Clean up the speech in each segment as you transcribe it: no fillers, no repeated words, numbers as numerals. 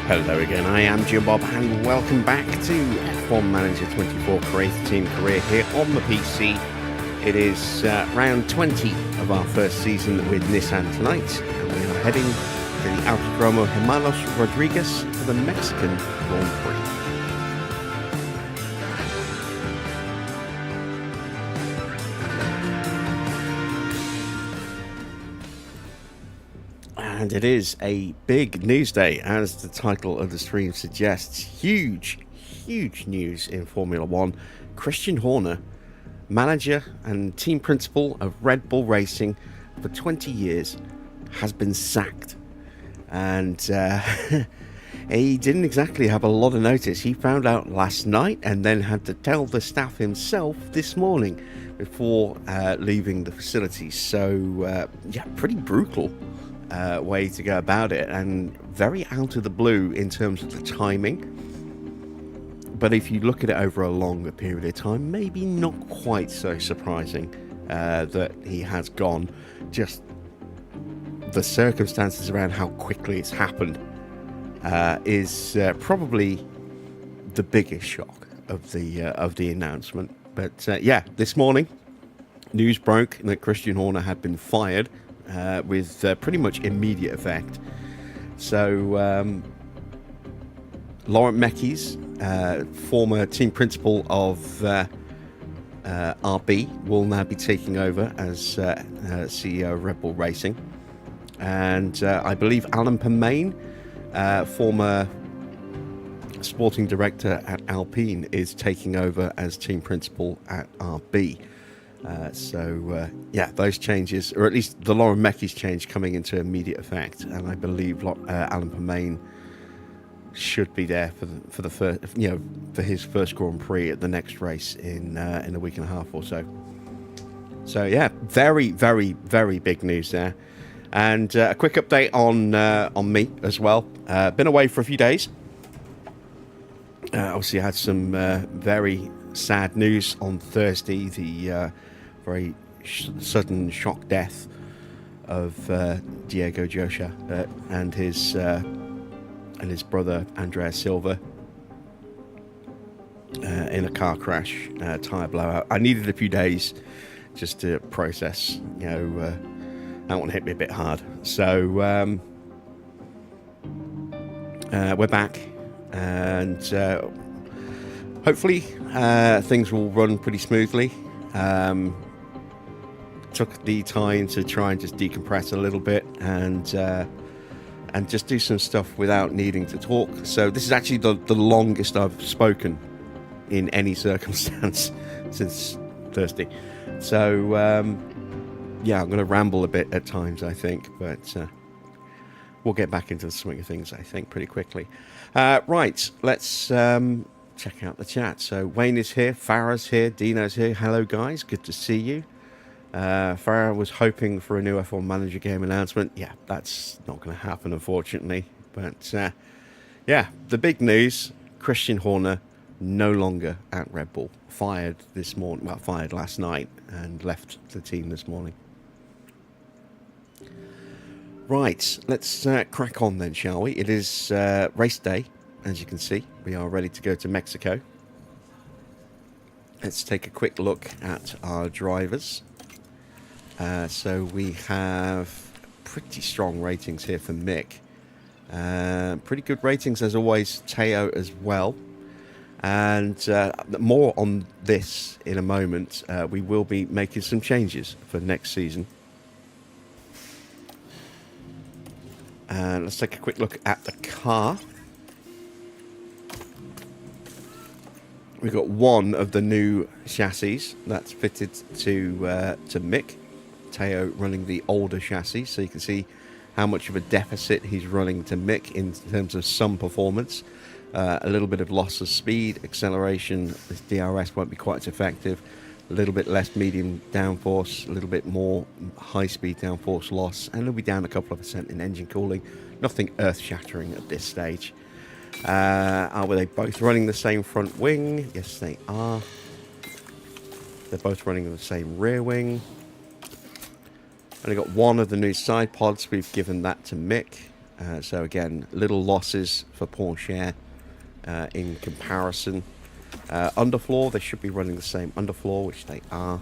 Hello again, I am Jim Bob and welcome back to F1 Manager 24 Creator Team Career here on the PC. It is round 20 of our first season with Nissan tonight, and we are heading to the Autodromo Hermanos Rodriguez for the Mexican Grand Prix. And it is a big news day, as the title of the stream suggests. Huge news in Formula One. Christian Horner, manager and team principal of Red Bull Racing for 20 years, has been sacked. And he didn't exactly have a lot of notice. He found out last night and then had to tell the staff himself this morning before leaving the facility. So, yeah, pretty brutal way to go about it, and very out of the blue in terms of the timing. But if you look at it over a longer period of time, maybe not quite so surprising that he has gone. Just the circumstances around how quickly it's happened is probably the biggest shock of the announcement. But yeah, this morning news broke that Christian Horner had been fired with pretty much immediate effect. So Laurent Mekies, former team principal of RB, will now be taking over as CEO of Red Bull Racing. And I believe Alan Permain, former sporting director at Alpine, is taking over as team principal at RB. So yeah, those changes, or at least the Laurent Mekies change, coming into immediate effect, and I believe Alan Permain should be there for the first, for his first Grand Prix at the next race in a week and a half or so. So yeah, very big news there. And a quick update on me as well. Been away for a few days. Obviously, I had some very sad news on Thursday. The very sudden shock death of Diego Josia and his brother Andrea Silva in a car crash, tyre blowout. I needed a few days just to process. That one hit me a bit hard. So we're back, and hopefully things will run pretty smoothly. Took the time to try and just decompress a little bit and just do some stuff without needing to talk. So this is actually the longest I've spoken in any circumstance since Thursday. So yeah, I'm going to ramble a bit at times, I think, but we'll get back into the swing of things, I think, pretty quickly. Right, let's check out the chat. So Wayne is here, Farah's here, Dino's here. Hello, guys. Good to see you. Farah was hoping for a new F1 Manager game announcement. Yeah, that's not going to happen, unfortunately. But yeah, the big news, Christian Horner no longer at Red Bull. Fired this morning, well, fired last night and left the team this morning. Right, let's crack on then, shall we? It is race day, as you can see. We are ready to go to Mexico. Let's take a quick look at our drivers. So we have pretty strong ratings here for Mick. Pretty good ratings, as always, Teo as well. And more on this in a moment. We will be making some changes for next season. Let's take a quick look at the car. We've got one of the new chassis that's fitted to Mick. Teo running the older chassis, so you can see how much of a deficit he's running to Mick in terms of some performance. A little bit of loss of speed, acceleration. This DRS won't be quite as effective. A little bit less medium downforce, a little bit more high-speed downforce loss, and it'll be down a couple of % in engine cooling. Nothing earth-shattering at this stage. Are they both running the same front wing? Yes, they are. They're both running the same rear wing. Only got one of the new side pods. We've given that to Mick. So again, little losses for Porsche in comparison. Underfloor, they should be running the same underfloor, which they are.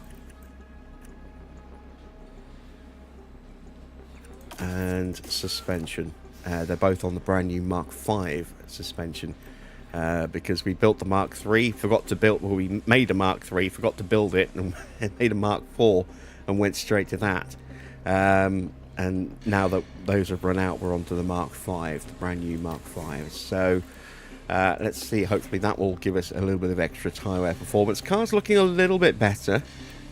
And suspension. They're both on the brand new Mark V suspension. Because we built the Mark III, we made a Mark III, forgot to build it, and made a Mark IV and went straight to that. And now that those have run out, we're on to the Mark V, the brand new Mark V. So let's see, hopefully that will give us a little bit of extra tyre wear performance. Car's looking a little bit better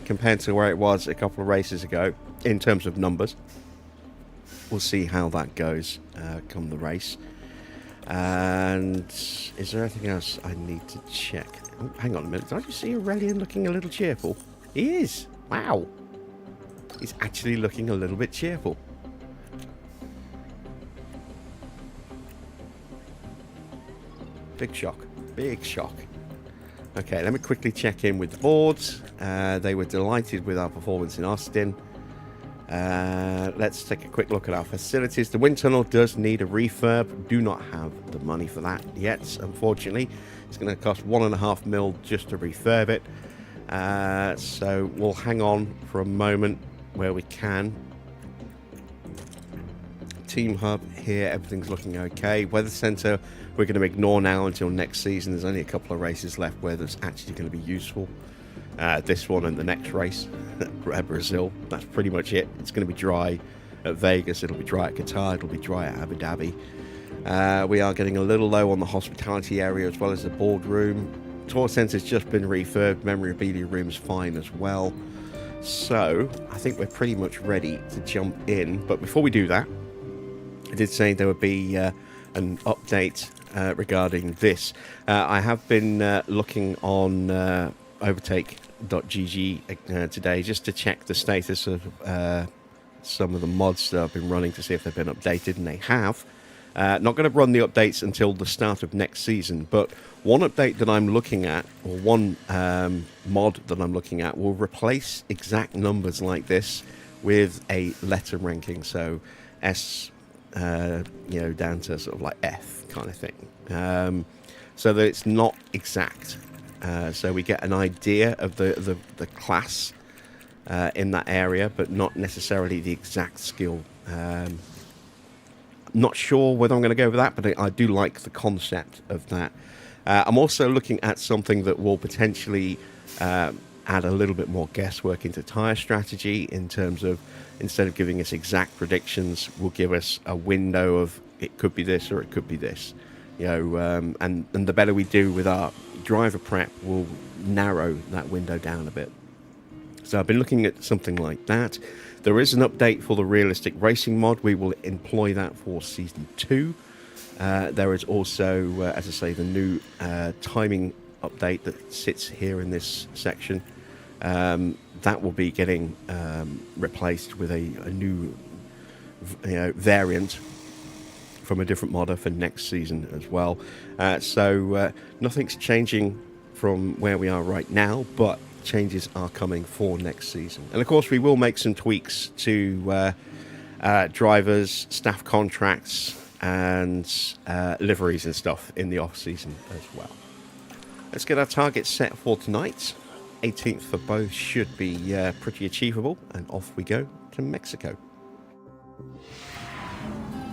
compared to where it was a couple of races ago in terms of numbers. We'll see how that goes come the race. And is there anything else I need to check? Oh, hang on a minute. Did I just see Aurelian looking a little cheerful? He is. Wow. He's actually looking a little bit cheerful. Big shock. Big shock. Okay, let me quickly check in with the boards. They were delighted with our performance in Austin. Let's take a quick look at our facilities. The wind tunnel does need a refurb. Do not have the money for that yet, unfortunately. It's going to cost $1.5 million just to refurb it. So we'll hang on for a moment where we can. Team hub here, everything's looking okay. Weather center, we're going to ignore now until next season. There's only a couple of races left where that's actually going to be useful. This one and the next race at Brazil, that's pretty much it. It's going to be dry at Vegas, it'll be dry at Qatar, it'll be dry at Abu Dhabi. We are getting a little low on the hospitality area as well as the boardroom. Tour center's just been refurbed, memorabilia room's fine as well. So I think we're pretty much ready to jump in. But before we do that, I did say there would be an update regarding this. I have been looking on overtake.gg today just to check the status of some of the mods that I've been running to see if they've been updated, and they have. Not going to run the updates until the start of next season, but one update that I'm looking at, or one mod that I'm looking at, will replace exact numbers like this with a letter ranking. So S, down to sort of like F kind of thing, so that it's not exact. So we get an idea of the class in that area, but not necessarily the exact skill. Not sure whether I'm going to go with that, but I do like the concept of that. I'm also looking at something that will potentially add a little bit more guesswork into tyre strategy, in terms of, instead of giving us exact predictions, will give us a window of it could be this or it could be this. And the better we do with our driver prep will narrow that window down a bit. So I've been looking at something like that. There is an update for the realistic racing mod. We will employ that for season 2. There is also, as I say, the new timing update that sits here in this section. That will be getting replaced with a new variant from a different modder for next season as well. So nothing's changing from where we are right now, but changes are coming for next season. And of course we will make some tweaks to drivers, staff contracts, and liveries and stuff in the off season as well. Let's get our targets set for tonight. 18th for both should be pretty achievable, and off we go to Mexico.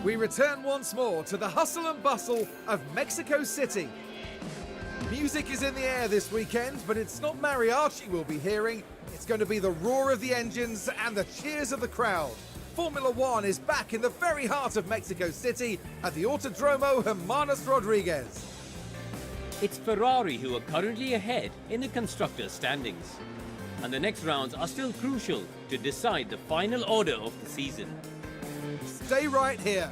We return once more to the hustle and bustle of Mexico City. Music is in the air this weekend, but it's not mariachi we'll be hearing. It's going to be the roar of the engines and the cheers of the crowd. Formula One is back in the very heart of Mexico City at the Autodromo Hermanos Rodriguez. It's Ferrari who are currently ahead in the constructors' standings. And the next rounds are still crucial to decide the final order of the season. Stay right here,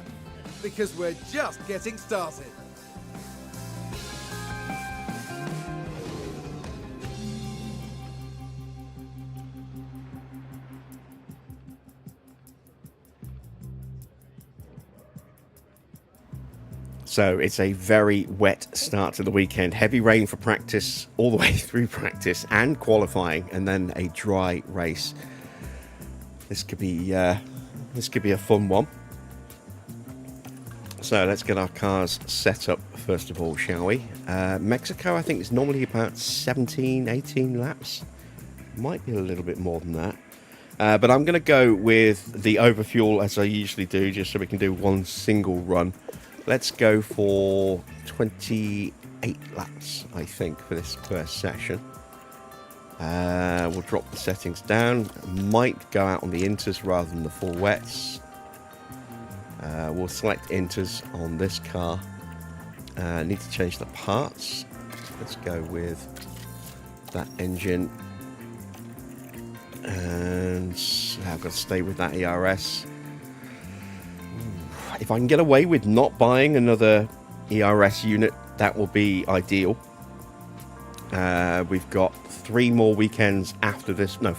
because we're just getting started. So it's a very wet start to the weekend. Heavy rain for practice, all the way through practice and qualifying, and then a dry race. This could be a fun one. So let's get our cars set up first of all, shall we? Mexico, I think, is normally about 17, 18 laps. Might be a little bit more than that. But I'm going to go with the overfuel as I usually do, just so we can do one single run. Let's go for 28 laps, I think, for this first session. We'll drop the settings down. Might go out on the inters rather than the full wets. We'll select inters on this car. Need to change the parts. Let's go with that engine. And I've got to stay with that ERS. If I can get away with not buying another ERS unit, that will be ideal. We've got 4 more weekends after this one.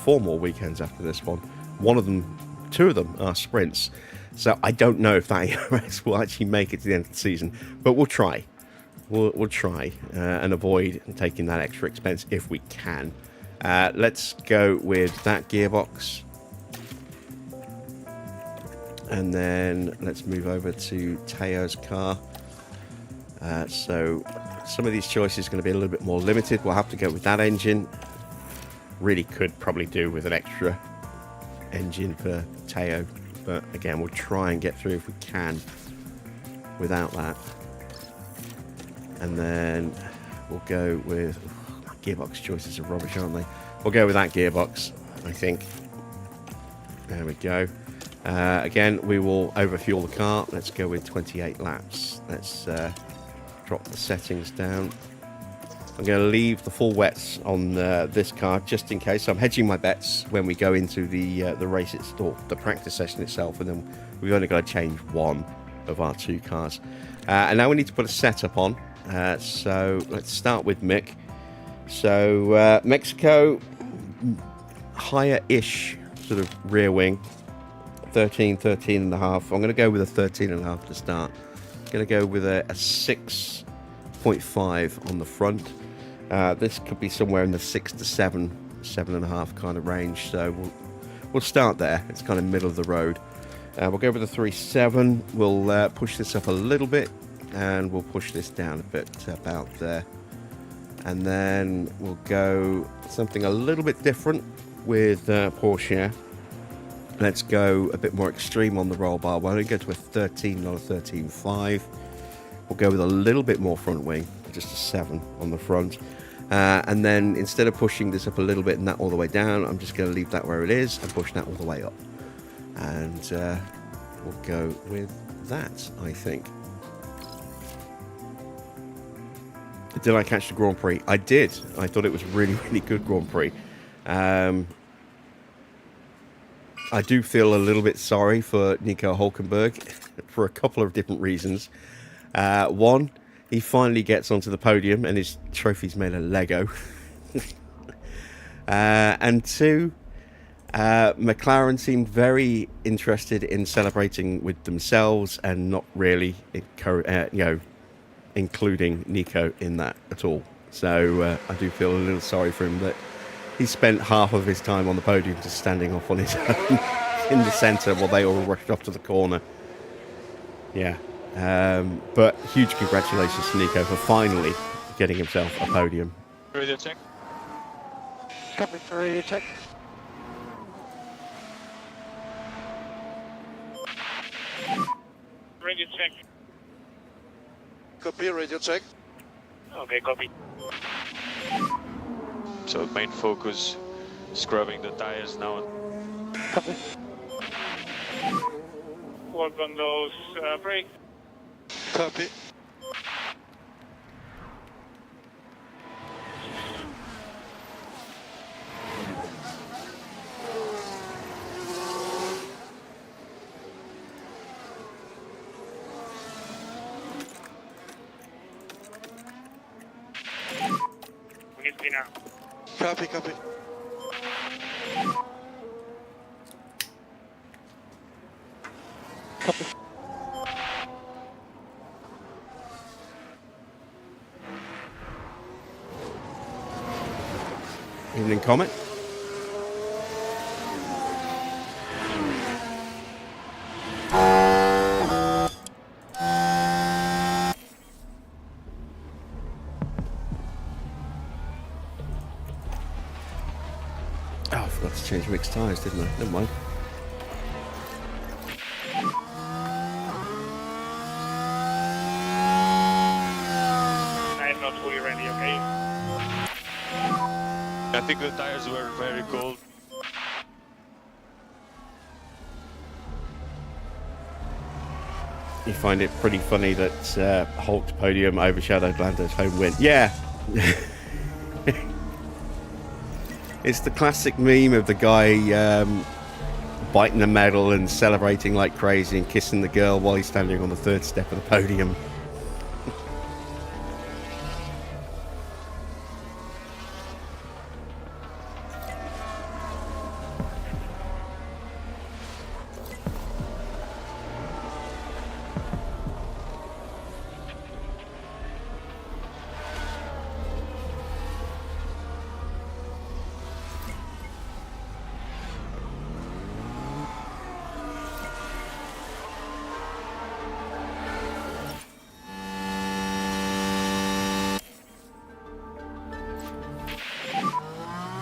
2 of them are sprints. So I don't know if that ERS will actually make it to the end of the season, but we'll try. We'll try and avoid taking that extra expense if we can. Let's go with that gearbox. And then let's move over to Teo's car. So some of these choices are going to be a little bit more limited. We'll have to go with that engine. Really could probably do with an extra engine for Teo. But again, we'll try and get through if we can without that. And then we'll go with... gearbox choices are rubbish, aren't they? We'll go with that gearbox, I think. There we go. Again, we will overfuel the car. Let's go with 28 laps. Let's drop the settings down. I'm going to leave the full wets on this car just in case. So I'm hedging my bets when we go into the race itself, the practice session itself, and then we've only got to change one of our 2 cars. And now we need to put a setup on. So let's start with Mick. So Mexico, higher-ish sort of rear wing. 13 and a half. I'm going to go with a 13 and a half to start. Going to go with a 6.5 on the front. This could be somewhere in the 6 to 7, 7.5 kind of range. So we'll start there. It's kind of middle of the road. We'll go with the 3.7. We'll push this up a little bit, and we'll push this down a bit about there. And then we'll go something a little bit different with Porsche. Let's go a bit more extreme on the roll bar. We're going to go to a 13, not a 13.5. We'll go with a little bit more front wing, just a 7 on the front. And then instead of pushing this up a little bit and that all the way down, I'm just going to leave that where it is and push that all the way up. And we'll go with that, I think. Did I catch the Grand Prix? I did. I thought it was really, really good Grand Prix. I do feel a little bit sorry for Nico Hülkenberg for a couple of different reasons. One, he finally gets onto the podium and his trophy's made of Lego. And two, McLaren seemed very interested in celebrating with themselves and not really, including Nico in that at all. So I do feel a little sorry for him that he spent half of his time on the podium just standing off on his own in the centre while they all rushed off to the corner. Yeah. But huge congratulations to Nico for finally getting himself a podium. Radio check. Copy for radio check. Radio check. Copy, radio check. Okay, copy. So main focus, scrubbing the tires now. Copy. Work on those brakes. Copy. Now. Copy, copy. Copy. Evening comment. Change mixed tyres, didn't I? Never mind. I am not fully ready, okay? I think the tires were very cold. You find it pretty funny that Hulk's podium overshadowed Lando's home win. Yeah. It's the classic meme of the guy biting the medal and celebrating like crazy and kissing the girl while he's standing on the third step of the podium.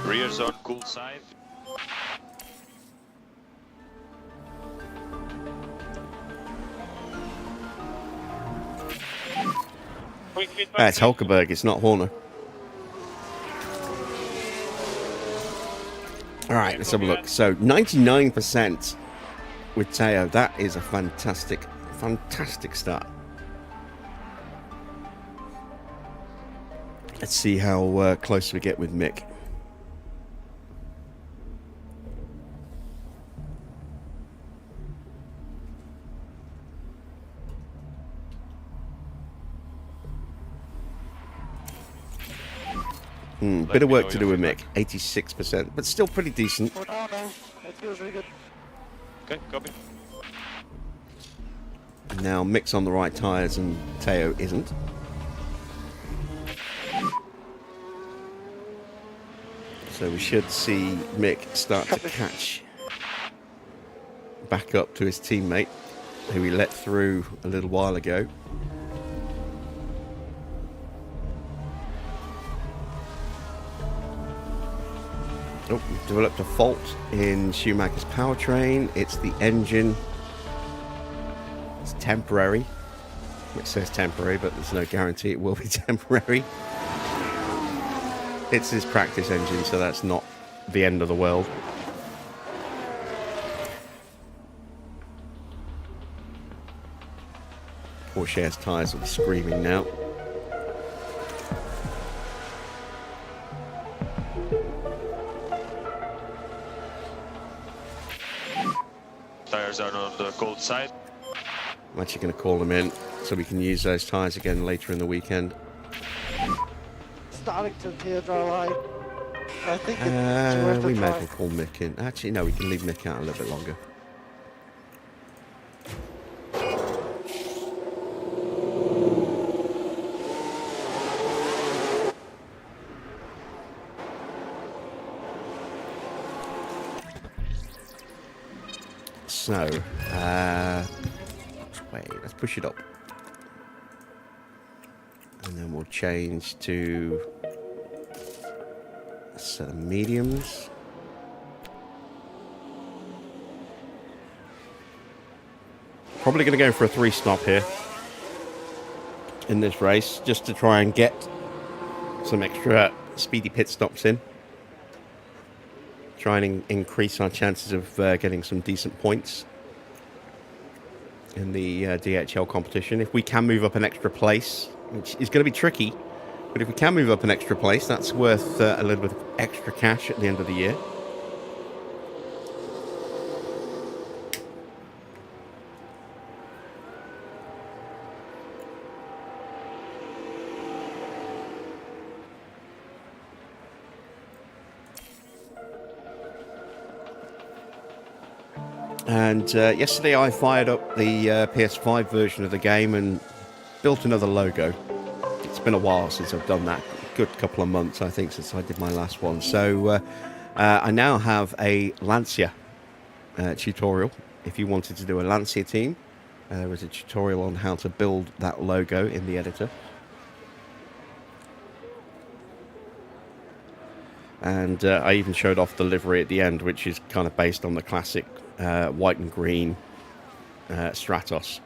Rear's on cool side. It's Hülkenberg, it's not Horner. Alright, let's have a look. So 99% with Teo. That is a fantastic, fantastic start. Let's see how close we get with Mick. Bit of work to do with Mick, 86%, but still pretty decent. Oh no, it feels really good. Okay, copy. Now Mick's on the right tyres and Teo isn't. So we should see Mick start to catch back up to his teammate, who he let through a little while ago. Oh, we've developed a fault in Schumacher's powertrain. It's the engine. It's temporary. It says temporary, but there's no guarantee it will be temporary. It's his practice engine, so that's not the end of the world. Porsche's tyres are screaming now. Tires are on the cold side. I'm actually going to call them in so we can use those tyres again later in the weekend. Starlington here, dry line. I think it's worth we a may try. as well call Mick in. Actually, no, we can leave Mick out a little bit longer. So, wait, let's push it up. And then we'll change to a set of mediums. Probably going to go for a 3-stop here in this race, just to try and get some extra speedy pit stops in. Try and increase our chances of getting some decent points in the DHL competition. If we can move up an extra place, which is going to be tricky, but if we can move up an extra place, that's worth a little bit of extra cash at the end of the year. And yesterday I fired up the PS5 version of the game and built another logo. It's been a while since I've done that. A good couple of months, I think, since I did my last one. So I now have a Lancia tutorial. If you wanted to do a Lancia team, there was a tutorial on how to build that logo in the editor. And I even showed off the livery at the end, which is kind of based on the classic white and green Stratos.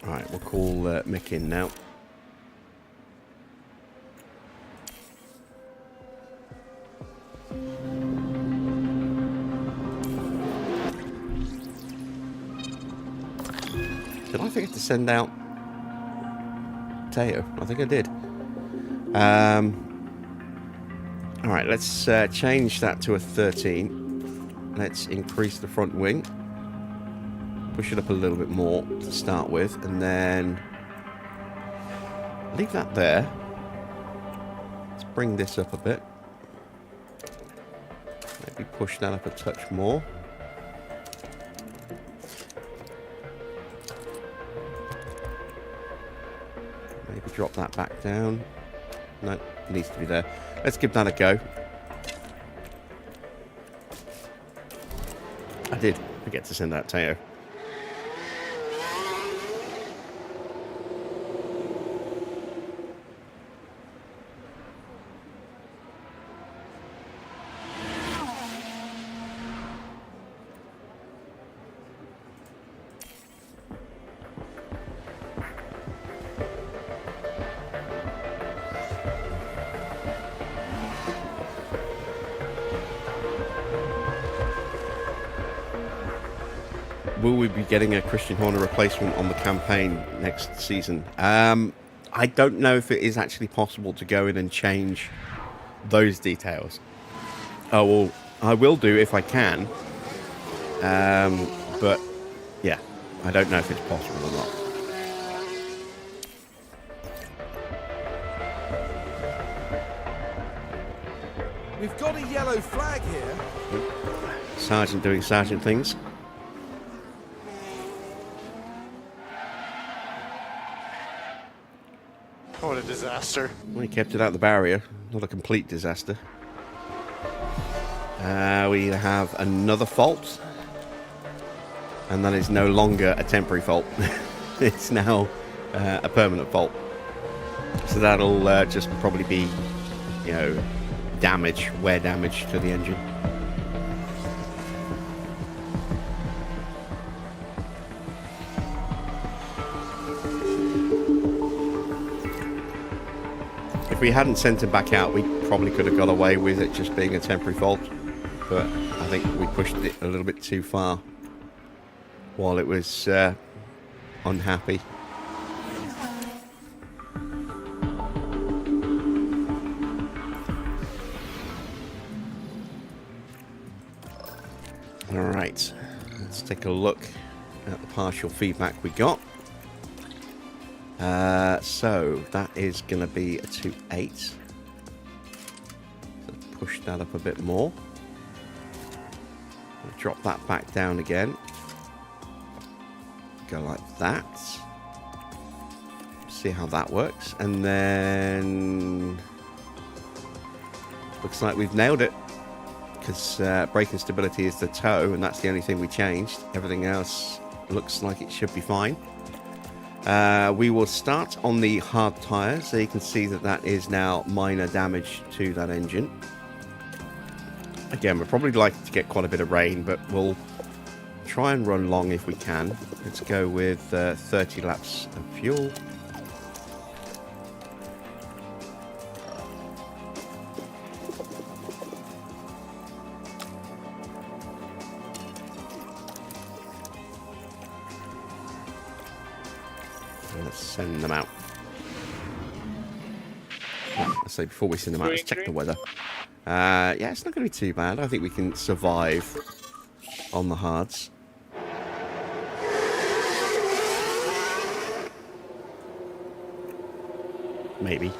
All right, we'll call Mick in now. Did I forget to send out Teo? I think I did. All right, let's change that to a 13. Let's increase the front wing. Push it up a little bit more to start with, and then leave that there. Let's bring this up a bit. Maybe push that up a touch more. Maybe drop that back down. No, it needs to be there. Let's give that a go. I did forget to send out Teo. Will we be getting a Christian Horner replacement on the campaign next season? I don't know if it is actually possible to go in and change those details. Oh, well, I will do if I can. But yeah, I don't know if it's possible or not. We've got a yellow flag here. Sergeant doing sergeant things. What a disaster. We kept it out the barrier. Not a complete disaster. We have another fault. And that is no longer a temporary fault. It's now a permanent fault. So that'll just probably be, you know, damage, wear damage to the engine. If we hadn't sent him back out, we probably could have got away with it just being a temporary fault. But I think we pushed it a little bit too far while it was unhappy. Alright, let's take a look at the partial feedback we got. So that is going to be a 2.8. So push that up a bit more. Drop that back down again. Go like that. See how that works. And then looks like we've nailed it. Because braking stability is the toe, and that's the only thing we changed. Everything else looks like it should be fine. We will start on the hard tyres, so you can see that that is now minor damage to that engine. Again, we're probably likely to get quite a bit of rain, but we'll try and run long if we can. Let's go with 30 laps of fuel. Let's send them out. Let's say before we send them out, let's check the weather. Yeah, it's not going to be too bad. I think we can survive on the hards. Maybe.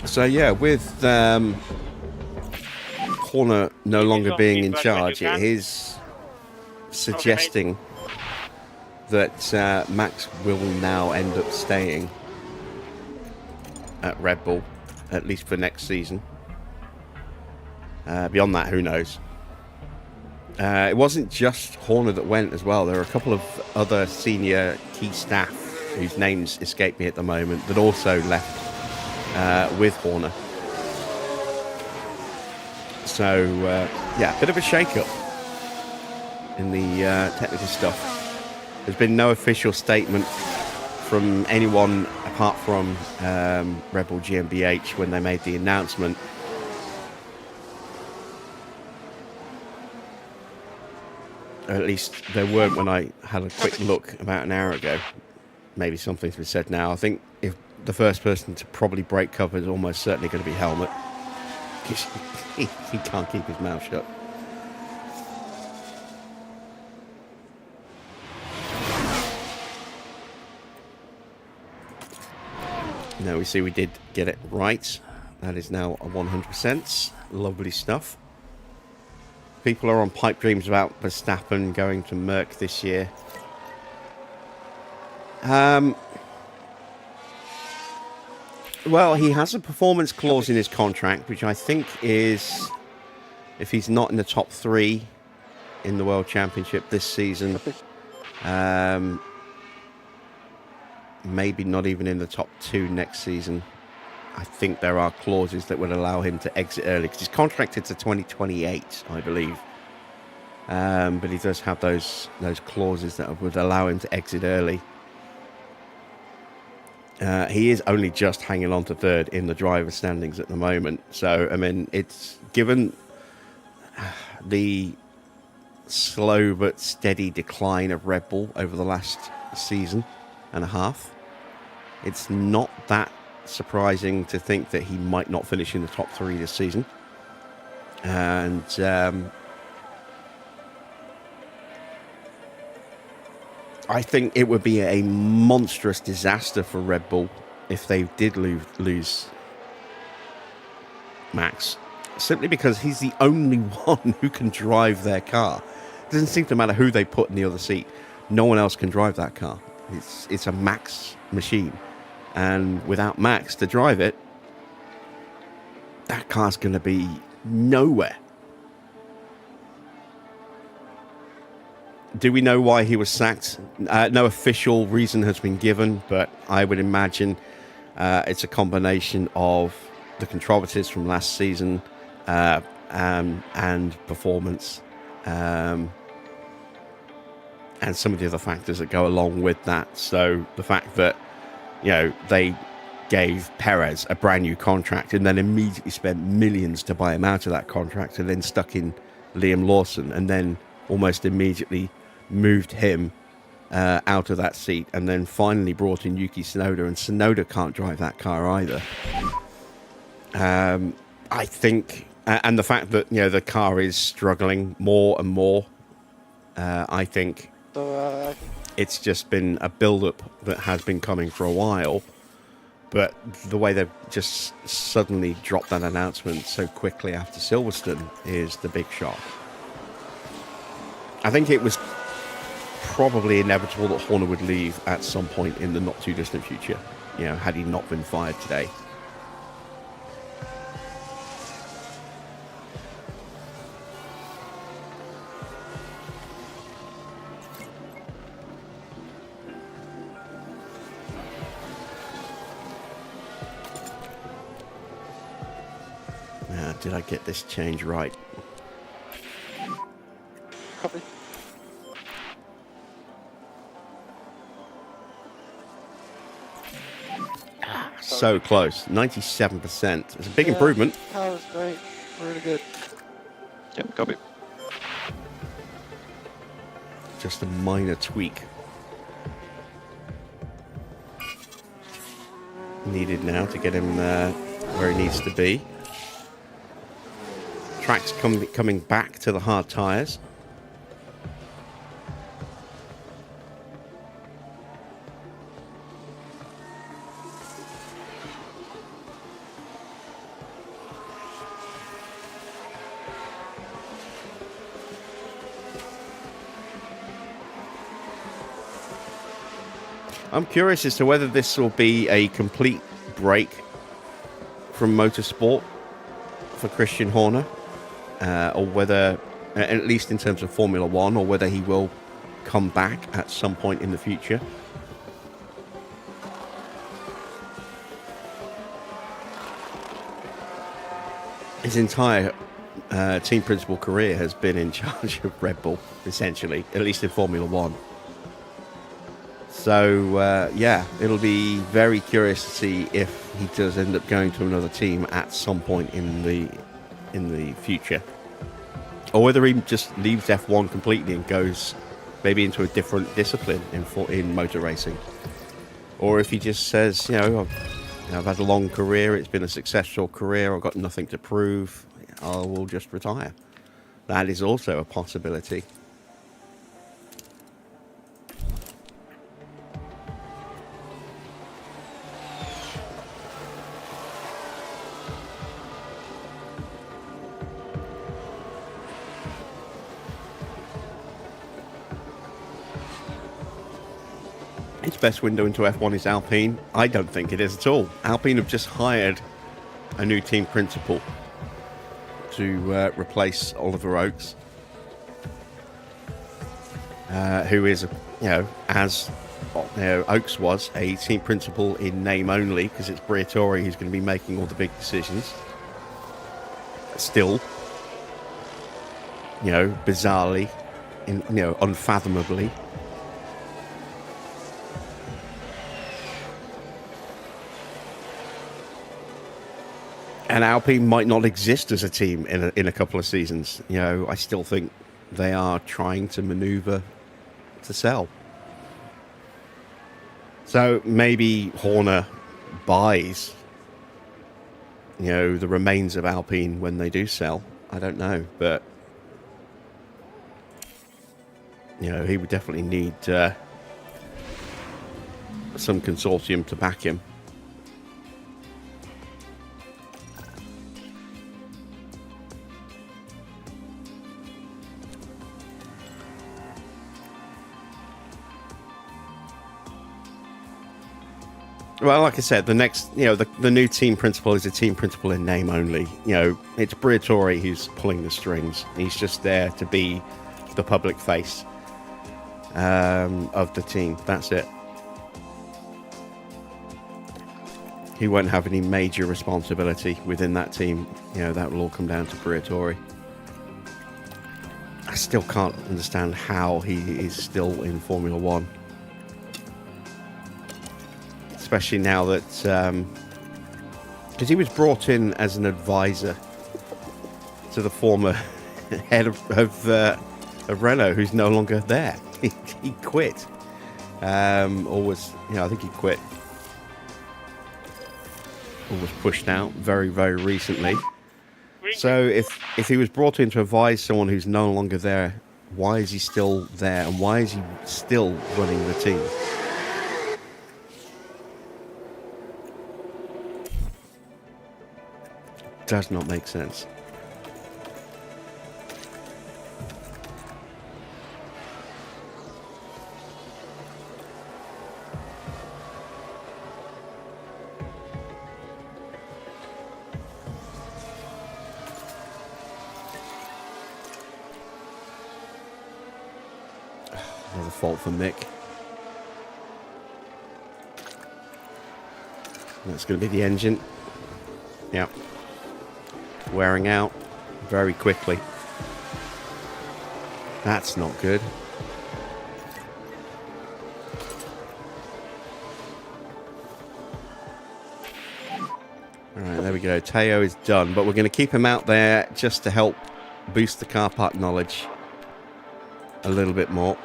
So yeah, with Horner no longer being in charge, it is suggesting that Max will now end up staying at Red Bull, at least for next season. Beyond that, who knows? It wasn't just Horner that went as well. There are a couple of other senior key staff whose names escape me at the moment that also left with Horner. So, yeah, a bit of a shake-up in the technical stuff. There's been no official statement from anyone apart from Red Bull GmbH when they made the announcement. Or at least there weren't when I had a quick look about an hour ago. Maybe something's been said now. I think if the first person to probably break cover is almost certainly going to be Helmut. He can't keep his mouth shut. Now we see we did get it right. That is now a 100%. Lovely stuff. People are on pipe dreams about Verstappen going to Merc this year. Well, he has a performance clause in his contract, which I think is, if he's not in the top 3 in the World Championship this season, maybe not even in the top 2 next season. I think there are clauses that would allow him to exit early, because he's contracted to 2028, I believe. But he does have those clauses that would allow him to exit early. He is only just hanging on to third in the driver standings at the moment. So, I mean, it's given the slow but steady decline of Red Bull over the last season and a half, it's not that surprising to think that he might not finish in the top 3 this season. And I think it would be a monstrous disaster for Red Bull if they did lose Max, simply because he's the only one who can drive their car. It doesn't seem to matter who they put in the other seat. No one else can drive that car. It's a Max machine. And without Max to drive it, that car's going to be nowhere. Do we know why he was sacked? No official reason has been given, but I would imagine it's a combination of the controversies from last season and performance, and some of the other factors that go along with that. So the fact that, you know, they gave Perez a brand new contract and then immediately spent millions to buy him out of that contract, and then stuck in Liam Lawson, and then almost immediately moved him out of that seat, and then finally brought in Yuki Tsunoda, and Tsunoda can't drive that car either. I think, and the fact that, you know, the car is struggling more and more, I think it's just been a build-up that has been coming for a while, but the way they've just suddenly dropped that announcement so quickly after Silverstone is the big shock. I think it was probably inevitable that Horner would leave at some point in the not too distant future, you know, had he not been fired today. Now, did I get this change right? Copy. So close, 97%. It's a big improvement. That was great. Really good. Yep, copy. Just a minor tweak needed now to get him where he needs to be. Track's coming back to the hard tyres. I'm curious as to whether this will be a complete break from motorsport for Christian Horner, or whether, at least in terms of Formula One, or whether he will come back at some point in the future. His entire team principal career has been in charge of Red Bull, essentially, at least in Formula One. So, yeah, it'll be very curious to see if he does end up going to another team at some point in the future. Or whether he just leaves F1 completely and goes maybe into a different discipline in motor racing. Or if he just says, you know, I've had a long career, it's been a successful career, I've got nothing to prove, I will just retire. That is also a possibility. Its best window into F1 is Alpine. I don't think it is at all. Alpine have just hired a new team principal to replace Oliver Oakes, who is, you know, as Oakes was a team principal in name only, because it's Briatore who's going to be making all the big decisions. Still, you know, bizarrely, unfathomably, And Alpine might not exist as a team in a couple of seasons. You know, I still think they are trying to maneuver to sell. So maybe Horner buys, you know, the remains of Alpine when they do sell. I don't know, but you know, he would definitely need some consortium to back him. Well, like I said, the next, you know, the new team principal is a team principal in name only. You know, it's Briatore who's pulling the strings. He's just there to be the public face of the team. That's it. He won't have any major responsibility within that team. You know, that will all come down to Briatore. I still can't understand how he is still in Formula One. Especially now that, because he was brought in as an advisor to the former head of Renault, who's no longer there. He quit, or was, you know, I think he quit, or was pushed out very, very recently. So if he was brought in to advise someone who's no longer there, why is he still there, and why is he still running the team? Does not make sense. Another fault for Mick. That's going to be the engine. Yep. Wearing out very quickly. That's not good. Alright, there we go. Teo is done, but we're going to keep him out there just to help boost the car park knowledge a little bit more.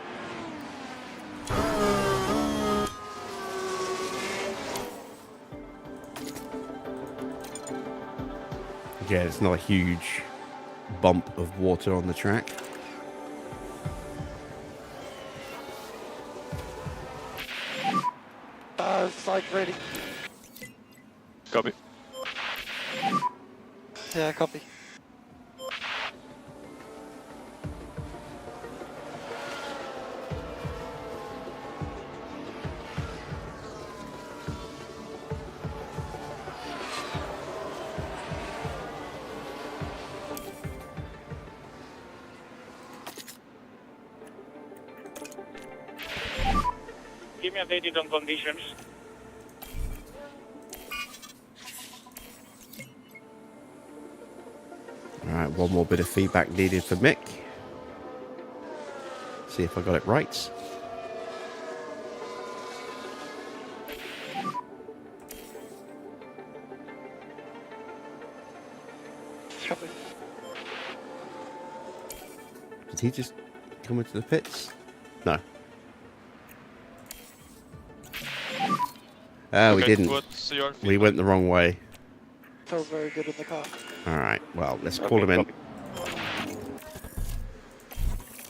Yeah, it's not a huge bump of water on the track. Flight ready. Copy. Yeah, copy. Keep me updated on conditions. Alright, one more bit of feedback needed for Mick. See if I got it right. Copy. Did he just come into the pits? No. Oh, we didn't. What's your We feedback? went the wrong way. Felt very good in the car. Alright, well, let's call him in.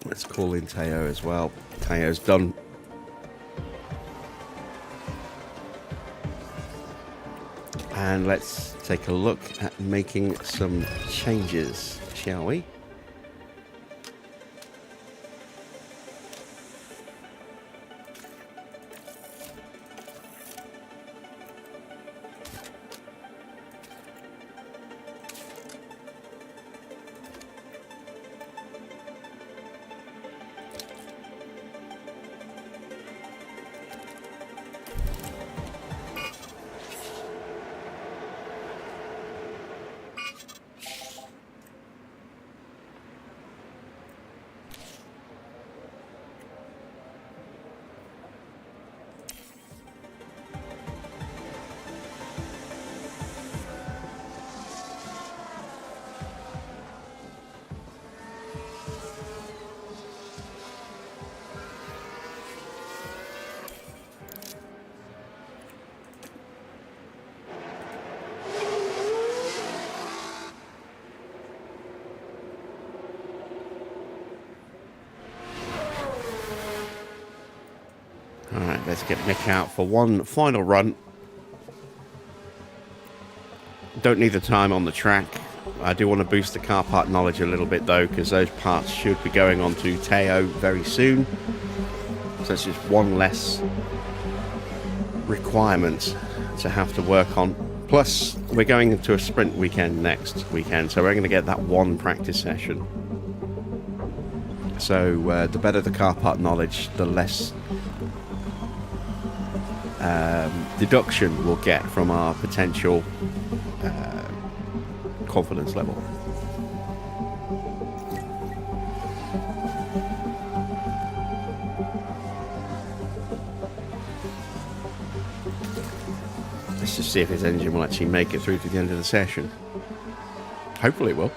Let's call in Teo as well. Teo's done. And let's take a look at making some changes, shall we? let's get Mick out for one final run. Don't need the time on the track. I do want to boost the car part knowledge a little bit though, because those parts should be going on to Teo very soon. So it's just one less requirement to have to work on. Plus, we're going into a sprint weekend next weekend, so we're going to get that one practice session. So the better the car part knowledge, the less deduction we'll get from our potential confidence level. Let's just see if his engine will actually make it through to the end of the session. Hopefully it will.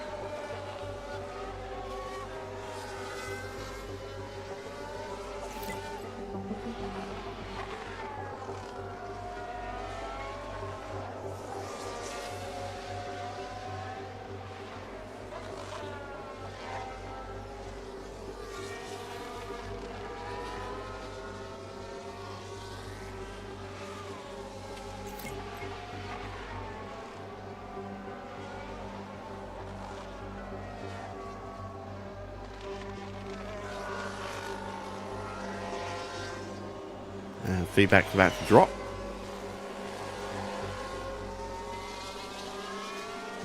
Feedback's about to drop.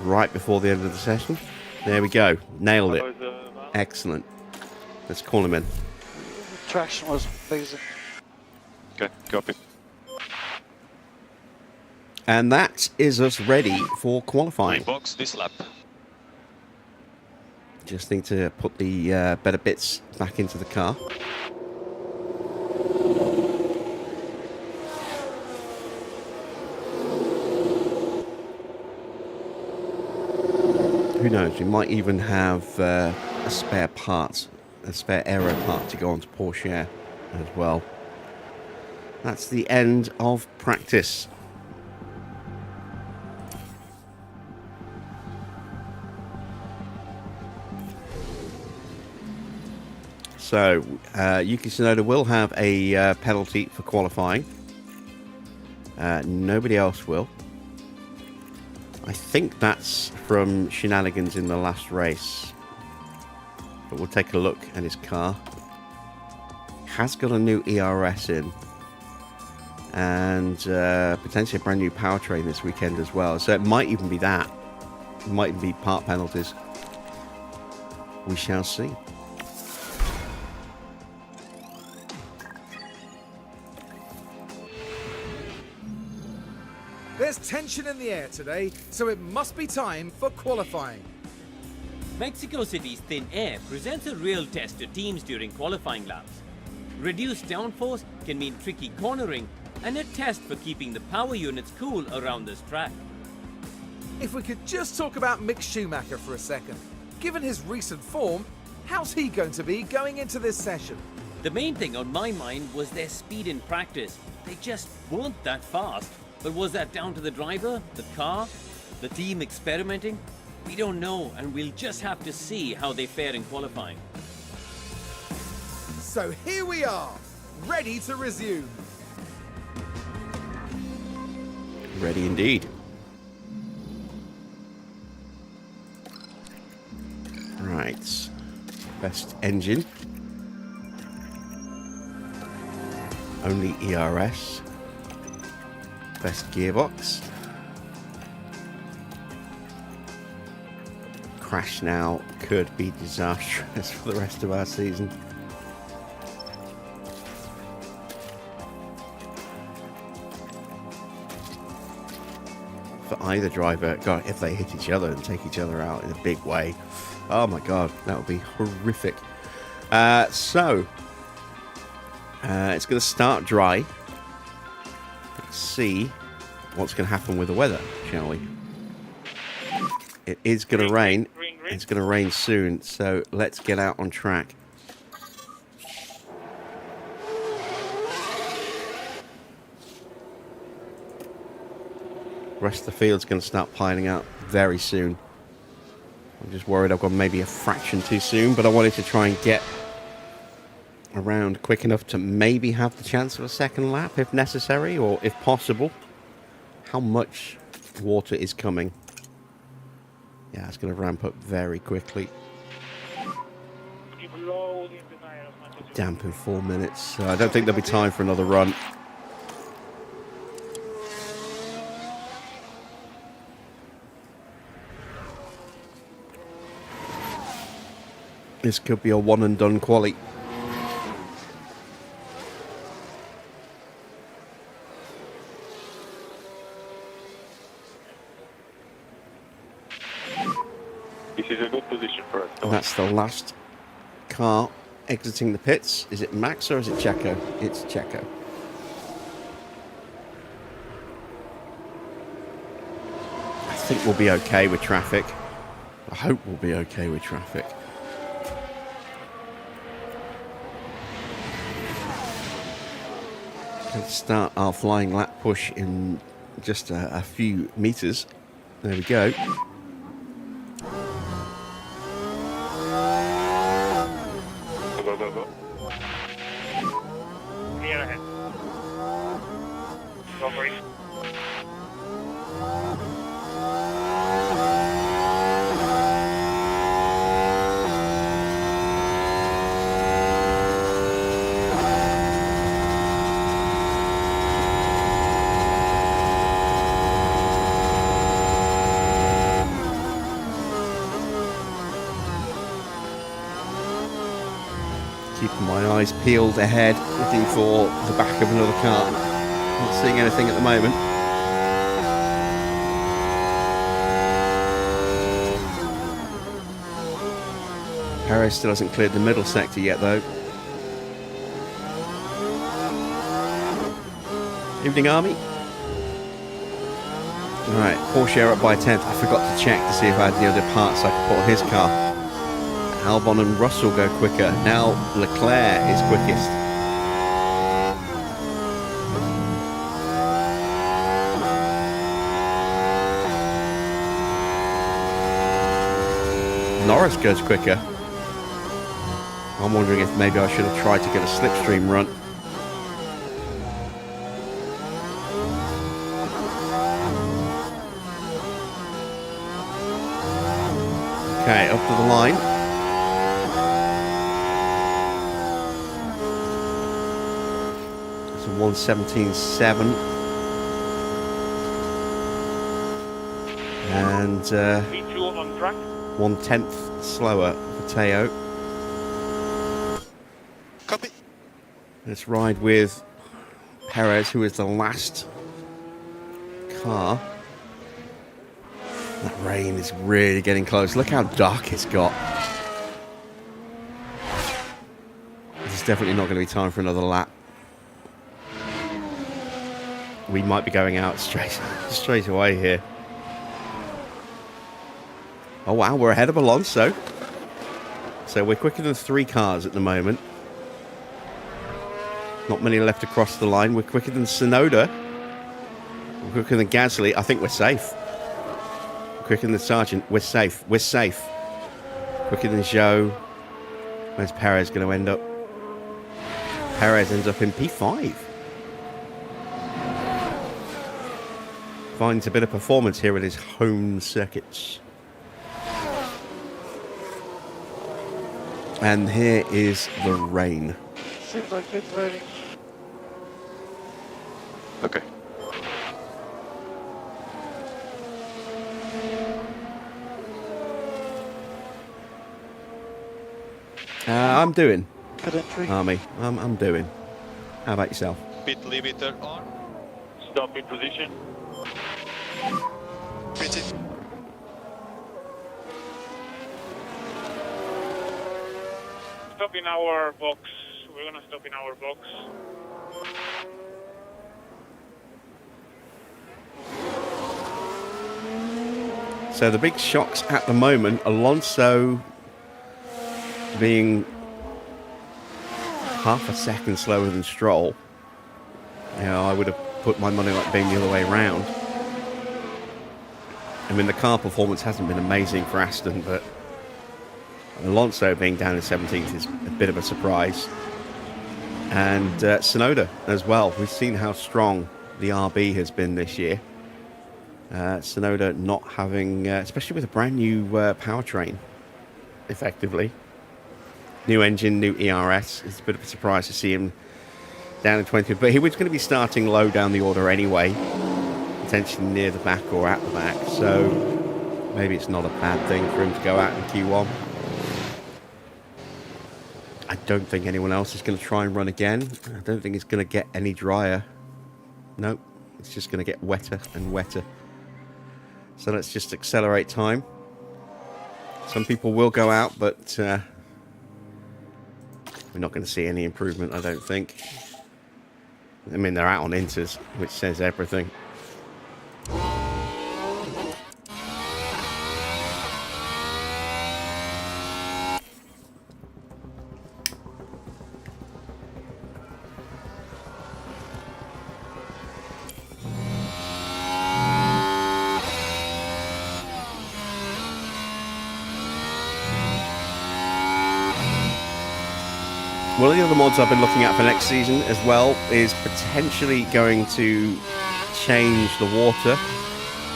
Right before the end of the session. There we go. Nailed it. Excellent. Let's call him in. Traction was amazing. Okay, copy. And that is us ready for qualifying. Box this lap. Just need to put the better bits back into the car. Who knows, we might even have a spare part, a spare aero part to go onto Porsche as well. That's the end of practice. So, Yuki Tsunoda will have a penalty for qualifying. Nobody else will. I think that's from shenanigans in the last race. But we'll take a look at his car. Has got a new ERS in. And potentially a brand new powertrain this weekend as well. So it might even be that. It might even be part penalties. We shall see. There's tension in the air today, so it must be time for qualifying. Mexico City's thin air presents a real test to teams during qualifying laps. Reduced downforce can mean tricky cornering and a test for keeping the power units cool around this track. If we could just talk about Mick Schumacher for a second. Given his recent form, how's he going to be going into this session? The main thing on my mind was their speed in practice. They just weren't that fast. But was that down to the driver, the car, the team experimenting? We don't know, and we'll just have to see how they fare in qualifying. So here we are, ready to resume. Ready indeed. Right. Best engine. Only ERS. Best gearbox. Crash now could be disastrous for the rest of our season. For either driver, God, if they hit each other and take each other out in a big way, oh my God, that would be horrific. It's going to start dry. Let's see what's going to happen with the weather, shall we? It is going to rain. It's going to rain soon, so let's get out on track. Rest of the field's going to start piling up very soon. I'm just worried I've gone maybe a fraction too soon, but I wanted to try and get around quick enough to maybe have the chance of a second lap if necessary or if possible. How much water is coming? Yeah, it's going to ramp up very quickly. Keep loading the tire as much as you Damp in 4 minutes. So I don't think there'll be time for another run. This could be a one and done quali. This is a good position for us. And that's the last car exiting the pits. Is it Max or is it Checo? It's Checo. I think we'll be okay with traffic. I hope we'll be okay with traffic. Let's start our flying lap push in just a few meters. There we go. Go, go, go. clear ahead. Go for it. Keeping my eyes peeled ahead, looking for the back of another car. Not seeing anything at the moment. Perez still hasn't cleared the middle sector yet, though. Evening, Army. Alright, Porsche up by 10th. I forgot to check to see if I had the other parts I could put on his car. Albon and Russell go quicker. Now Leclerc is quickest. Norris goes quicker. I'm wondering if maybe I should have tried to get a slipstream run. Okay, up to the line. It's a 1:17.7. And V2 on track. 1/10 slower for Teo. Copy. Let's ride with Perez, who is the last car. That rain is really getting close. Look how dark it's got. It's definitely not going to be time for another lap. We might be going out straight away here. Oh wow, we're ahead of Alonso. So we're quicker than 3 cars at the moment. Not many left across the line. We're quicker than Tsunoda. We're quicker than Gasly. I think we're safe. Quicker than Sargent. We're safe. We're safe. Quicker than Zhou. Where's Perez going to end up? Perez ends up in P5. Finds a bit of performance here at his home circuits. And here is the rain. Seems like it's raining. Okay. I'm doing, Good entry. Army. I'm doing. How about yourself? Pit limiter on. Stop in position. Pitted. Stop in our box. We're gonna stop in our box. So the big shocks at the moment, Alonso being half a second slower than Stroll. You know, I would have put my money like being the other way around. I mean, the car performance hasn't been amazing for Aston, but Alonso being down in 17th is a bit of a surprise. and Sonoda as well. We've seen how strong the RB has been this year. Sonoda not having, especially with a brand new powertrain, effectively. New engine, new ERS. It's a bit of a surprise to see him down in 20th, but he was going to be starting low down the order anyway, potentially near the back or at the back, so maybe it's not a bad thing for him to go out in Q1. I don't think anyone else is going to try and run again. I don't think it's going to get any drier. Nope, it's just going to get wetter and wetter. So let's just accelerate time. Some people will go out, but we're not going to see any improvement, I don't think. I mean, they're out on inters, which says everything. One of the other mods I've been looking at for next season as well is potentially going to change the water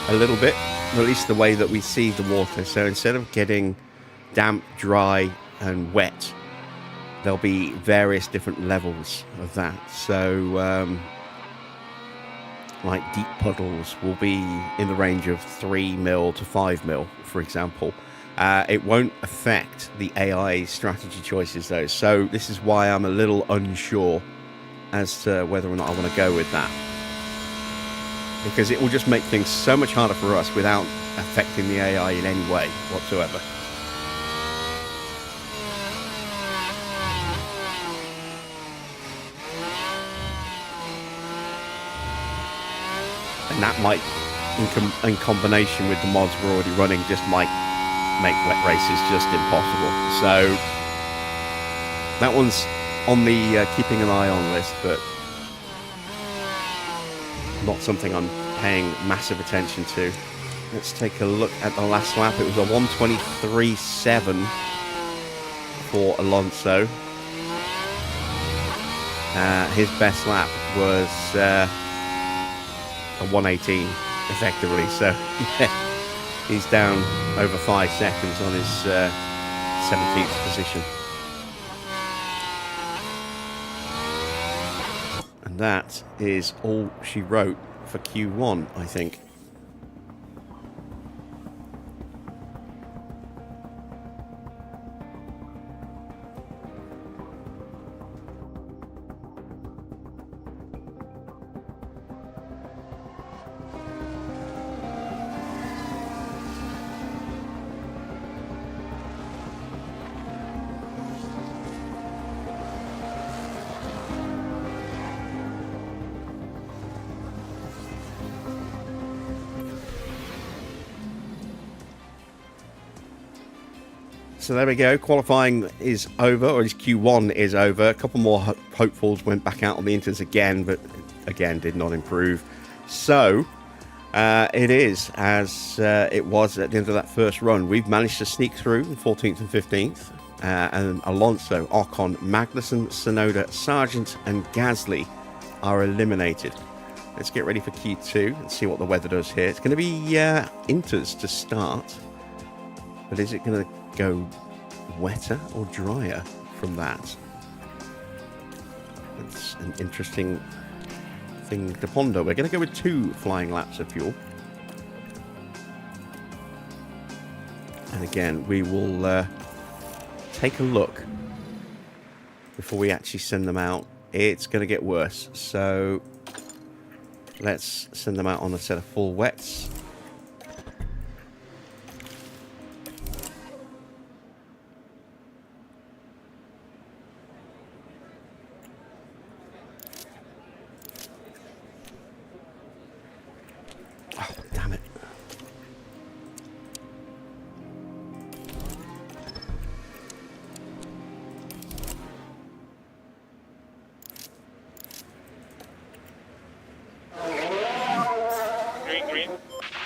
a little bit, or at least the way that we see the water. So instead of getting damp, dry and wet, there'll be various different levels of that. So like deep puddles will be in the range of 3 mil to 5 mil, for example. It won't affect the AI strategy choices though, so this is why I'm a little unsure as to whether or not I want to go with that, because it will just make things so much harder for us without affecting the AI in any way whatsoever. And that might, in combination with the mods we're already running, just might make wet races just impossible. So that one's on the keeping an eye on list, but not something I'm paying massive attention to. Let's take a look at the last lap. It was a 1:23.7 for Alonso. His best lap was a 1:18 effectively, so yeah. He's down over 5 seconds on his 17th position. And that is all she wrote for Q1, I think. So there we go. Qualifying is over, or his Q1 is over. A couple more hopefuls went back out on the inters again, but again did not improve. So it is as it was at the end of that first run. We've managed to sneak through 14th and 15th. And Alonso, Ocon, Magnussen, Sonoda, Sargent and Gasly are eliminated. Let's get ready for Q2 and see what the weather does here. It's going to be inters to start. But is it going to go wetter or drier from that? That's an interesting thing to ponder. We're going to go with 2 flying laps of fuel. And again, we will take a look before we actually send them out. It's going to get worse. So let's send them out on a set of full wets.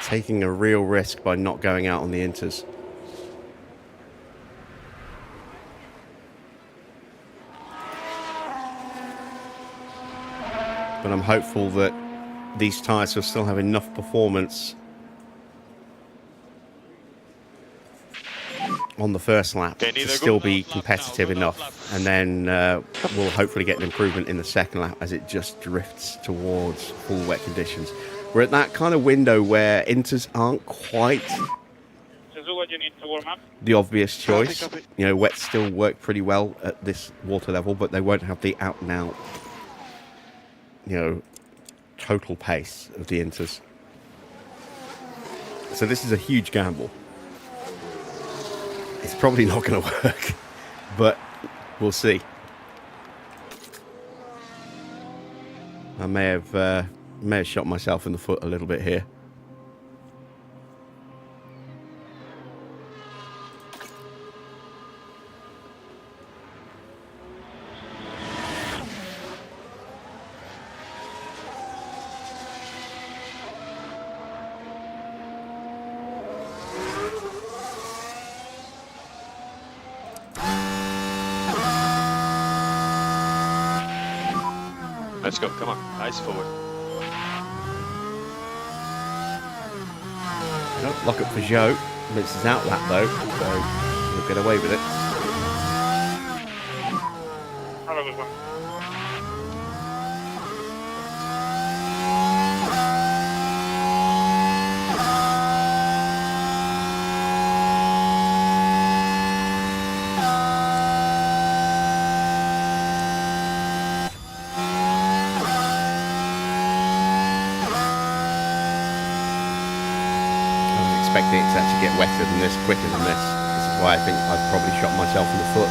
Taking a real risk by not going out on the inters. but I'm hopeful that these tyres will still have enough performance on the first lap to still be competitive enough, and then we'll hopefully get an improvement in the second lap as it just drifts towards full wet conditions. We're at that kind of window where inters aren't quite Suzuka, you need to warm up. the obvious choice. Copy. You know, wets still work pretty well at this water level, but they won't have the out and out, you know, total pace of the inters. So this is a huge gamble. It's probably not going to work, but we'll see. I may have shot myself in the foot a little bit here. Let's go, come on, eyes forward. Don't lock up for Joe. Misses out that though, so he'll get away with it. Have a good one. Expecting it to actually get wetter than this, quicker than this. This is why I think I've probably shot myself in the foot.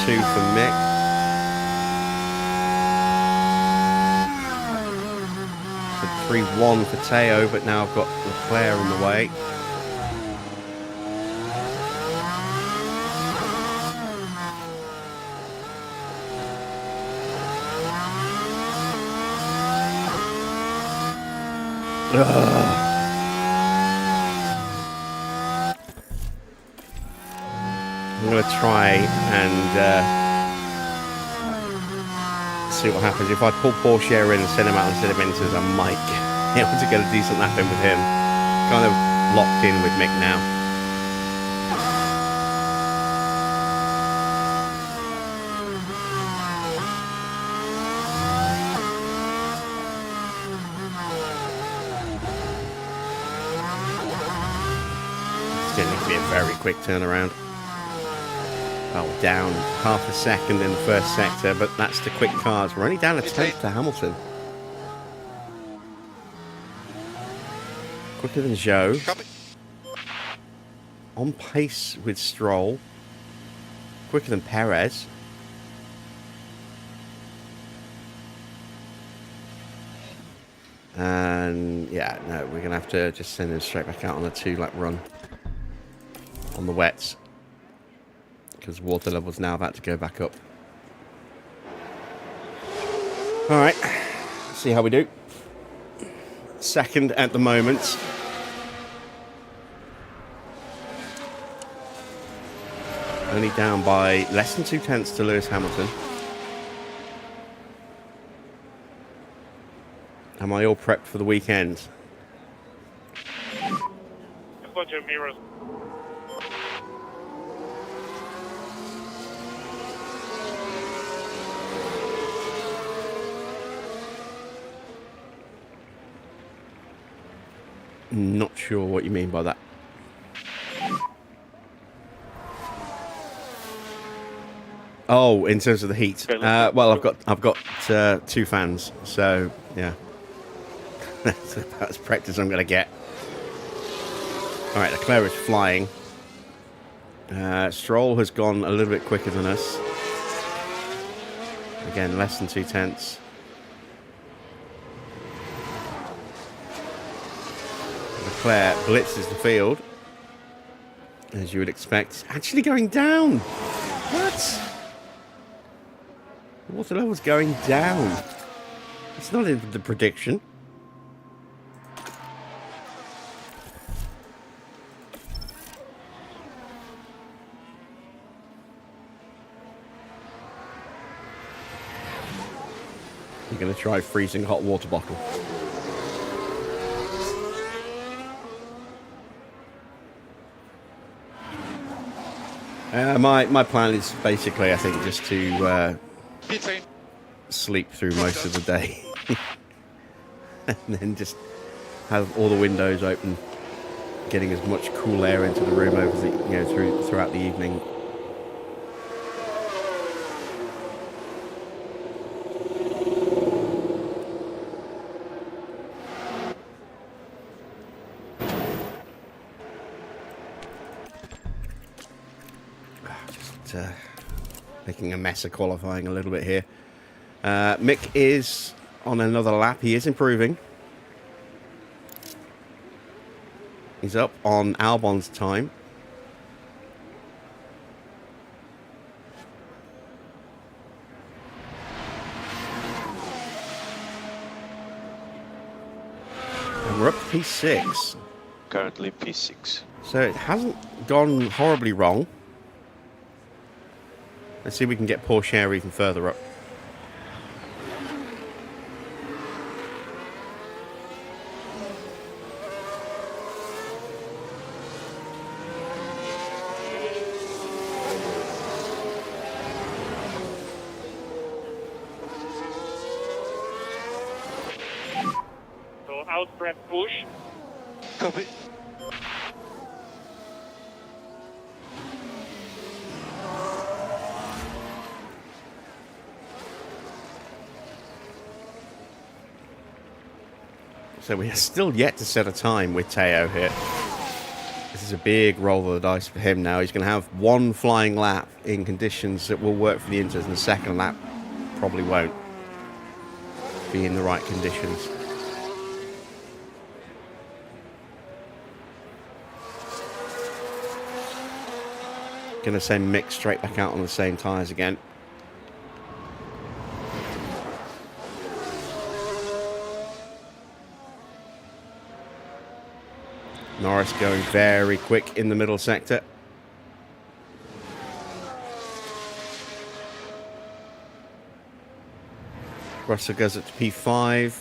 Two for Mick. 3-1 for Teo, but now I've got Leclerc in the way. I'm going to try and see what happens. If I pull Porsche in and send him out instead of Inters, I might be able to get a decent lap in with him. Kind of locked in with Mick now. Still needs to be a very quick turnaround. Well, down half a second in the first sector, but that's the quick cars. We're only down a tenth to Hamilton. Quicker than Joe. Copy. On pace with Stroll. Quicker than Perez. And yeah, no, we're going to have to just send him straight back out on a 2-lap run on the wets, because water level's now about to go back up. All right, see how we do. Second at the moment. Only down by less than 2 tenths to Lewis Hamilton. Am I all prepped for the weekend? I've got your mirrors. Not sure what you mean by that. Oh, in terms of the heat. Well, I've got 2 fans, so yeah, that's about as practice I'm going to get. All right, Leclerc is flying. Stroll has gone a little bit quicker than us. Again, less than 2 tenths. Leclerc blitzes the field, as you would expect. It's actually going down. What? Water level's going down. It's not in the prediction. You're going to try freezing a hot water bottle. My plan is basically, I think, just to sleep through most of the day. And then just have all the windows open, getting as much cool air into the room over the, throughout the evening. Just making a mess of qualifying a little bit here. Mick is on another lap. He is improving. He's up on Albon's time. And we're up to P6. Currently P6. So it hasn't gone horribly wrong. Let's see if we can get Porsche even further up. So out prep push. Copy. So we are still yet to set a time with Teo here. This is a big roll of the dice for him now. He's going to have one flying lap in conditions that will work for the Inters, and the second lap probably won't be in the right conditions. Going to send Mick straight back out on the same tyres again. Norris going very quick in the middle sector. Russell goes up to P5.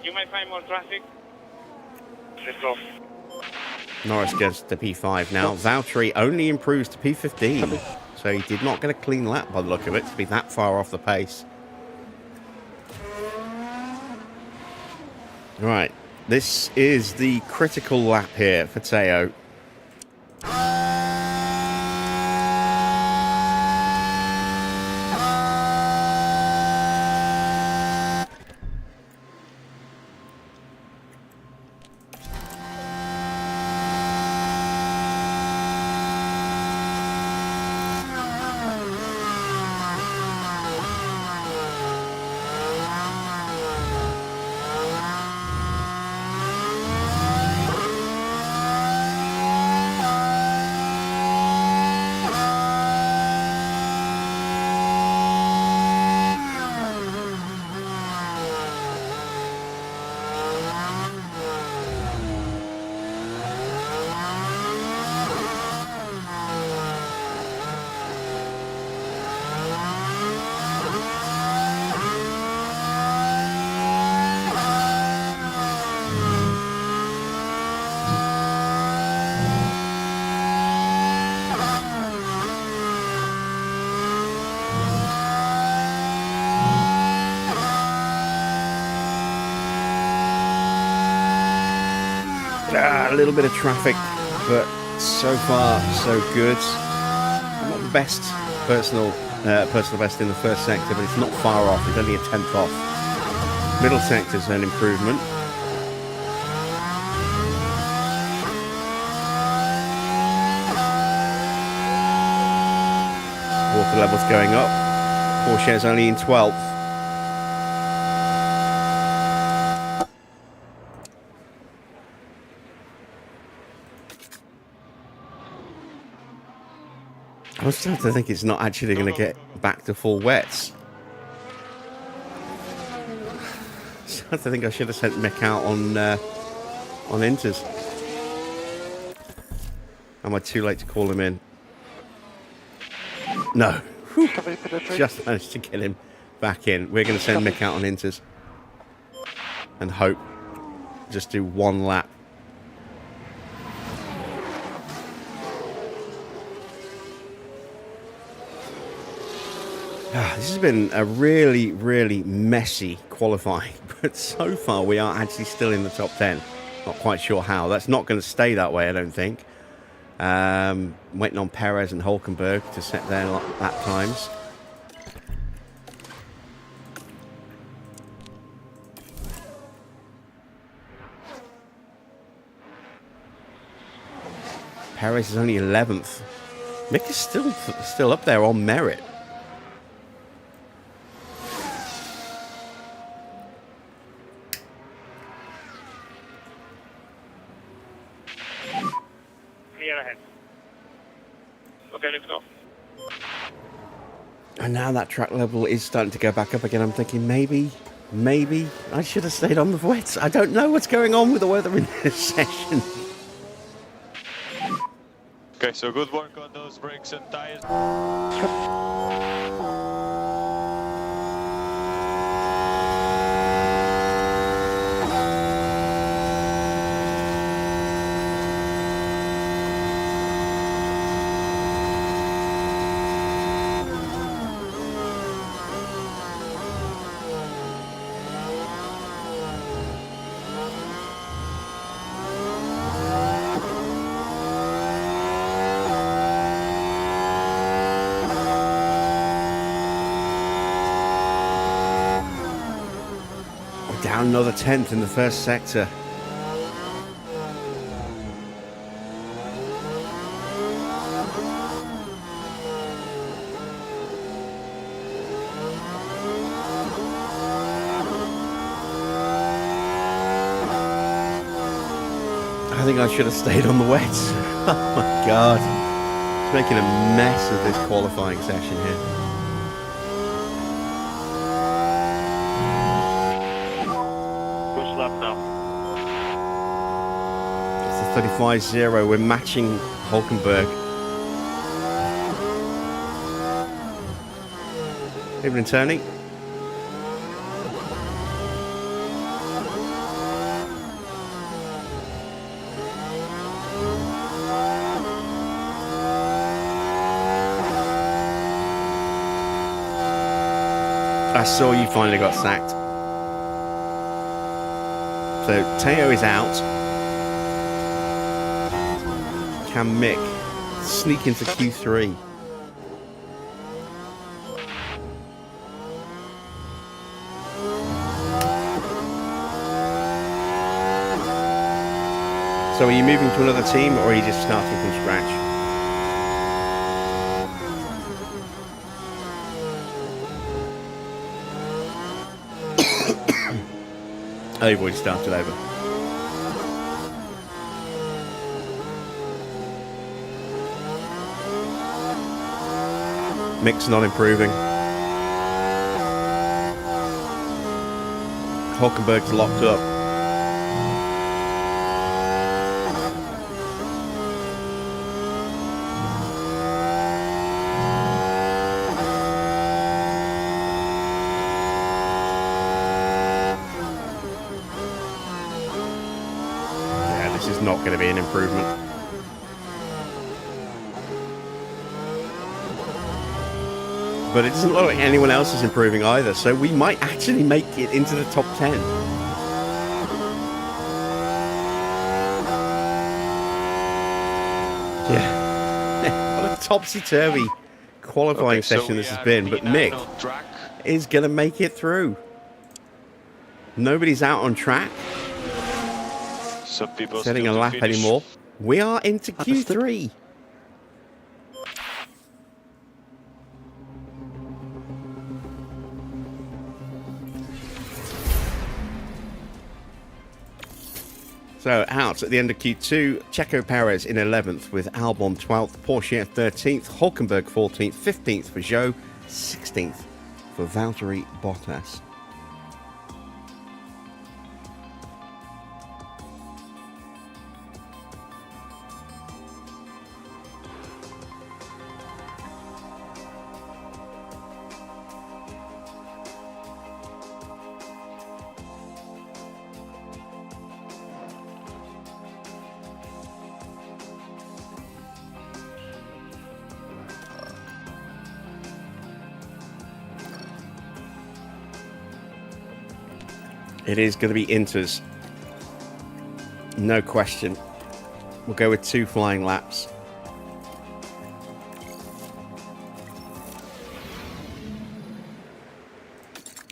You might find more traffic. Let's go. Norris goes to P5 now. Valtteri only improves to P15. So he did not get a clean lap by the look of it to be that far off the pace. Right, this is the critical lap here for Teo. A little bit of traffic, but so far so good. Not the best personal best in the first sector, but it's not far off. It's only a tenth off. Middle sector's an improvement. Water levels going up. Porsche's only in 12th. I'm starting to think it's not actually going to get back to full wets. I'm starting to think I should have sent Mick out on inters. Am I too late to call him in? No. Whew. Coming for the tree. Just managed to get him back in. We're going to send Mick out on inters. And hope. Just do one lap. This has been a really, really messy qualifying. But so far we are actually still in the top 10. Not quite sure how. That's not going to stay that way, I don't think. Waiting on Perez and Hulkenberg to set their lap times. Perez is only 11th. Mick is still up there on merit. Clear ahead. Okay, let's go. And now that track level is starting to go back up again. I'm thinking maybe I should have stayed on the wets. I don't know what's going on with the weather in this session. Okay, so good work on those brakes and tires. Down another 10th in the first sector. I think I should have stayed on the wets. Oh my god. It's making a mess of this qualifying session here. Lap now. It's a 35-0. We're matching Hulkenberg. Even in turning. I saw you finally got sacked. So Teo is out. Can Mick sneak into Q3? So are you moving to another team or are you just starting from scratch? Oh, you've already started over. Mick's not improving. Hulkenberg's locked up. Is not going to be an improvement. But it doesn't look like anyone else is improving either, so we might actually make it into the top 10. Yeah. What a topsy-turvy qualifying session this has been, but Mick is going to make it through. Nobody's out on track. Some people Setting a lap anymore. We are into Q3. So out at the end of Q2, Checo Perez in 11th with Albon 12th, Porsche 13th, Hulkenberg 14th, 15th for Zhou, 16th for Valtteri Bottas. It is going to be Inters. No question. We'll go with 2 flying laps.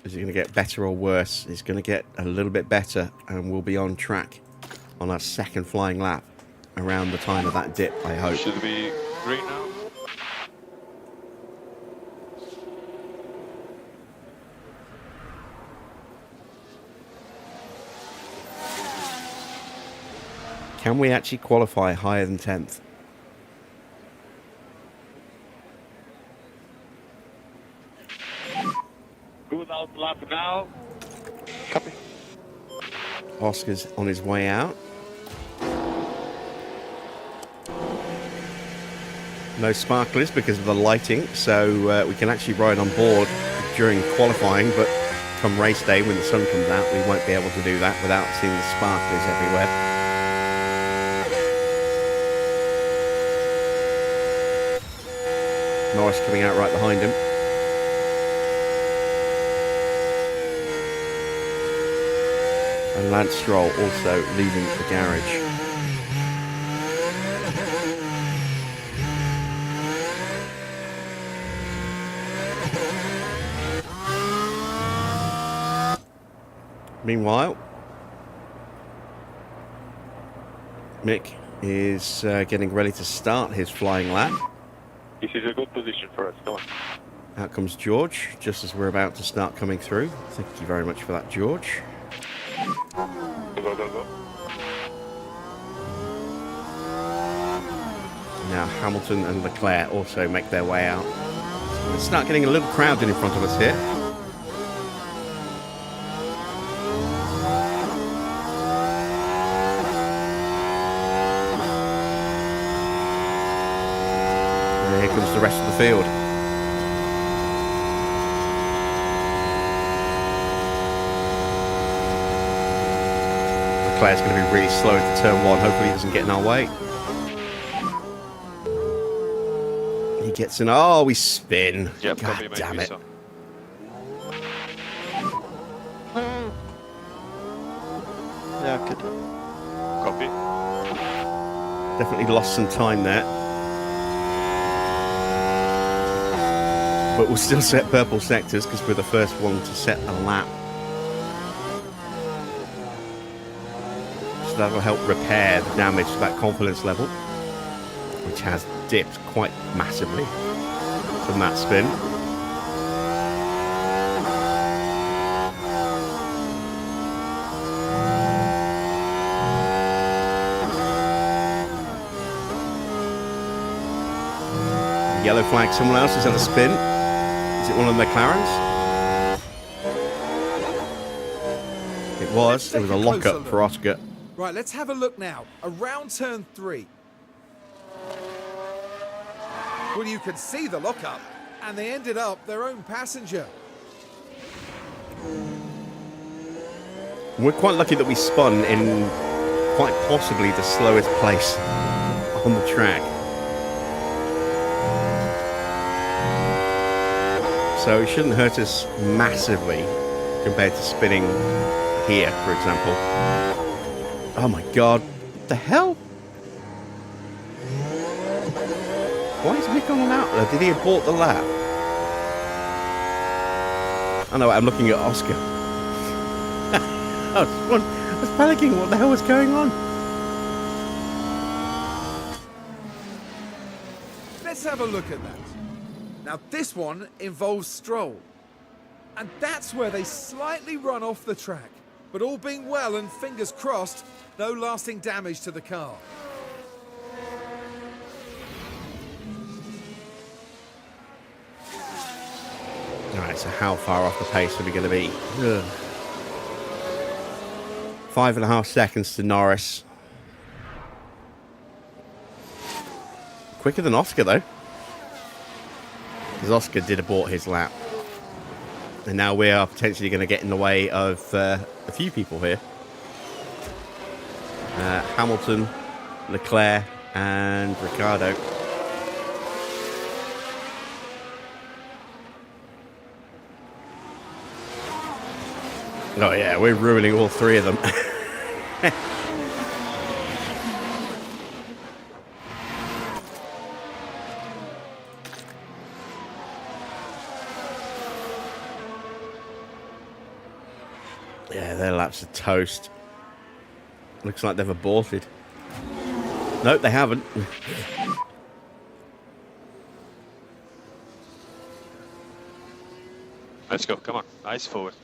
Is it going to get better or worse? It's going to get a little bit better, and we'll be on track on our second flying lap around the time of that dip, I hope. Should be green now. Can we actually qualify higher than 10th? Good out lap now. Copy. Oscar's on his way out. No sparklers because of the lighting, so we can actually ride on board during qualifying, but come race day when the sun comes out, we won't be able to do that without seeing the sparklers everywhere. Norris coming out right behind him. And Lance Stroll also leaving the garage. Meanwhile, Mick is getting ready to start his flying lap. This is a good position for us. Come on. Out comes George, just as we're about to start coming through. Thank you very much for that, George. Go, go, go. Now Hamilton and Leclerc also make their way out. So let's start getting a little crowded in front of us here. And here comes the rest of the field. Leclerc's going to be really slow into turn 1. Hopefully he doesn't get in our way. He gets in. Oh, we spin. Yep, God copy, damn it. so. Yeah, good. Copy. Definitely lost some time there. But we'll still set purple sectors because we're the first one to set a lap. So that'll help repair the damage to that confidence level, which has dipped quite massively from that spin. Yellow flag, someone else is on a spin. Is it one of the McLarens? It was. It was a lockup for Oscar. Right, let's have a look now. Around turn 3. Well, you can see the lockup, and they ended up their own passenger. We're quite lucky that we spun in quite possibly the slowest place on the track. So it shouldn't hurt us massively compared to spinning here, for example. Oh my god, what the hell? Why is Mick on an outlet? Did he abort the lap? I know, I'm looking at Oscar. I was panicking, what the hell was going on? Let's have a look at that. Now, this one involves Stroll. And that's where they slightly run off the track. But all being well and fingers crossed, no lasting damage to the car. Alright, so how far off the pace are we going to be? Ugh. 5.5 seconds to Norris. Quicker than Oscar, though. Because Oscar did abort his lap. And now we are potentially going to get in the way of a few people here. Hamilton, Leclerc, and Ricciardo. Oh yeah, we're ruining all three of them. Yeah, their laps are toast. Looks like they've aborted. Nope, they haven't. Let's go. Come on. Eyes forward.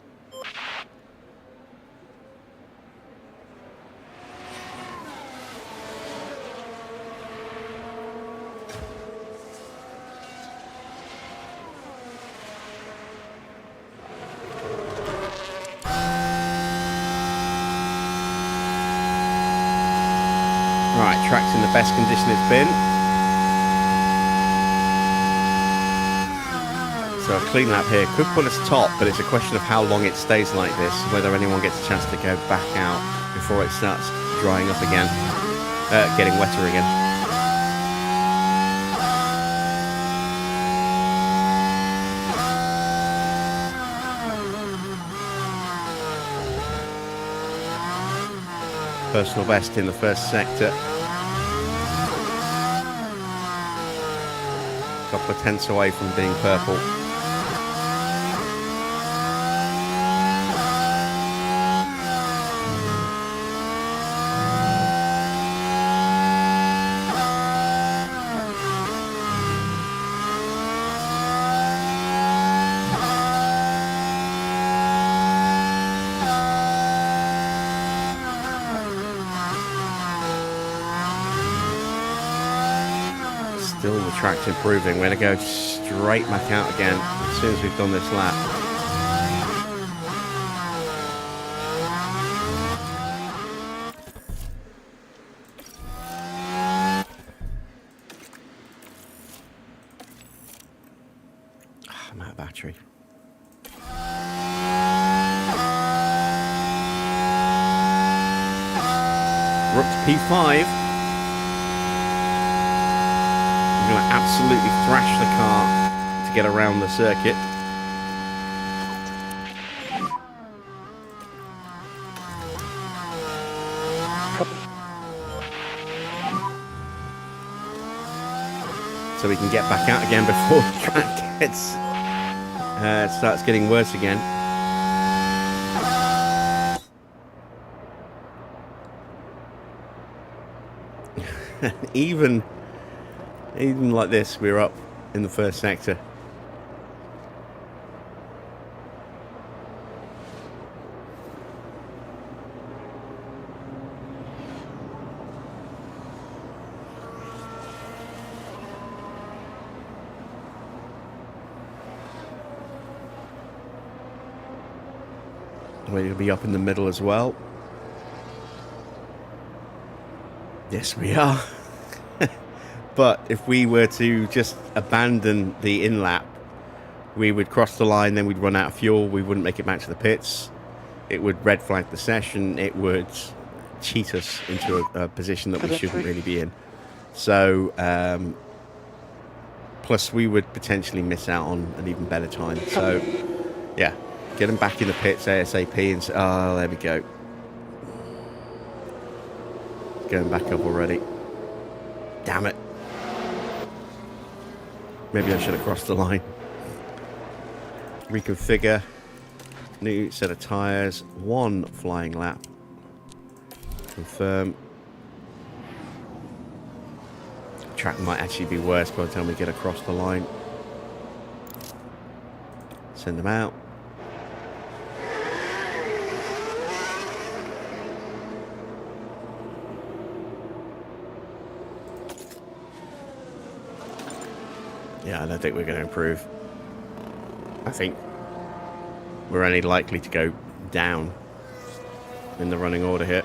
Right, track's in the best condition it's been. So a clean lap here could put us top, but it's a question of how long it stays like this, whether anyone gets a chance to go back out before it starts drying up again, getting wetter again. Personal best in the first sector. Couple of tenths away from being purple. Still the track's improving. We're going to go straight back out again as soon as we've done this lap. I'm out of battery. We're up to P5. Going to absolutely thrash the car to get around the circuit. So we can get back out again before the track gets starts getting worse again. Even like this, we're up in the first sector. We're going to be up in the middle as well. Yes, we are. But if we were to just abandon the in-lap, we would cross the line, then we'd run out of fuel, we wouldn't make it back to the pits, it would red flag the session, it would cheat us into a position that we shouldn't really be in. So, plus we would potentially miss out on an even better time. So, yeah, get them back in the pits ASAP and say, oh, there we go. Going back up already. Damn it. Maybe I should have crossed the line. Reconfigure. New set of tyres. 1 flying lap. Confirm. Track might actually be worse by the time we get across the line. Send them out. Yeah, I don't think we're going to improve. I think we're only likely to go down in the running order here.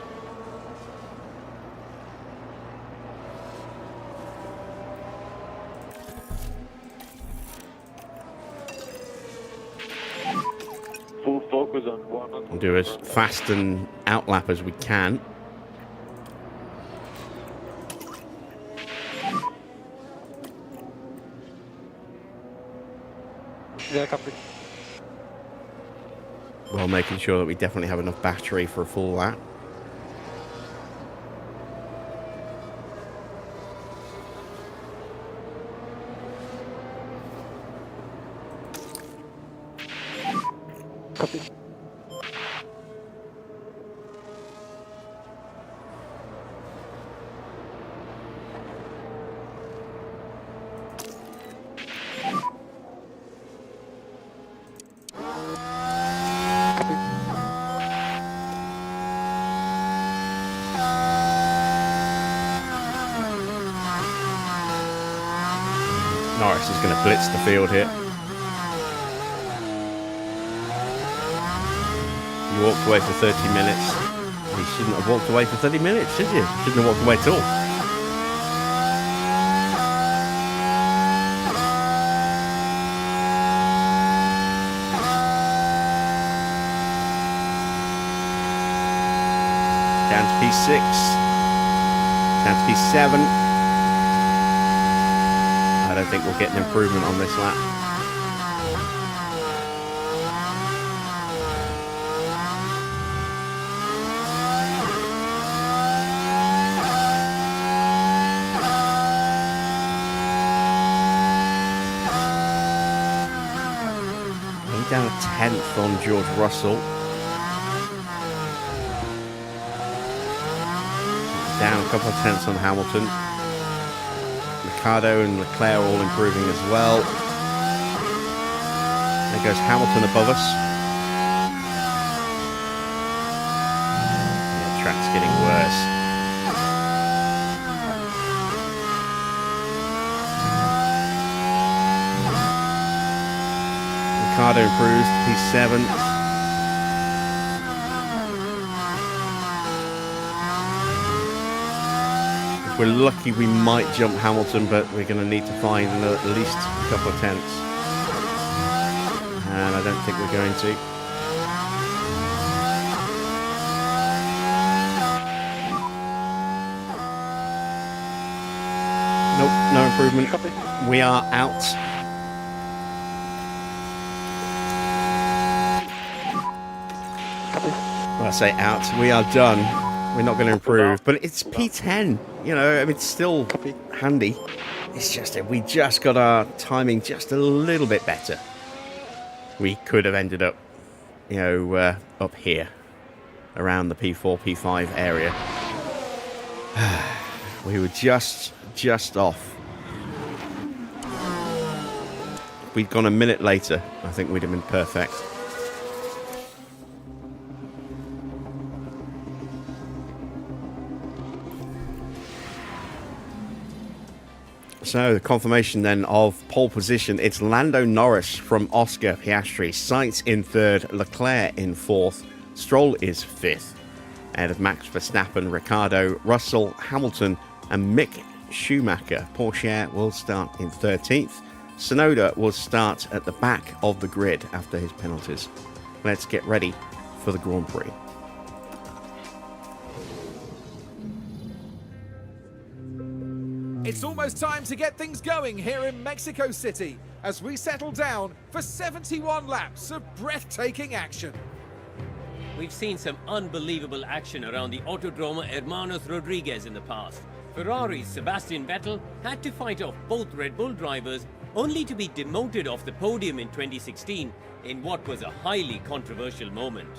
Full focus on one. We'll do as fast and outlap as we can. Yeah, copy. While making sure that we definitely have enough battery for a full lap. Copy. Norris is going to blitz the field here. You walked away for 30 minutes. You shouldn't have walked away for 30 minutes, should you? Shouldn't have walked away at all. Down to P6. Down to P7. I don't think we'll get an improvement on this lap. He's down a 10th on George Russell. Down a couple of tenths on Hamilton. Ricardo and Leclerc are all improving as well. There goes Hamilton above us. Yeah, track's getting worse. Ricardo improves to P7. If we're lucky, we might jump Hamilton, but we're going to need to find at least a couple of tenths. And I don't think we're going to. Nope, no improvement. We are out. Well, I say out. We are done. We're not going to improve, but it's P10. You know, I mean, it's still handy. It's just we just got our timing just a little bit better. We could have ended up, you know, up here, around the P4, P5 area. We were just off. If we'd gone a minute later, I think we'd have been perfect. So the confirmation then of pole position. It's Lando Norris from Oscar Piastri. Sainz in third. Leclerc in fourth. Stroll is fifth. Ahead of Max Verstappen, Ricardo, Russell, Hamilton and Mick Schumacher. Porsche will start in 13th. Tsunoda will start at the back of the grid after his penalties. Let's get ready for the Grand Prix. It's almost time to get things going here in Mexico City as we settle down for 71 laps of breathtaking action. We've seen some unbelievable action around the Autodromo Hermanos Rodriguez in the past. Ferrari's Sebastian Vettel had to fight off both Red Bull drivers only to be demoted off the podium in 2016 in what was a highly controversial moment.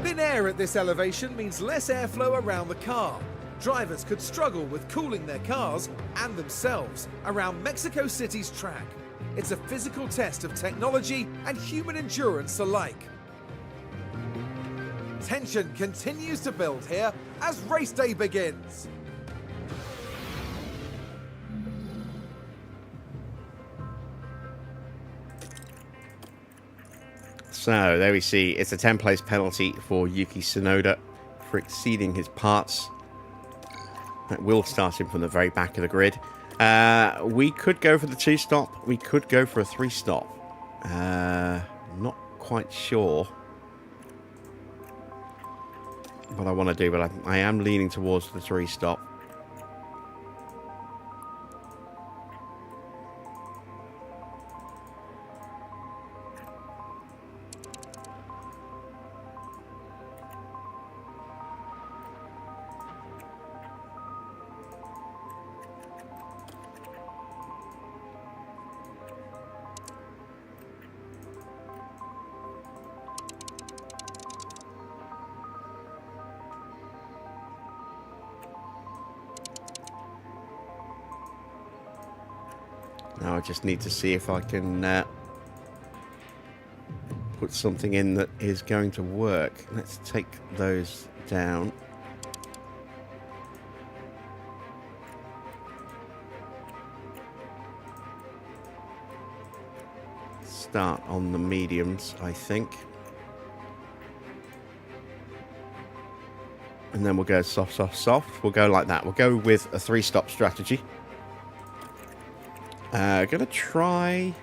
Thin air at this elevation means less airflow around the car. Drivers could struggle with cooling their cars and themselves around Mexico City's track. It's a physical test of technology and human endurance alike. Tension continues to build here as race day begins. So there we see it's a 10-place penalty for Yuki Tsunoda for exceeding his parts. That will start him from the very back of the grid. We could go for the 2-stop. We could go for a 3-stop. Not quite sure what I want to do, but I am leaning towards the 3-stop. Now I just need to see if I can put something in that is going to work. Let's take those down. Start on the mediums, I think. And then we'll go soft, soft, soft. We'll go like that. We'll go with a 3-stop strategy. Gonna try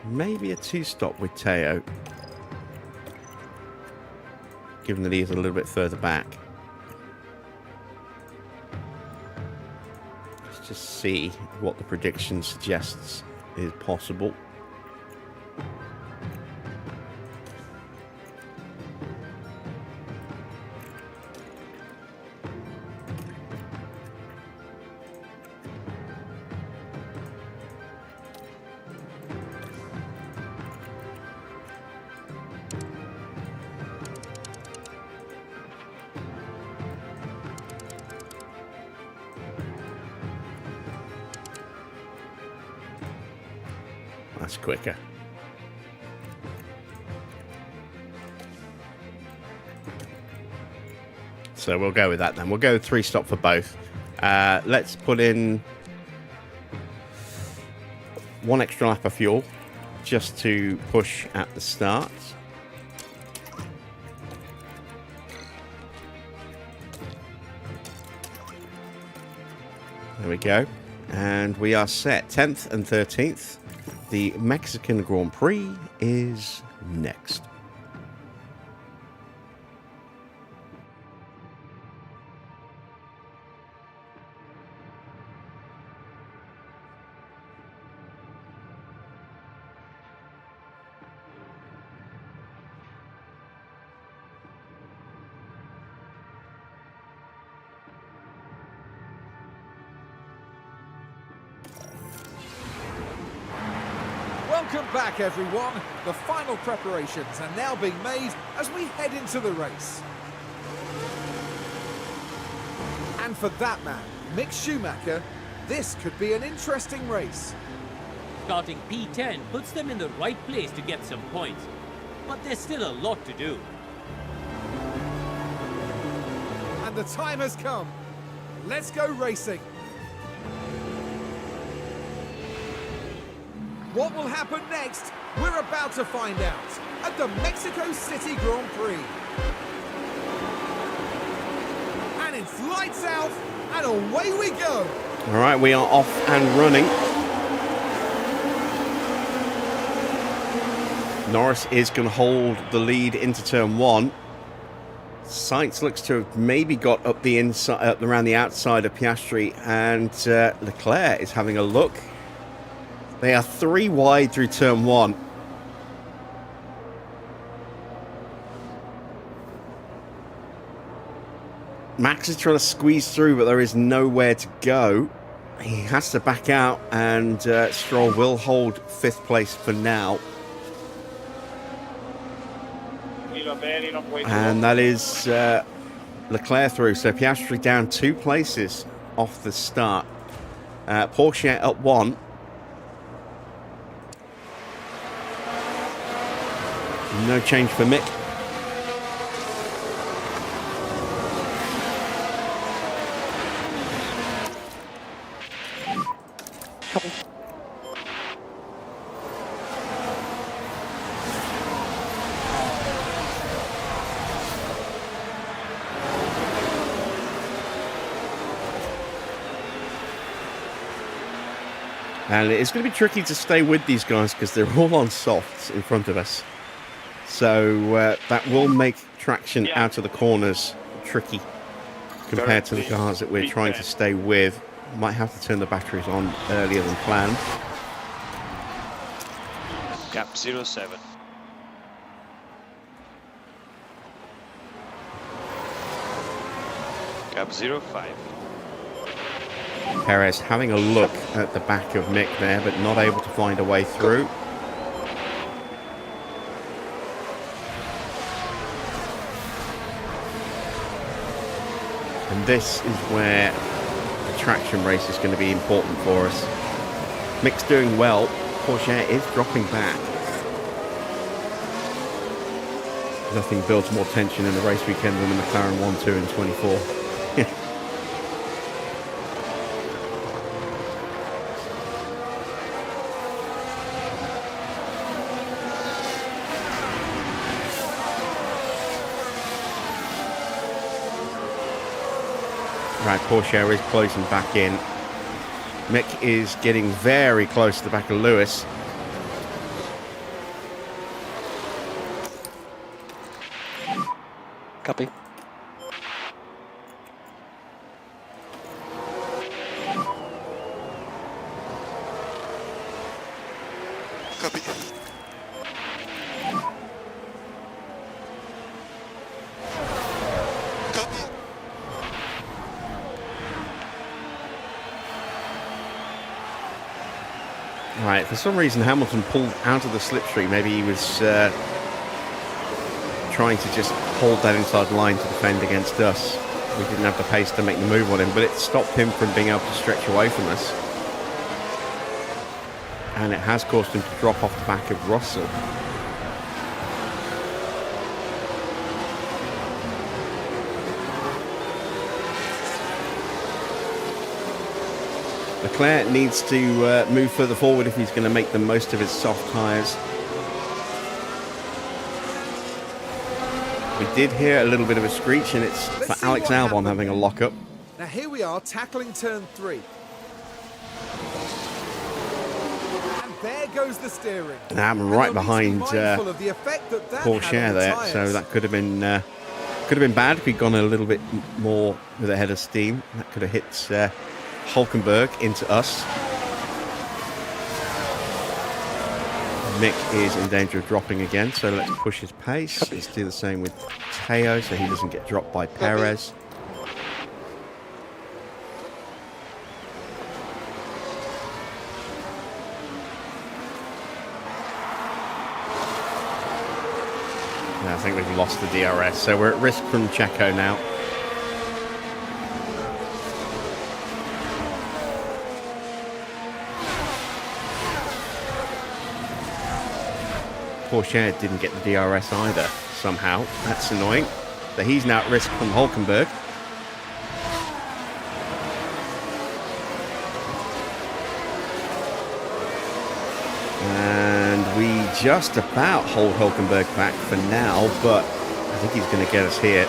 maybe a 2-stop with Teo, given that he's a little bit further back. Let's just see what the prediction suggests is possible. That's quicker. So we'll go with that then. We'll go 3-stop for both. Let's put in 1 extra lap of fuel just to push at the start. There we go. And we are set. 10th and 13th. The Mexican Grand Prix is next. Welcome back, everyone. The final preparations are now being made as we head into the race. And for that man, Mick Schumacher, this could be an interesting race. Starting P10 puts them in the right place to get some points, but there's still a lot to do. And the time has come. Let's go racing. What will happen next? We're about to find out at the Mexico City Grand Prix. And it's lights out and away we go. All right, we are off and running. Norris is going to hold the lead into turn 1. Sainz looks to have maybe got up the inside, up around the outside of Piastri, and Leclerc is having a look. They are 3 wide through turn 1. Max is trying to squeeze through, but there is nowhere to go. He has to back out, and Stroll will hold 5th place for now. And that is Leclerc through. So Piastri down 2 places off the start. Porsche up 1. No change for Mick. And it's going to be tricky to stay with these guys because they're all on softs in front of us. So that will make traction out of the corners tricky compared to the cars that we're trying to stay with. Might have to turn the batteries on earlier than planned. Gap 07. Gap 05. Perez having a look at the back of Mick there, but not able to find a way through. And this is where the traction race is going to be important for us. Mick's doing well. Porsche is dropping back. Nothing builds more tension in the race weekend than the McLaren 1-2 in 24. Right, Porsche is closing back in. Mick is getting very close to the back of Lewis. Copy. Copy. Copy. Right, for some reason Hamilton pulled out of the slipstream. Maybe he was trying to just hold that inside line to defend against us. We didn't have the pace to make the move on him, but it stopped him from being able to stretch away from us. And it has caused him to drop off the back of Russell. Leclerc needs to move further forward if he's going to make the most of his soft tyres. We did hear a little bit of a screech, and it's for Alex Albon having a lock-up. Now here we are tackling turn 3. And there goes the steering. Now I'm right behind Porsche there, so that could have been bad if he'd gone a little bit more with a head of steam. That could have hit Hulkenberg into us. Mick is in danger of dropping again, so let's push his pace. Let's do the same with Teo so he doesn't get dropped by Perez. I think we've lost the DRS, so we're at risk from Checo now. Porsche didn't get the DRS either, somehow. That's annoying. So he's now at risk from Hulkenberg. And we just about hold Hulkenberg back for now, but I think he's going to get us here.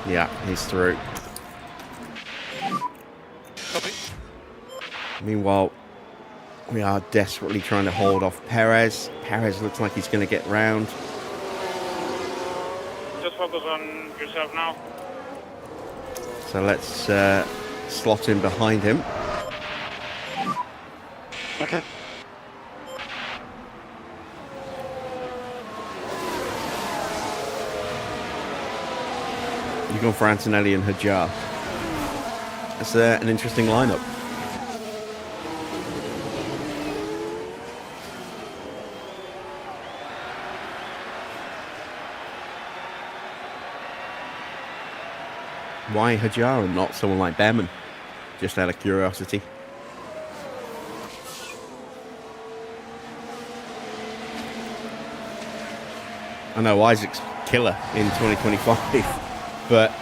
Yeah, he's through. Copy. Meanwhile, we are desperately trying to hold off Perez. Perez looks like he's going to get round. Just focus on yourself now. So let's slot in behind him. Okay. You've gone for Antonelli and Hajar. That's an interesting lineup. Why Hajar and not someone like Behrman? Just out of curiosity. I know Isaac's killer in 2025, but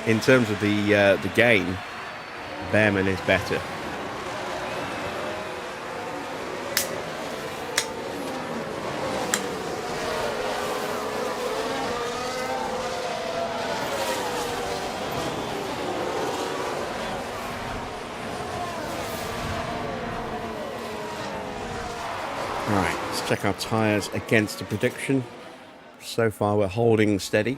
in terms of the game, Behrman is better. Check our tyres against the prediction. So far, we're holding steady.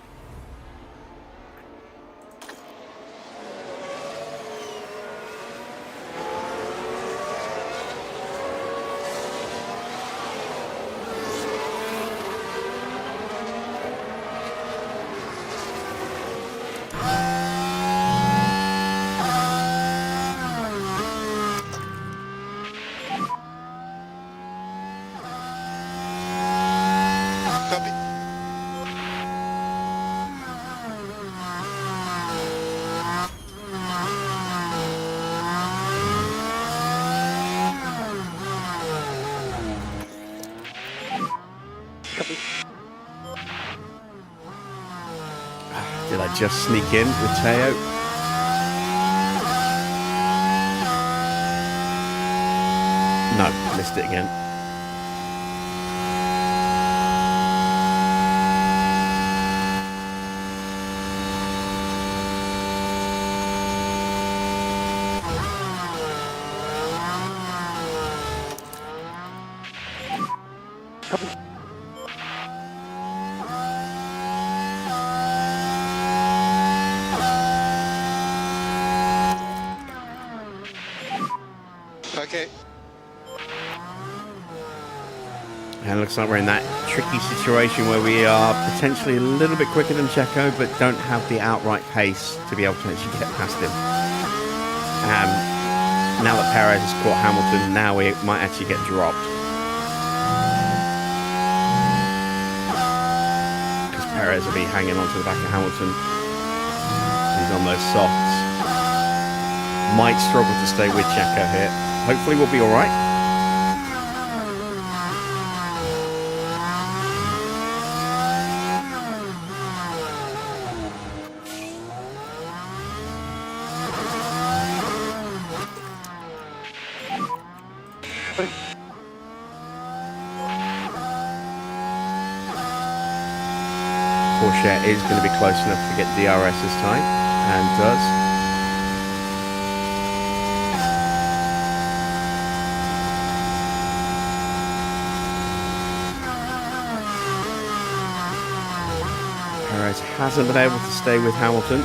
Copy. Did I just sneak in with Teo? No, missed it again. Okay. And it looks like we're in that tricky situation where we are potentially a little bit quicker than Checo, but don't have the outright pace to be able to actually get past him. Now that Perez has caught Hamilton, now we might actually get dropped. Because Perez will be hanging onto the back of Hamilton. He's on those softs. Might struggle to stay with Checo here. Hopefully we'll be all right. Porsche is going to be close enough to get DRS this time, and does. Perez hasn't been able to stay with Hamilton.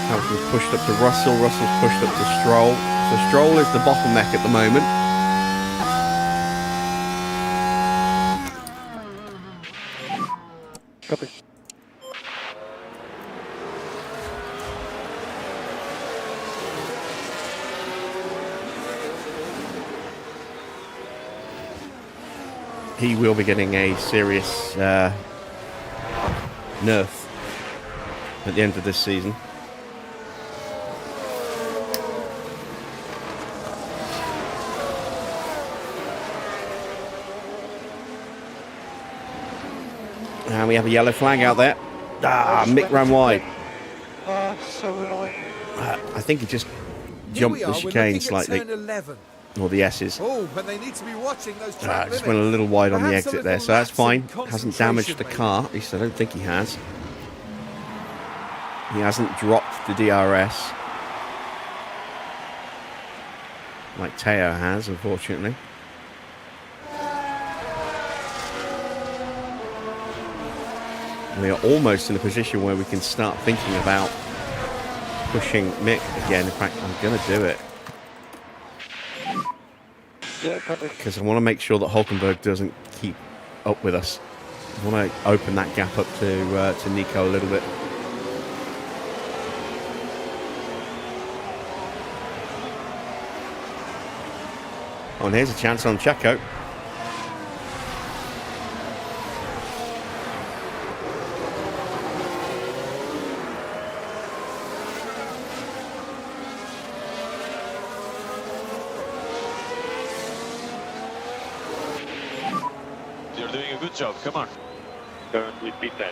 Hamilton's pushed up to Russell, Russell's pushed up to Stroll. So Stroll is the bottleneck at the moment. Copy. He will be getting a serious nerf at the end of this season. And we have a yellow flag out there. Mick ran wide. So annoying. I think he just Here jumped we the are, we're chicane looking slightly, at turn 11. or the S's. Oh, and they need to be watching those track Just limits. went a little wide on the Perhaps a exit there, little so that's lapse fine. in Hasn't damaged the concentration, car, at least I don't think he has. He hasn't dropped the DRS like Teo has, unfortunately. We are almost in a position where we can start thinking about pushing Mick again. In fact, I'm going to do it. Yeah, copy. Because I want to make sure that Hulkenberg doesn't keep up with us. I want to open that gap up to Nico a little bit. Oh, and here's a chance on Checo. You're doing a good job. Come on. Currently P10.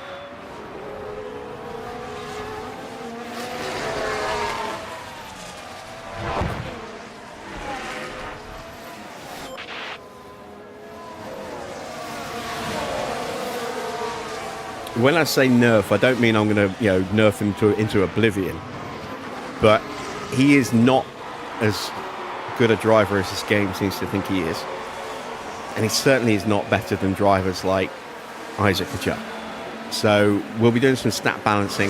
When I say nerf, I don't mean I'm going to, nerf him into oblivion. But he is not as good a driver as this game seems to think he is. And he certainly is not better than drivers like Isaac Kachuk. So we'll be doing some stat balancing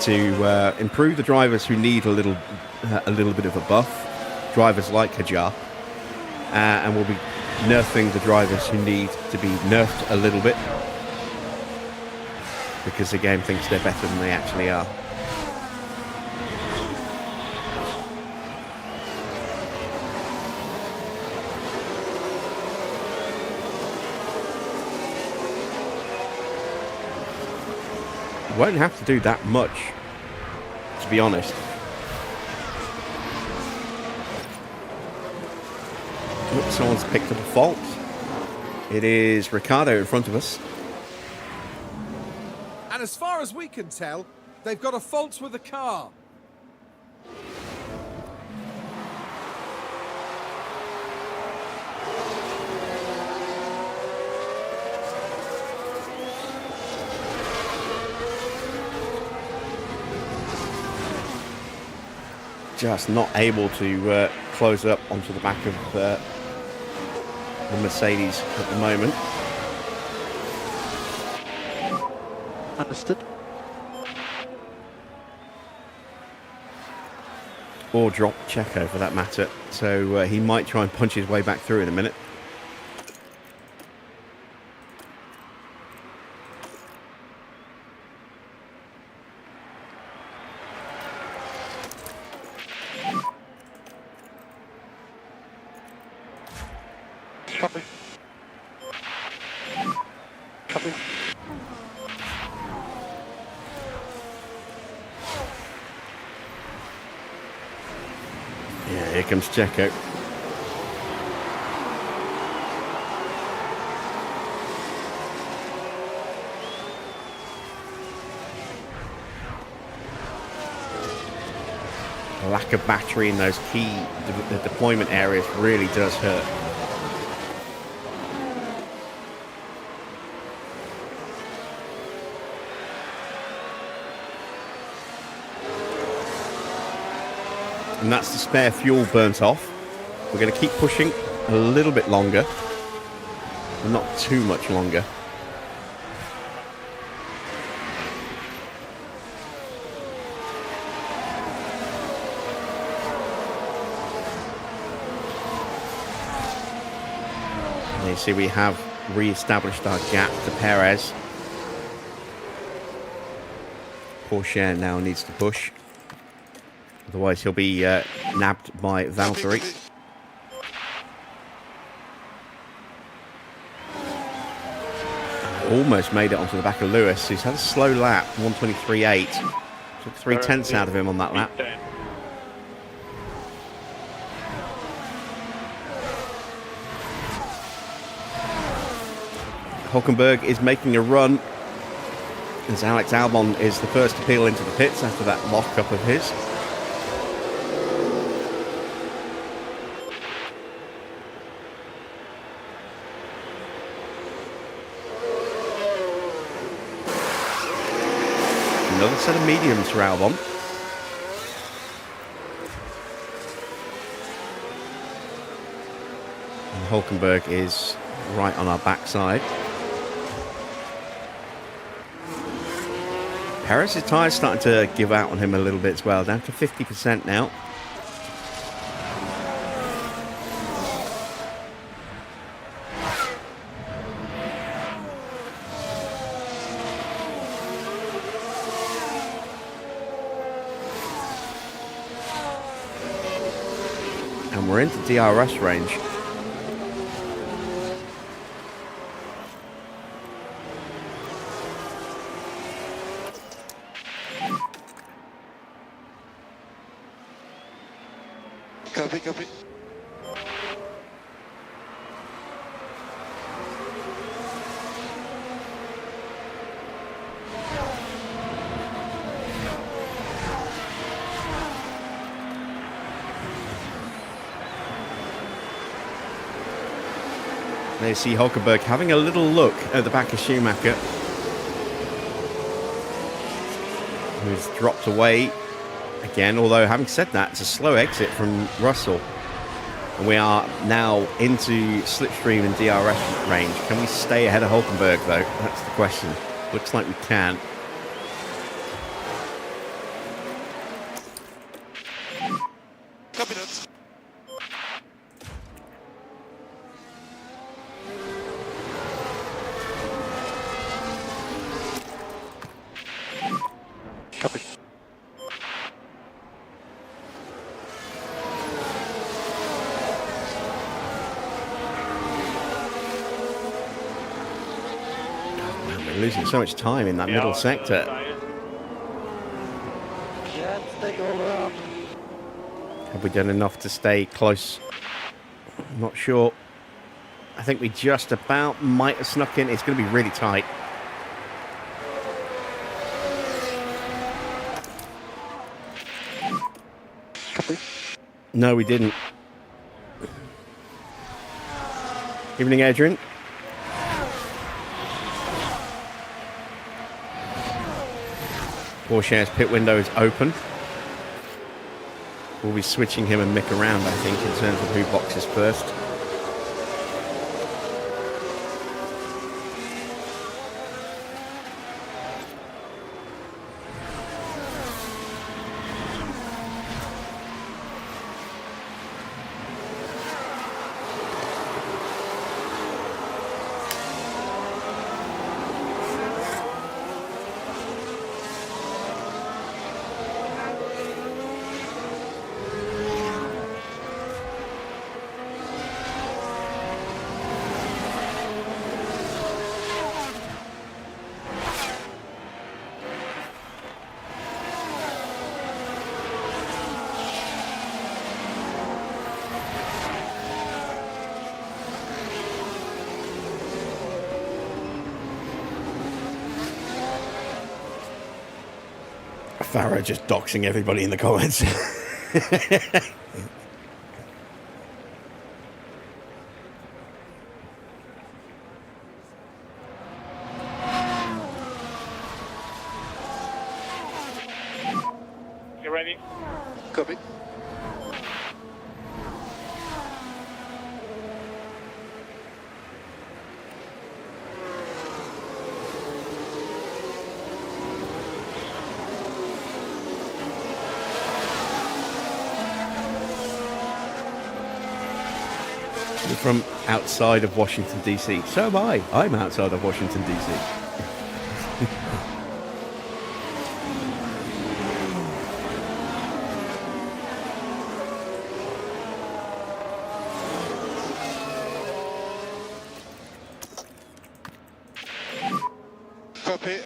to improve the drivers who need a little bit of a buff, drivers like Hajar, and we'll be nerfing the drivers who need to be nerfed a little bit because the game thinks they're better than they actually are. Won't have to do that much, to be honest. Oops, someone's picked up a fault. It is Ricardo in front of us. And as far as we can tell, they've got a fault with the car. Just not able to close up onto the back of the Mercedes at the moment. Understood. Or drop Checo for that matter. So he might try and punch his way back through in a minute. Copy. Copy. Yeah, here comes Checo. The lack of battery in those key the deployment areas really does hurt. And that's the spare fuel burnt off. We're going to keep pushing a little bit longer, but not too much longer. And you see we have re-established our gap to Perez. Porsche now needs to push. Otherwise, he'll be nabbed by Valtteri. Almost made it onto the back of Lewis. He's had a slow lap, 1:23.8. Took 3/10 out of him on that lap. Hulkenberg is making a run, as Alex Albon is the first to peel into the pits after that lock-up of his. Another set of mediums for Albon. And Hulkenberg is right on our backside. Perez's tyres starting to give out on him a little bit as well, down to 50% now. And we're into DRS range. Copy, copy. There you see Hulkenberg having a little look at the back of Schumacher, who's dropped away again, although having said that, it's a slow exit from Russell. And we are now into slipstream and DRS range. Can we stay ahead of Hulkenberg, though? That's the question. Looks like we can. Copy that. Copy. Man, we're losing so much time in that middle sector. Yeah, take over up. Have we done enough to stay close? I'm not sure. I think we just about might have snuck in. It's going to be really tight. Copy. No, we didn't. Evening, Adrian. Porsche's pit window is open. We'll be switching him and Mick around, I think, in terms of who boxes first. Farah just doxing everybody in the comments. You ready? Copy. You're from outside of Washington, D.C. So am I. I'm outside of Washington, D.C. Copy.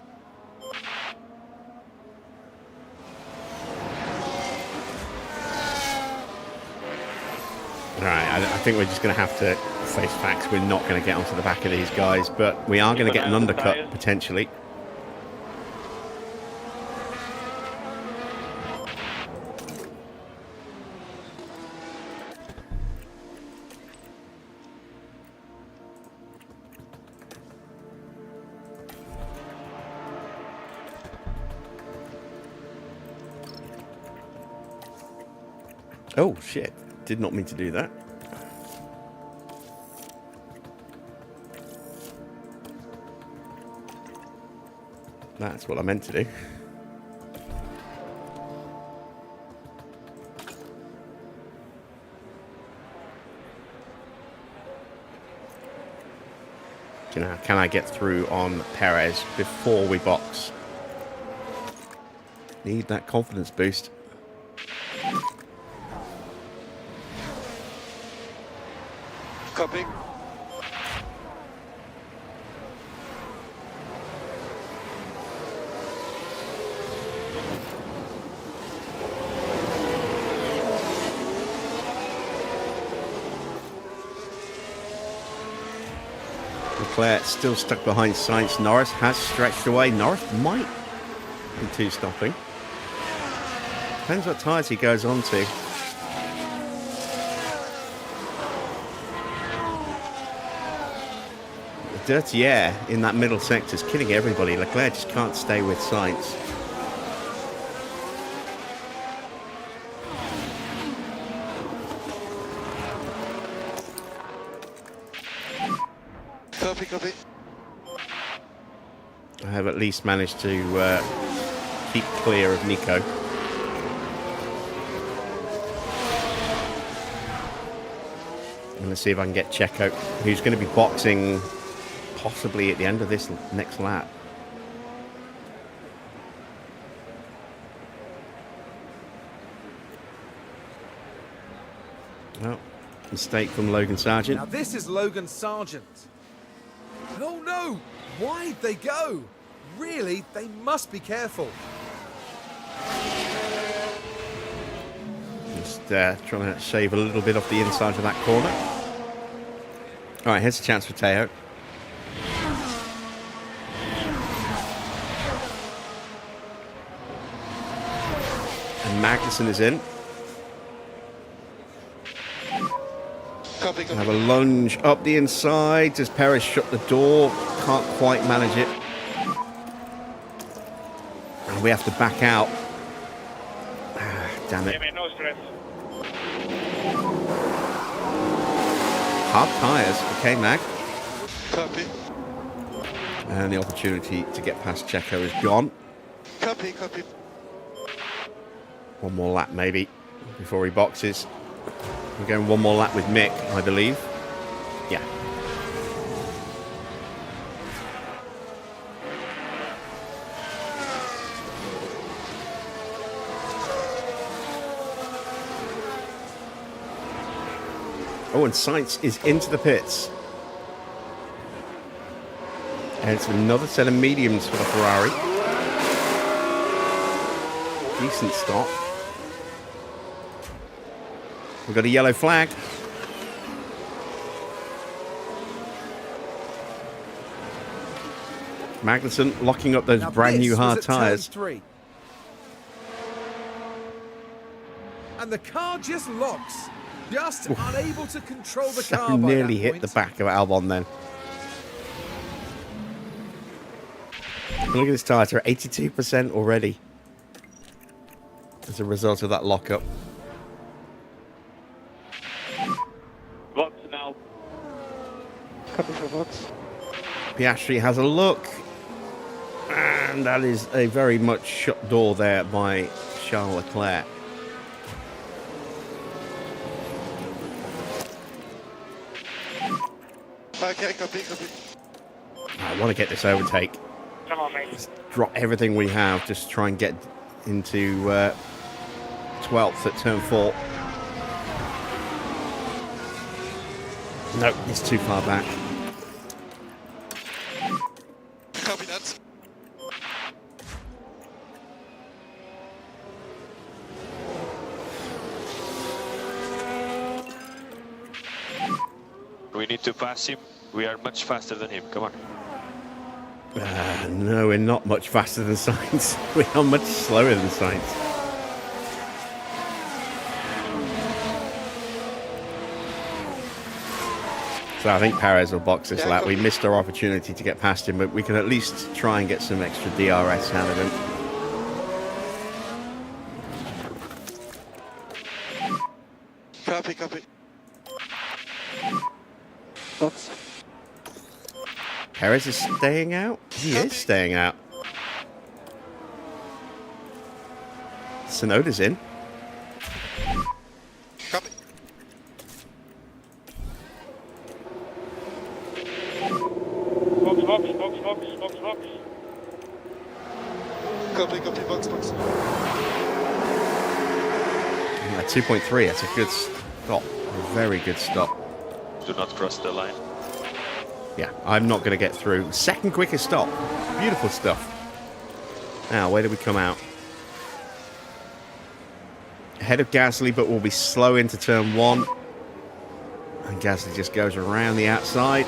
All right, I think we're just going to have to face facts. We're not going to get onto the back of these guys, but we are going to get an undercut, potentially. Oh, shit. Did not mean to do that. That's what I meant to do. Can I get through on Perez before we box? Need that confidence boost. Copy. Leclerc still stuck behind Sainz. Norris has stretched away. Norris might be two-stopping. Depends what tyres he goes on to. The dirty air in that middle sector is killing everybody. Leclerc just can't stay with Sainz. Copy, copy. I have at least managed to keep clear of Nico. And let's see if I can get Checo, who's going to be boxing possibly at the end of this next lap. Well, mistake from Logan Sargent. Now this is Logan Sargent. Oh no! Why'd they go? Really, they must be careful. Just trying to shave a little bit off the inside of that corner. All right, here's a chance for Teo. And Magnussen is in. Copy, copy. Have a lunge up the inside. Does Perez shut the door? Can't quite manage it. And we have to back out. Ah, damn it. Yeah, man, no stress. Hard tyres for K-Mag. Copy. And the opportunity to get past Checo is gone. Copy, copy. One more lap maybe before he boxes. We're going one more lap with Mick, I believe. Yeah. Oh, and Sainz is into the pits. And it's another set of mediums for the Ferrari. Decent stop. We've got a yellow flag. Magnussen locking up those Now brand new this hard was at turn tyres. 3. And the car just locks. Just unable to control the car So by nearly that hit point. the back of Albon then. Look at this tyre, they're 82% already. As a result of that lockup. Box now. Copy for box. Piastri has a look. And that is a very much shut door there by Charles Leclerc. Okay, copy, copy. I want to get this overtake. Come on, mate. Just drop everything we have. Just try and get into 12th at turn 4. No, it's too far back. Copy that. We need to pass him. We are much faster than him. Come on. No, we're not much faster than Sainz. We are much slower than Sainz. So I think Perez will box this lap. We missed our opportunity to get past him, but we can at least try and get some extra DRS out of him. Copy, copy. Box. Perez is staying out? He is staying out. Tsunoda's in. Copy. Box, box, box, box, box, box. Copy, copy, box, box. Yeah, 2.3, that's a good stop. A very good stop. Do not cross the line. Yeah, I'm not going to get through. Second quickest stop. Beautiful stuff. Now, where do we come out? Ahead of Gasly, but we'll be slow into turn 1. And Gasly just goes around the outside.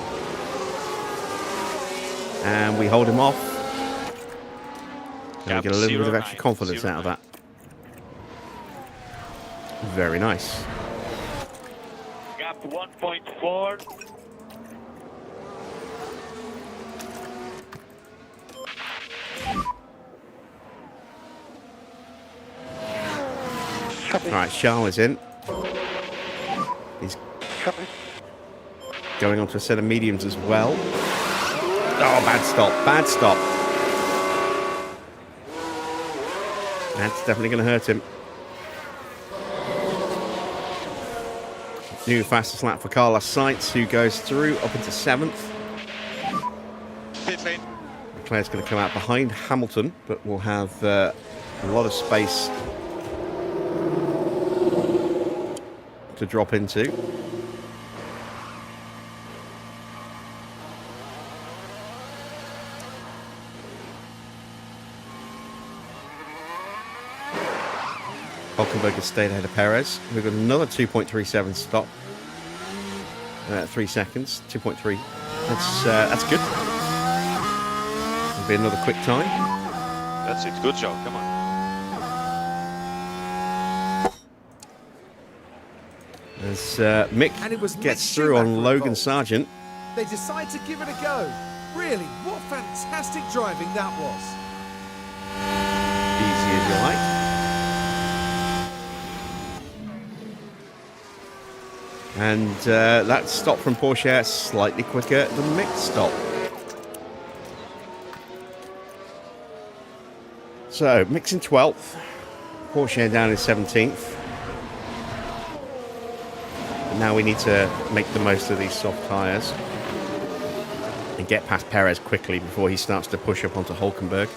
And we hold him off. And we get a little bit of extra confidence out of that. Very nice. Gap 1.4. Copy. All right, Charles is in. He's Copy. going on to a set of mediums as well. Oh, bad stop. Bad stop. That's definitely going to hurt him. New fastest lap for Carlos Sainz, who goes through up into 7th. Pit lane. Leclerc's going to come out behind Hamilton, but we'll have a lot of space to drop into. Hulkenberg has stayed ahead of Perez. We've got another 2.37 stop. 3 seconds, 2.3. That's good. It'll be another quick time. That's it. Good job. Come on. As Mick And it was gets Mick through on Schumacher Logan involved. Sargent. They decide to give it a go. Really, what fantastic driving that was. Easy as you like. And that stop from Porsche slightly quicker than Mick's stop. So, Mick's in 12th. Porsche down in 17th. And now we need to make the most of these soft tyres and get past Perez quickly before he starts to push up onto Hulkenberg.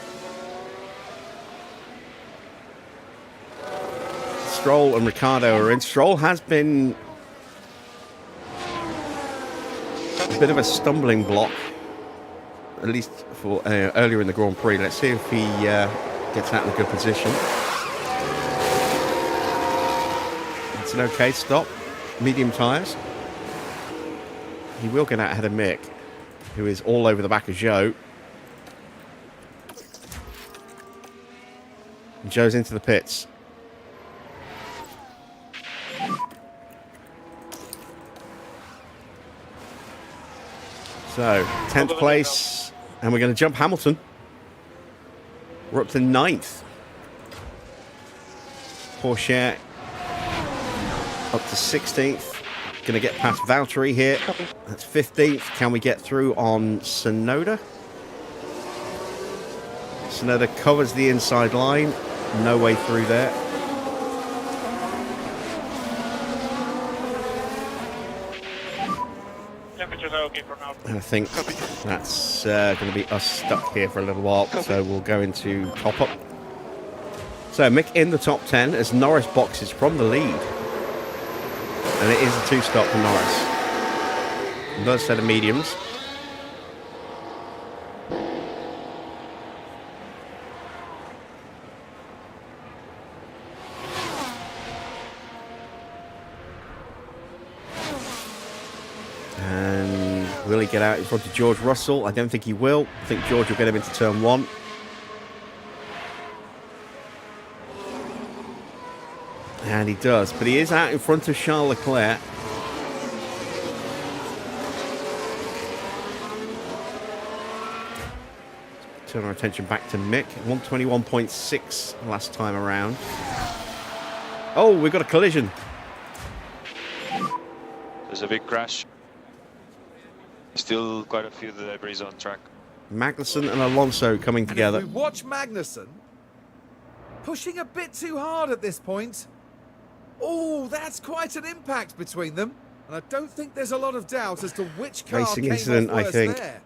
Stroll and Ricciardo are in. Stroll has been a bit of a stumbling block, at least for earlier in the Grand Prix. Let's see if he gets out in a good position. It's an okay stop. Medium tyres. He will get out ahead of Mick, who is all over the back of Zhou. And Zhou's into the pits. So, 10th place, and we're going to jump Hamilton. We're up to 9th. Porsche up to 16th. Going to get past Valtteri here. That's 15th. Can we get through on Tsunoda? Tsunoda covers the inside line. No way through there. Temperatures are okay for now. And I think that's going to be us stuck here for a little while. So we'll go into top up. So Mick in the top 10 as Norris boxes from the lead. And it is a 2-stop for Norris. Another set of mediums. And will he get out in front of George Russell? I don't think he will. I think George will get him into turn 1. And he does, but he is out in front of Charles Leclerc. Turn our attention back to Mick. 121.6 last time around. Oh, we've got a collision. There's a big crash. Still quite a few debris on track. Magnussen and Alonso coming And together. if we watch Magnussen pushing a bit too hard at this point. Oh, that's quite an impact between them. And I don't think there's a lot of doubt as to which car Racing came incident, off I worse think. there.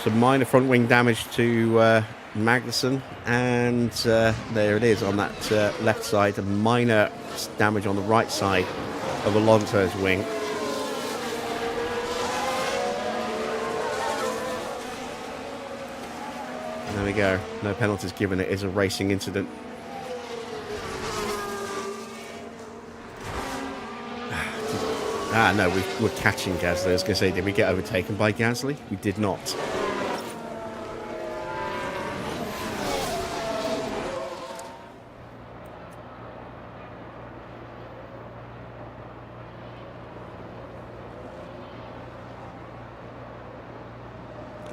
Some minor front wing damage to Magnussen, and there it is on that left side. A minor damage on the right side of Alonso's wing. And there we go. No penalties given. It is a racing incident. Ah, no, we're catching Gasly. I was going to say, did we get overtaken by Gasly? We did not.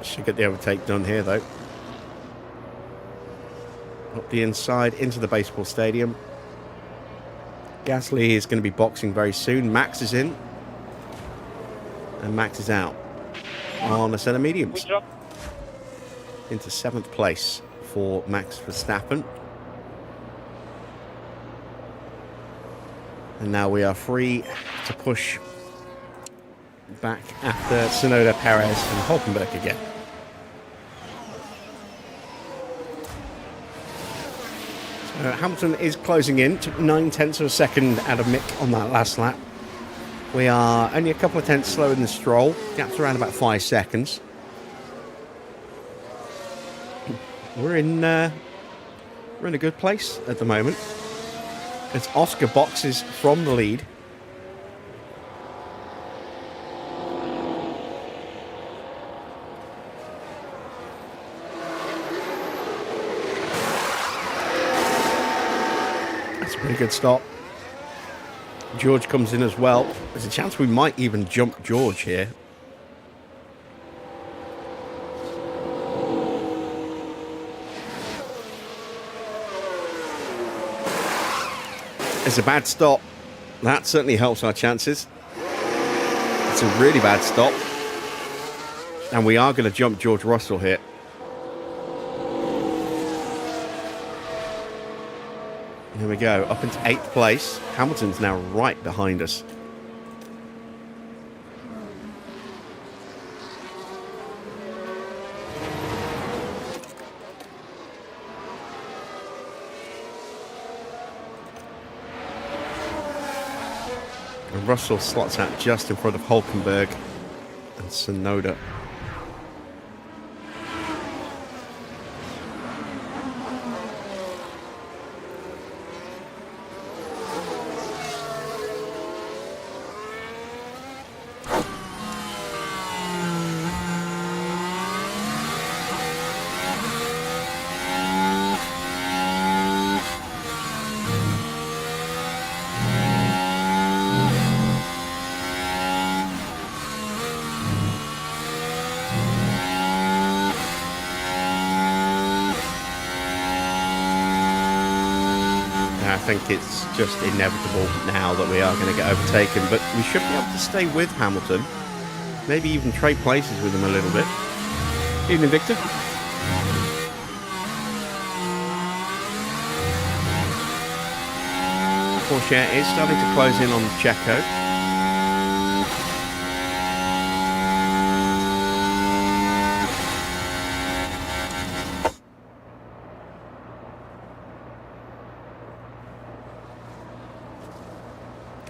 Should get the overtake done here, though. up the inside into the baseball stadium. Gasly is going to be boxing very soon. Max is in. And Max is out on a set of mediums. Good job. Into 7th place for Max Verstappen. And now we are free to push back after Tsunoda, Perez and Hulkenberg again. So Hamilton is closing in, took 9/10 of a second out of Mick on that last lap. We are only a couple of tenths slower than Stroll, gaps around about 5 seconds. We're in a good place at the moment. It's Oscar boxes from the lead. That's a pretty good stop. George comes in as well. There's a chance we might even jump George here. It's a bad stop. That certainly helps our chances. It's a really bad stop. And we are going to jump George Russell here. Here we go, up into 8th place. Hamilton's now right behind us. And Russell slots out just in front of Hulkenberg and Tsunoda. I think it's just inevitable now that we are going to get overtaken, but we should be able to stay with Hamilton, maybe even trade places with him a little bit. Evening, Victor. Porsche is starting to close in on Checo.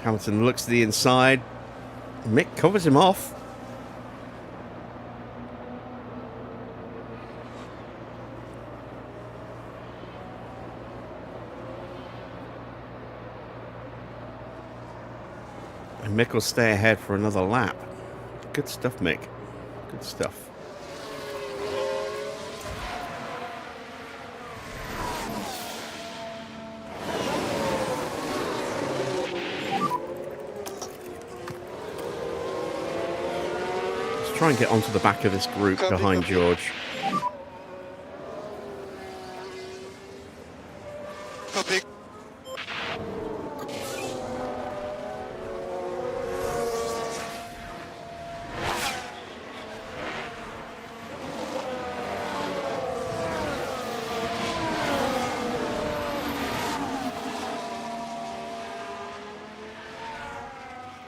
Hamilton looks to the inside. Mick covers him off. And Mick will stay ahead for another lap. Good stuff, Mick. Good stuff. Try and get onto the back of this group behind George. Copy.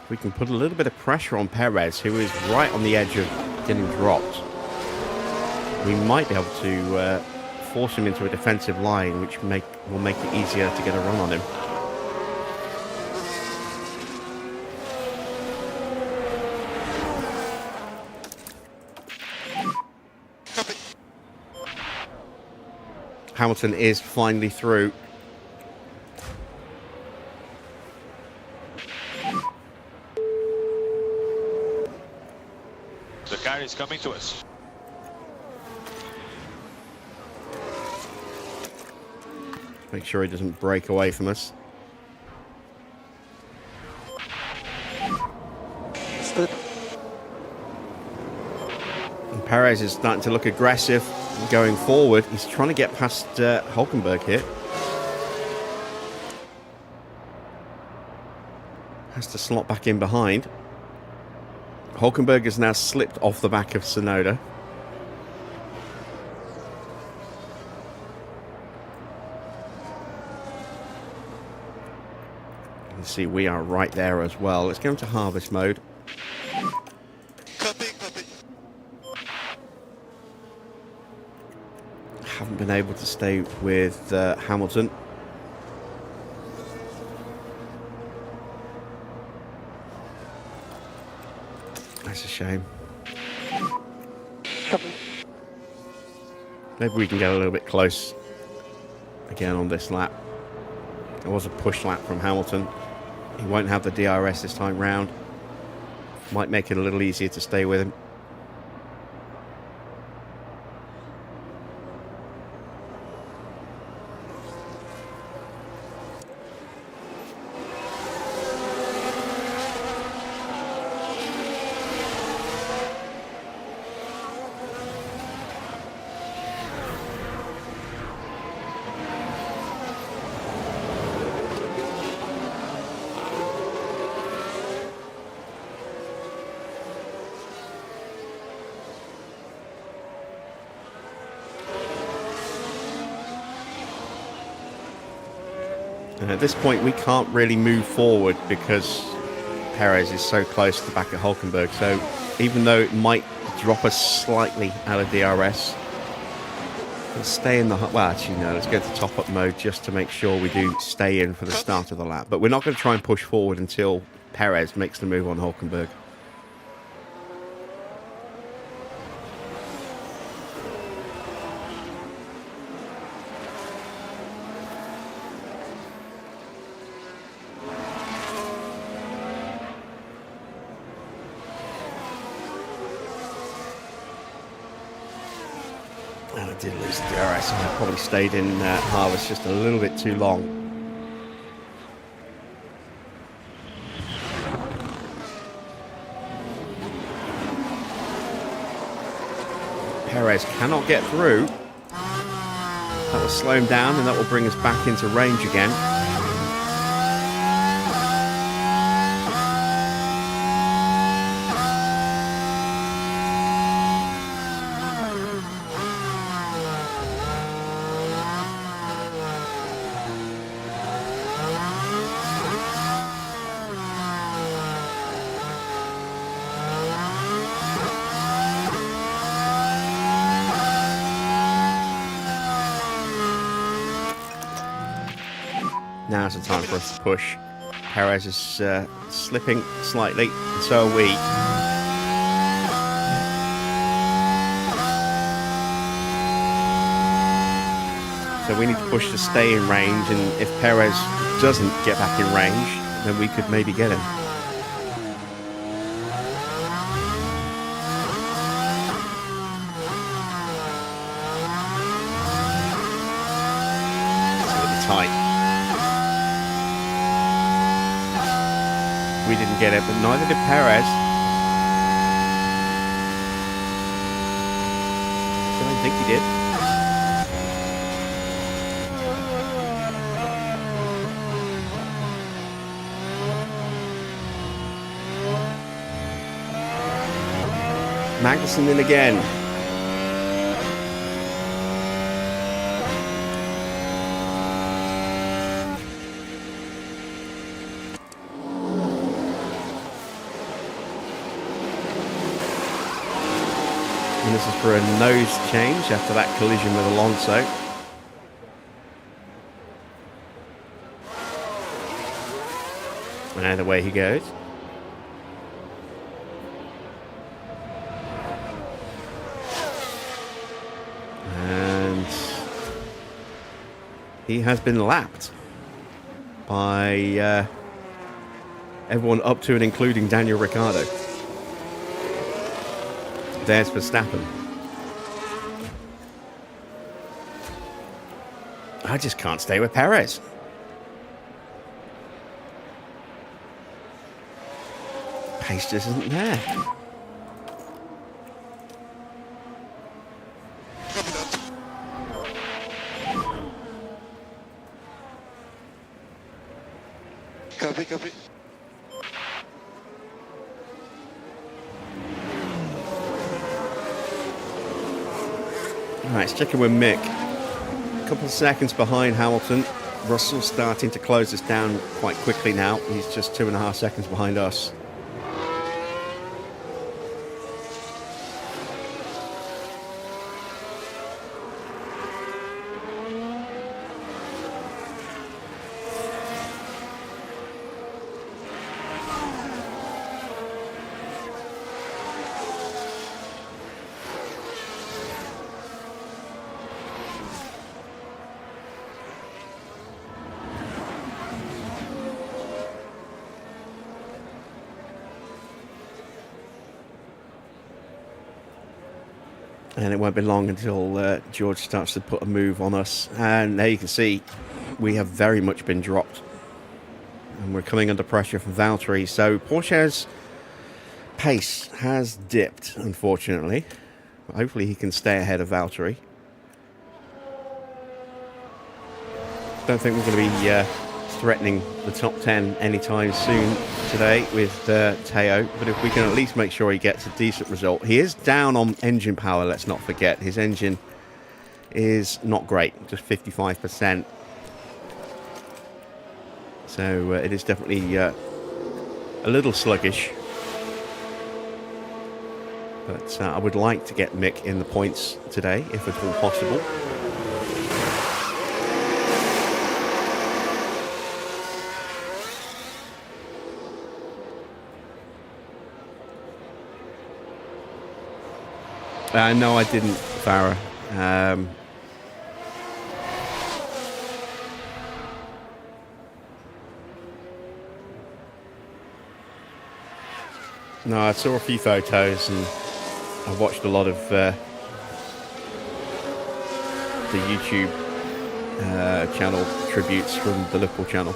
We can put a little bit of pressure on Perez, who is right on the edge of getting dropped. We might be able to force him into a defensive line, which will make it easier to get a run on him. Copy. Hamilton is finally through. The car is coming to us. Make sure he doesn't break away from us. Stood. And Perez is starting to look aggressive. going forward. He's trying to get past Hulkenberg here. Has to slot back in behind. Hulkenberg has now slipped off the back of Tsunoda. You can see we are right there as well. Let's go into harvest mode. Copy, copy. Haven't been able to stay with Hamilton. That's a shame. Copy. Maybe we can get a little bit close again on this lap. There was a push lap from Hamilton. He won't have the DRS this time round. Might make it a little easier to stay with him. And at this point, we can't really move forward because Perez is so close to the back of Hulkenberg. So even though it might drop us slightly out of DRS, we'll stay in the... Well, actually, no, let's go to top-up mode just to make sure we do stay in for the start of the lap. But we're not going to try and push forward until Perez makes the move on Hulkenberg. And I did lose the DRS, and I probably stayed in harvest just a little bit too long. Perez cannot get through. That will slow him down, and that will bring us back into range again. Now's the time for us to push. Perez is slipping slightly, and so are we. So we need to push to stay in range, and if Perez doesn't get back in range, then we could maybe get him. It's going to be tight. We didn't get it, but neither did Perez. I don't think he did. Magnussen in again. And this is for a nose change after that collision with Alonso. And away he goes. And he has been lapped by everyone up to and including Daniel Ricciardo. There's Verstappen. I just can't stay with Perez. Pace just isn't there. Copy that. Copy, copy. All right, it's checking with Mick. A couple of seconds behind Hamilton. Russell's starting to close this down quite quickly now. He's just 2.5 seconds behind us. And it won't be long until George starts to put a move on us. And there you can see we have very much been dropped. And we're coming under pressure from Valtteri. So Porsche's pace has dipped, unfortunately. Hopefully he can stay ahead of Valtteri. Don't think we're going to be threatening the top 10 anytime soon today with Teo, but if we can at least make sure he gets a decent result. He is down on engine power, let's not forget. His engine is not great, just 55%. So it is definitely a little sluggish. But I would like to get Mick in the points today, if at all possible. No, I didn't, Farah. No, I saw a few photos and I watched a lot of the YouTube channel tributes from the Liverpool channel.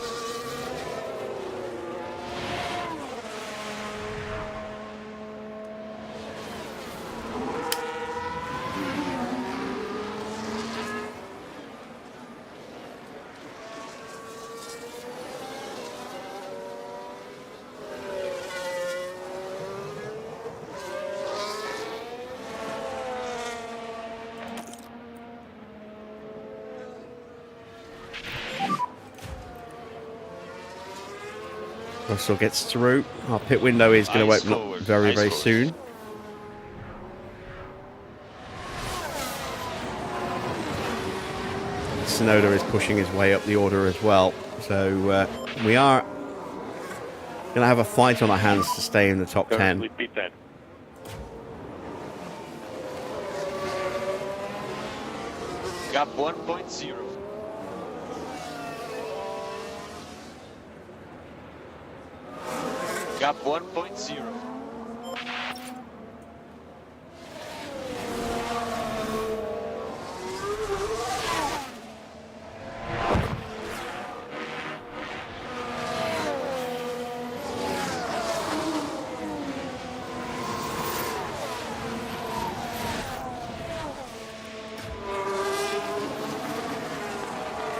Russell gets through. Our pit window is going to open up very, very soon. Tsunoda is pushing his way up the order as well. So we are going to have a fight on our hands to stay in the top 10. P10. Gap 1.0. Gap 1.0.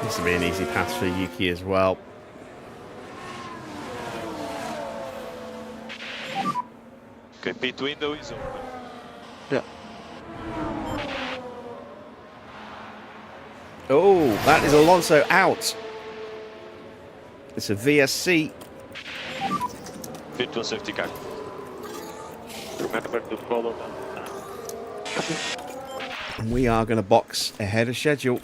This will be an easy pass for Yuki as well. Okay, pit window is open. Yeah. Oh, that is Alonso out. It's a VSC. Pit to safety car. Remember to follow them. And we are going to box ahead of schedule.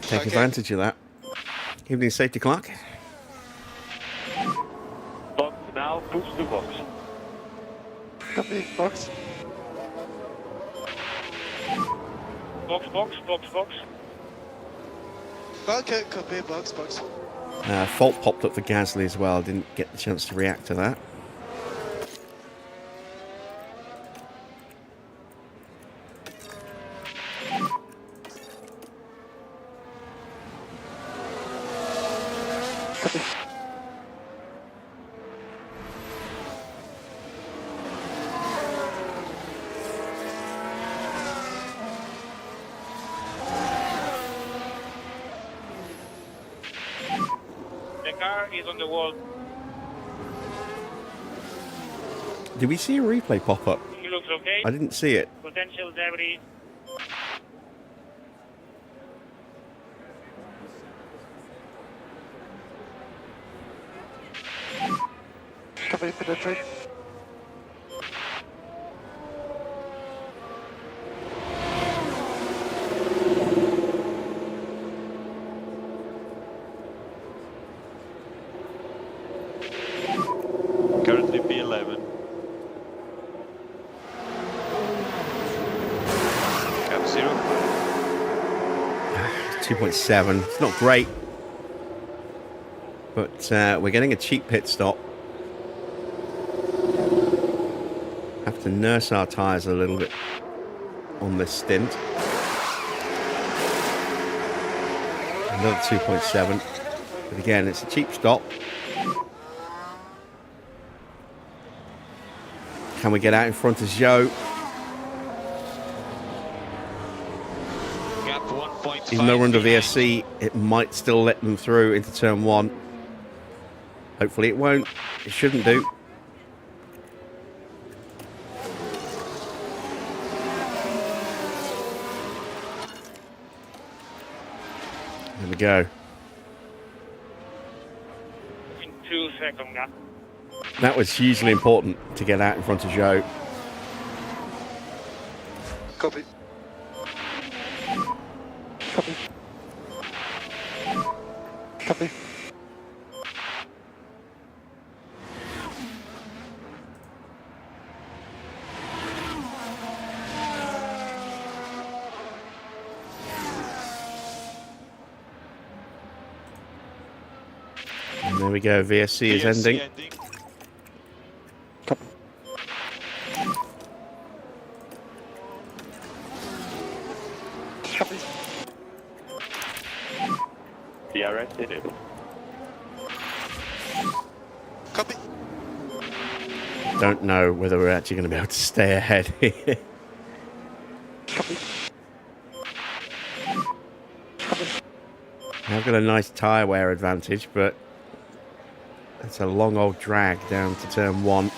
Take advantage of that. Evening safety clock. Box now, push the box. Copy, box. Box, box, box, box. Okay, copy, box, box. Fault popped up for Gasly as well. Didn't get the chance to react to that. car is on the wall. Did we see a replay pop up? He looks okay. I didn't see it. Potential debris. Copy, penetrate. Currently B11. Cap 0. 2.7. It's not great. But we're getting a cheap pit stop. Have to nurse our tyres a little bit on this stint. Another 2.7. But again, it's a cheap stop. Can we get out in front of Zhou? Gap 1.5. Even though we're under behind. VSC, it might still let them through into turn 1. Hopefully it won't. It shouldn't do. There we go. In 2 seconds gap. That was hugely important to get out in front of Zhou. Copy. Copy. Copy. And there we go. VSC is VSC ending. Copy. Copy. DRS enabled. Copy. Don't know whether we're actually going to be able to stay ahead here. Copy. Copy. I've got a nice tyre wear advantage, but it's a long old drag down to turn 1.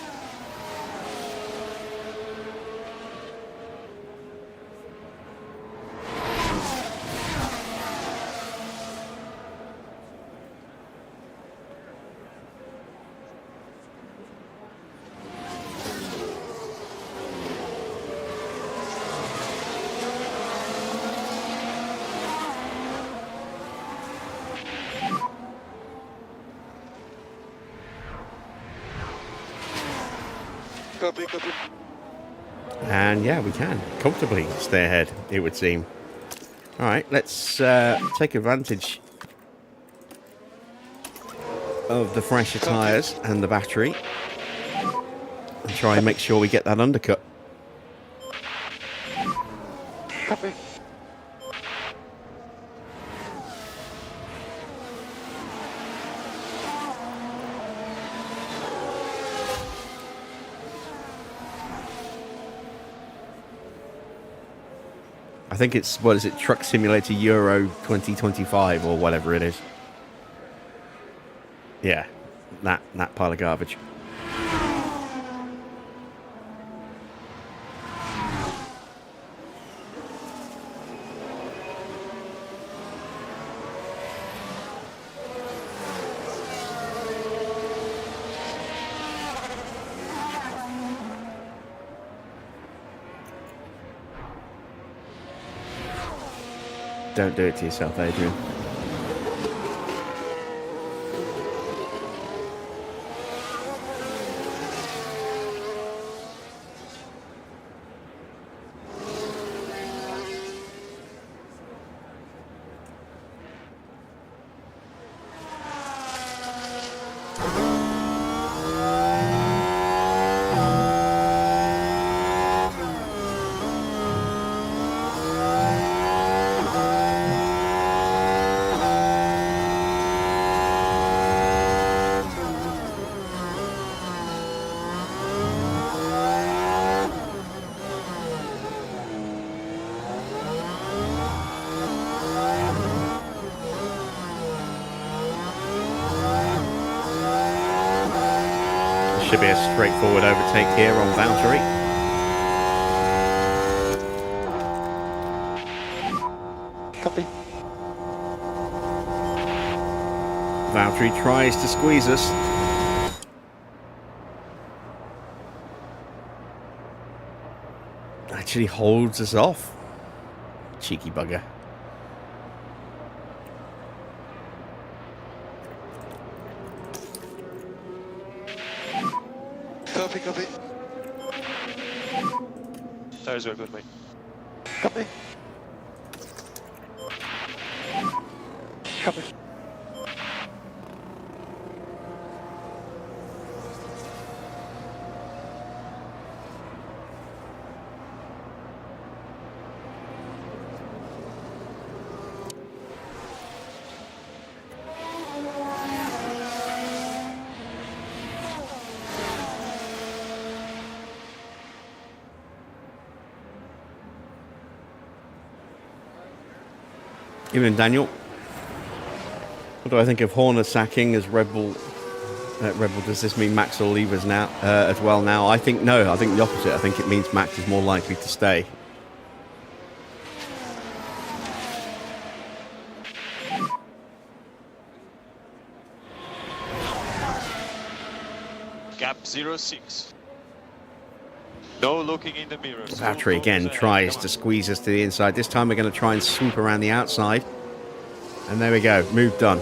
Copy, copy. And yeah, we can comfortably stay ahead, it would seem. All right, let's take advantage of the fresher tyres and the battery and try and make sure we get that undercut. Copy. I think it's, what is it, Truck Simulator Euro 2025 or whatever it is. Yeah, that pile of garbage. Don't do it to yourself, Adrian. Should be a straightforward overtake here on Valtteri. Copy. Valtteri tries to squeeze us. Actually holds us off. Cheeky bugger. Copy, copy. Tires are good, mate. Copy. Copy. Even Daniel. What do I think of Horner sacking as Red Bull? Red Bull, does this mean Max will leave us now as well now? I think no. I think the opposite. I think it means Max is more likely to stay. Gap 06. No looking in the mirrors. Valtteri again tries to squeeze us to the inside. This time we're going to try and swoop around the outside. And there we go. Move done.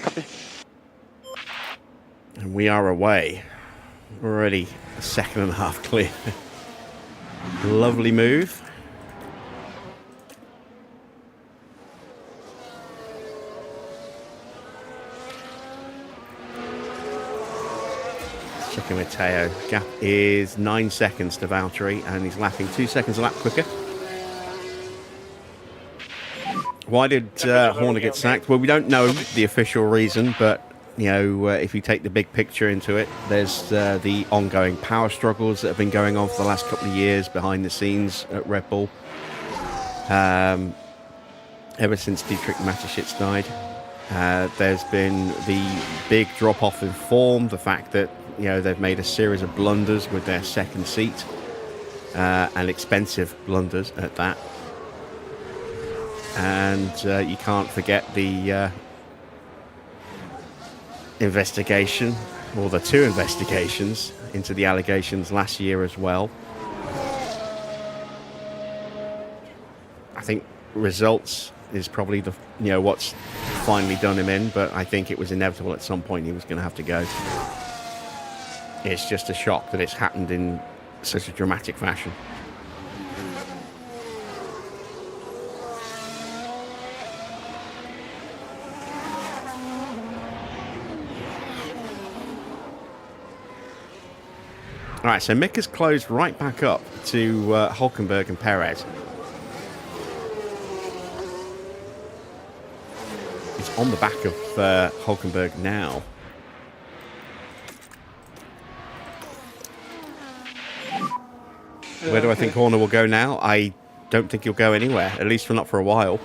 Copy. And we are away. We're already a second and a half clear. Lovely move. Checking with Teo. Gap is 9 seconds to Valtteri, and he's lapping 2 seconds a lap quicker. Why did Horner get sacked? Well, we don't know the official reason, but you know, if you take the big picture into it, there's the ongoing power struggles that have been going on for the last couple of years behind the scenes at Red Bull. Ever since Dietrich Mateschitz died, there's been the big drop-off in form, the fact that you know they've made a series of blunders with their second seat, and expensive blunders at that. And you can't forget the investigation, or the two investigations into the allegations last year as well. I think results is probably the what's finally done him in, but I think it was inevitable at some point he was going to have to go. It's just a shock that it's happened in such a dramatic fashion. All right, so Mick has closed right back up to Hülkenberg and Perez. He's on the back of Hülkenberg now. Where do I think Horner will go now? I don't think he'll go anywhere, at least not for a while.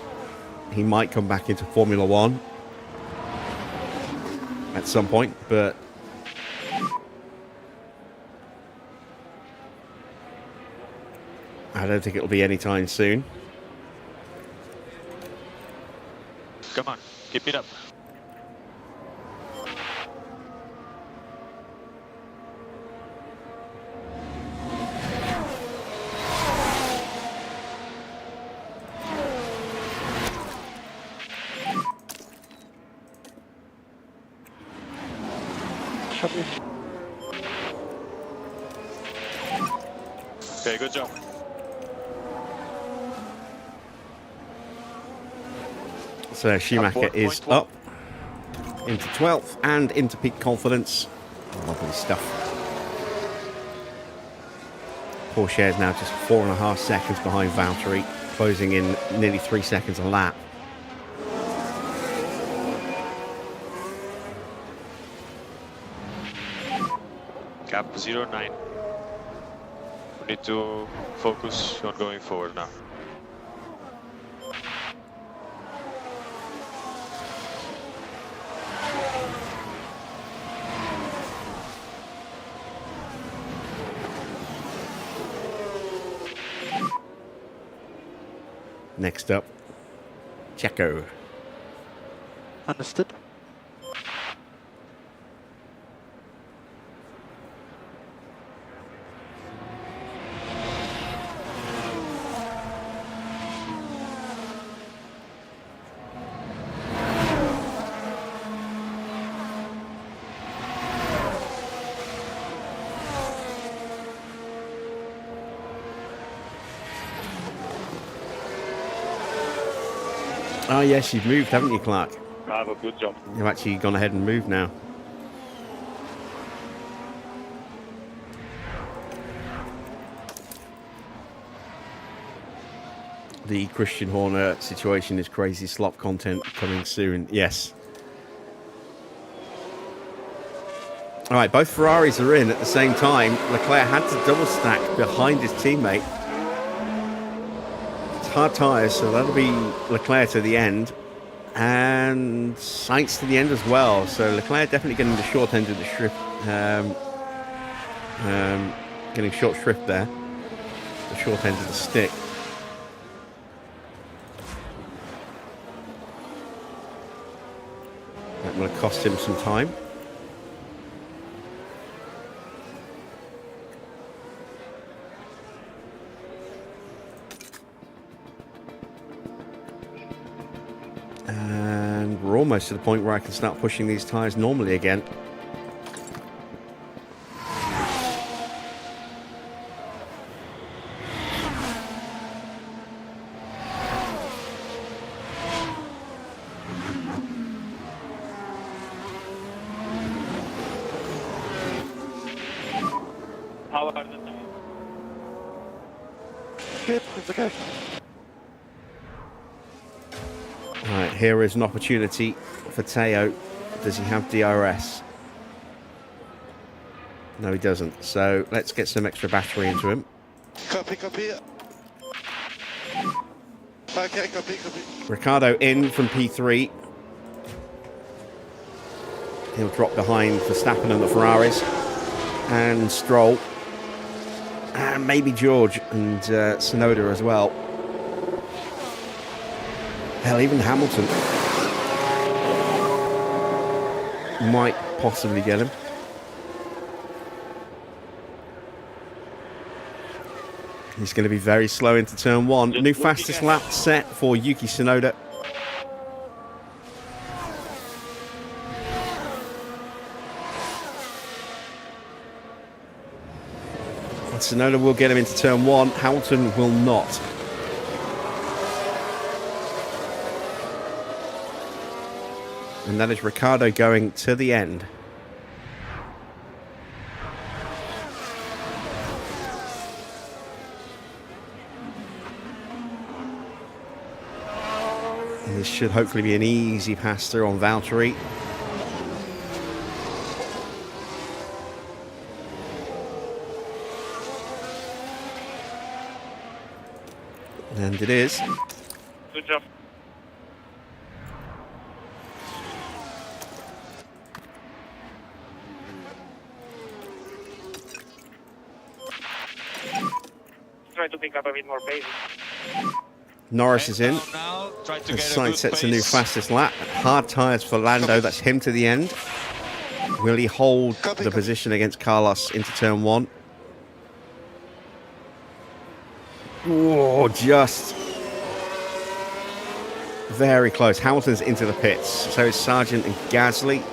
He might come back into Formula One at some point, but I don't think it'll be anytime soon. Come on, keep it up. Okay, good job. So Schumacher is up into 12th and into peak confidence. Lovely stuff. Porsche is now just 4.5 seconds behind Valtteri, closing in nearly 3 seconds a lap. Gap 09. We need to focus on going forward now. Next up, Checo. Understood. Oh yes, you've moved, haven't you, Clark? Bravo, good job. You've actually gone ahead and moved now. The Christian Horner situation is crazy. Slop content coming soon. Yes. All right, both Ferraris are in at the same time. Leclerc had to double stack behind his teammate. It's hard tyres, so that'll be Leclerc to the end. And Sainz to the end as well. So Leclerc definitely getting the short end of the shrift. Getting short shrift there. The short end of the stick. That will cost him some time. And we're almost to the point where I can start pushing these tyres normally again. How are the tires? Good, it's okay. Alright, here is an opportunity for Teo. Does he have DRS? No, he doesn't. So let's get some extra battery into him. Copy, copy. Okay, copy, copy. Ricciardo in from P3. He'll drop behind Verstappen and the Ferraris. And Stroll. And maybe George and Tsunoda as well. Hell, even Hamilton might possibly get him. He's going to be very slow into turn one. New fastest lap set for Yuki Tsunoda. And Tsunoda will get him into turn one. Hamilton will not. And that is Ricciardo going to the end. And this should hopefully be an easy pass through on Valtteri. And it is. Good job. Try to pick up a bit more pace. Norris is in. Now, try to And get a Sainz good sets a new pace. fastest lap. Hard tyres for Lando. That's him to the end. Will he hold the position against Carlos into turn one? Oh, just very close. Hamilton's into the pits. So is Sargent and Gasly.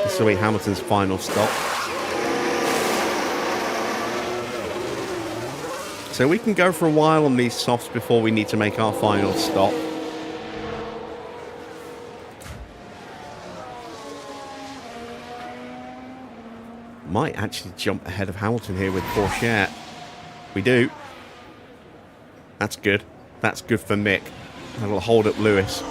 This will be Hamilton's final stop. So we can go for a while on these softs before we need to make our final stop. Might actually jump ahead of Hamilton here with Porsche. We do. That's good. That's good for Mick. That'll hold up Lewis.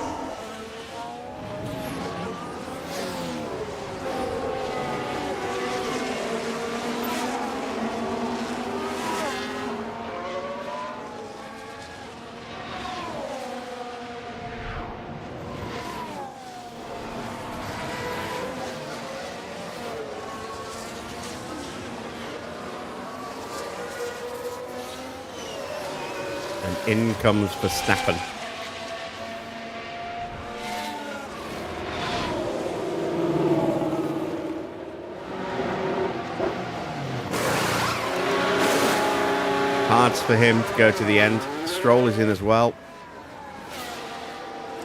In comes Verstappen. Hard for him to go to the end. Stroll is in as well.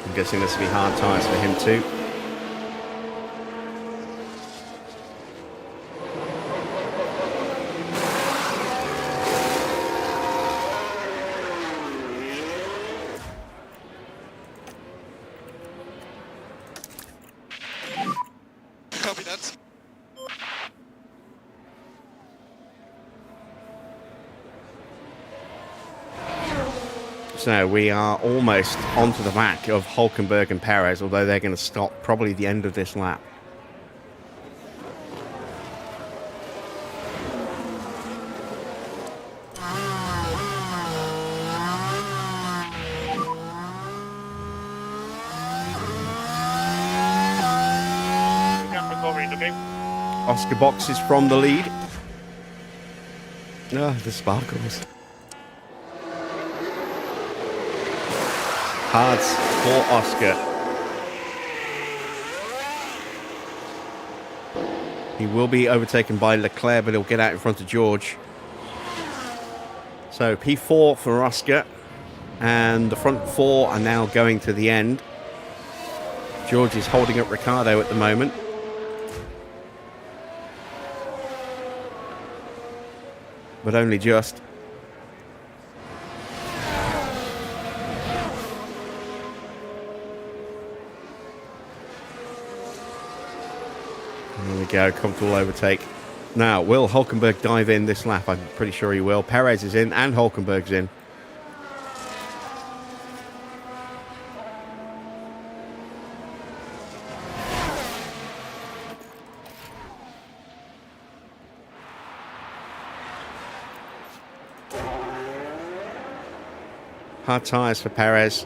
I'm guessing this will be hard tyres for him too. Copy that. So we are almost onto the back of Hülkenberg and Perez, although they're going to stop probably the end of this lap. Oscar boxes from the lead. Ah, the sparkles. Hards for Oscar. He will be overtaken by Leclerc, but he'll get out in front of George. So P4 for Oscar, and the front four are now going to the end. George is holding up Ricciardo at the moment. But only just. There we go, comfortable overtake. Now, will Hülkenberg dive in this lap? I'm pretty sure he will. Perez is in and Hülkenberg's in. Hard tyres for Perez.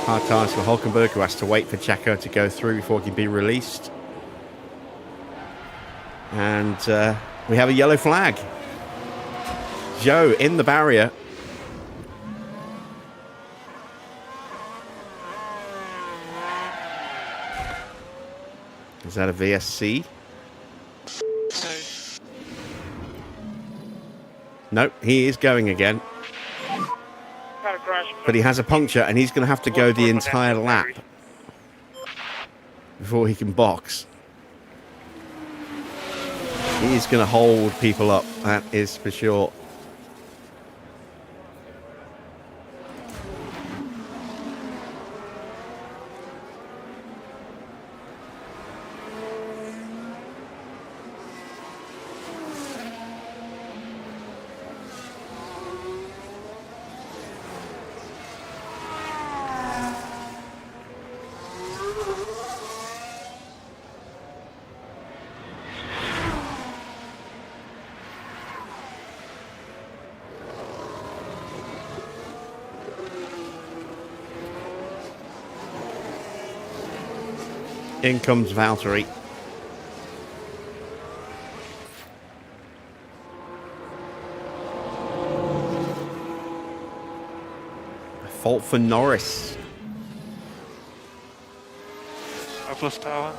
Hard tyres for Hülkenberg, who has to wait for Checo to go through before he can be released. And we have a yellow flag. Zhou in the barrier. Is that a VSC? No, he is going again. But he has a puncture and he's going to have to go the entire lap before he can box. He is going to hold people up, that is for sure. In comes Valtteri. Fault for Norris. I've lost power.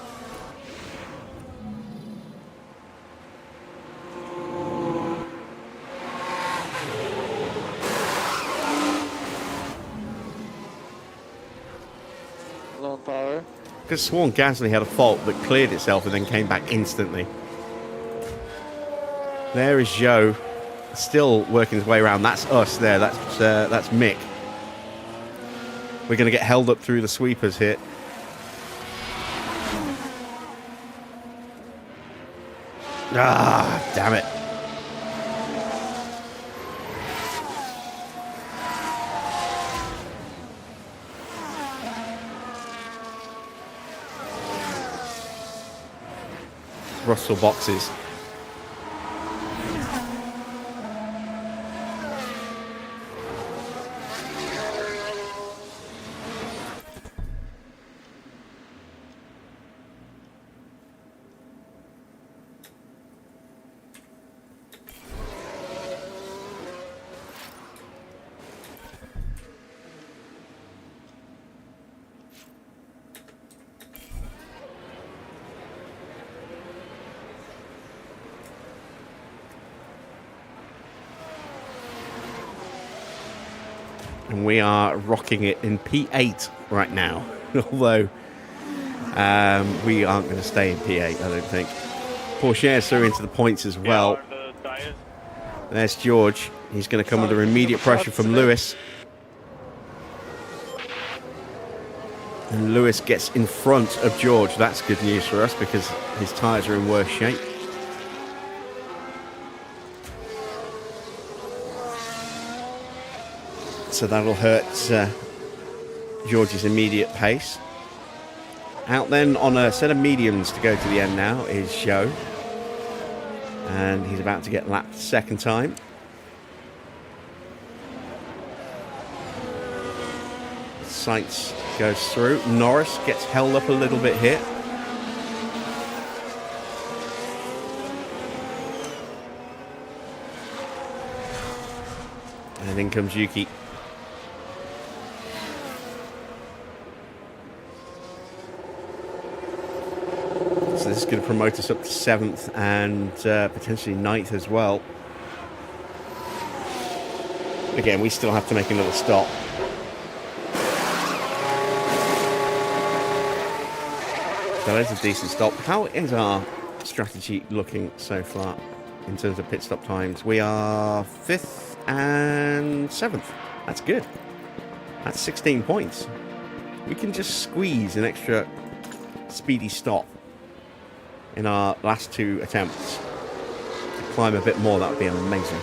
Low power. Could have sworn Gasly had a fault that cleared itself and then came back instantly. There is Zhou, still working his way around. That's us there. That's Mick. We're going to get held up through the sweepers here. Ah, damn it. Russell boxes. And we are rocking it in P8 right now. Although we aren't going to stay in P8, I don't think. Pourchaire's through into the points as well. There's George. He's going to come under immediate pressure from Lewis. And Lewis gets in front of George. That's good news for us because his tyres are in worse shape. So that'll hurt George's immediate pace. Out then on a set of mediums to go to the end now is Joe. And he's about to get lapped second time. Sainz goes through. Norris gets held up a little bit here. And in comes Yuki. So this is going to promote us up to 7th and potentially 9th as well. Again, we still have to make another stop. So that's a decent stop. How is our strategy looking so far in terms of pit stop times? We are 5th and 7th. That's good. That's 16 points. We can just squeeze an extra speedy stop in our last 2 attempts. To climb a bit more, that would be amazing.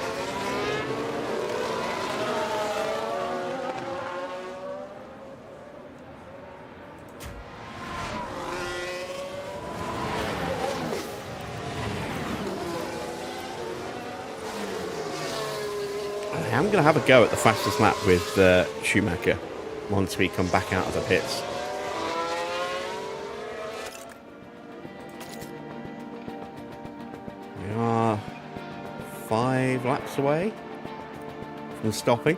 I'm going to have a go at the fastest lap with Schumacher once we come back out of the pits. We are 5 laps away from stopping.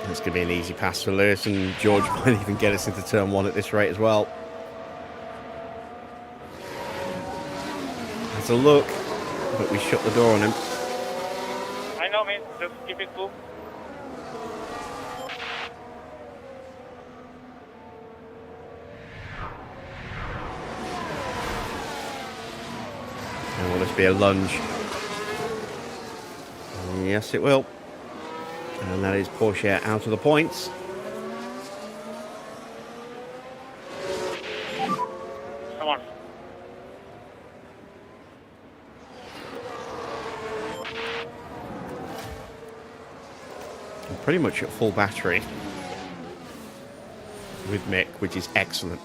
It's going to be an easy pass for Lewis, and George might even get us into turn 1 at this rate as well. That's a look, but we shut the door on him. I know, man. Just keep it cool. And will this be a lunge? Yes, it will. And that is Porsche out of the points. Come on. I'm pretty much at full battery with Mick, which is excellent.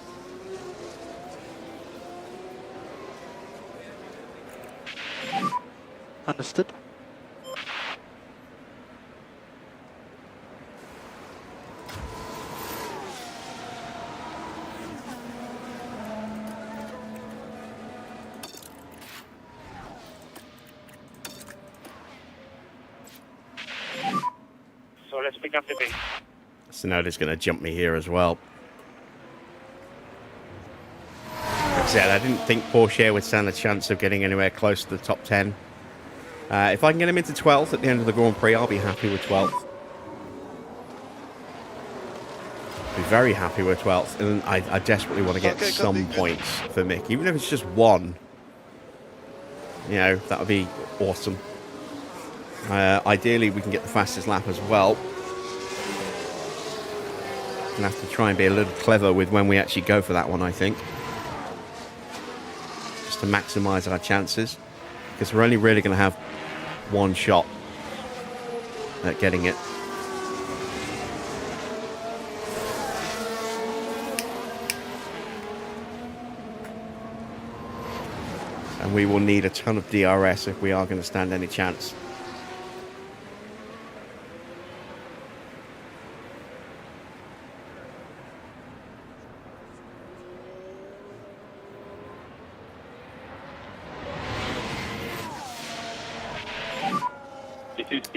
Understood. So let's pick up the pace. Sonoda's going to jump me here as well. Like I said, I didn't think Porsche would stand a chance of getting anywhere close to the top 10. If I can get him into 12th at the end of the Grand Prix, I'll be happy with 12th. Be very happy with 12th, and I desperately want to get some points for Mick, even if it's just 1. You know, that would be awesome. Ideally, we can get the fastest lap as well. Gonna have to try and be a little clever with when we actually go for that one, I think, just to maximise our chances, because we're only really going to have 1 shot at getting it. and we will need a ton of DRS if we are going to stand any chance.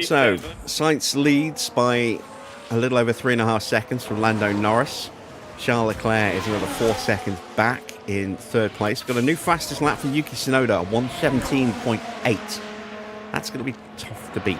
So, Sainz leads by a little over 3.5 seconds from Lando Norris. Charles Leclerc is another 4 seconds back in third place. Got a new fastest lap from Yuki Tsunoda, 1:17.8. That's going to be tough to beat.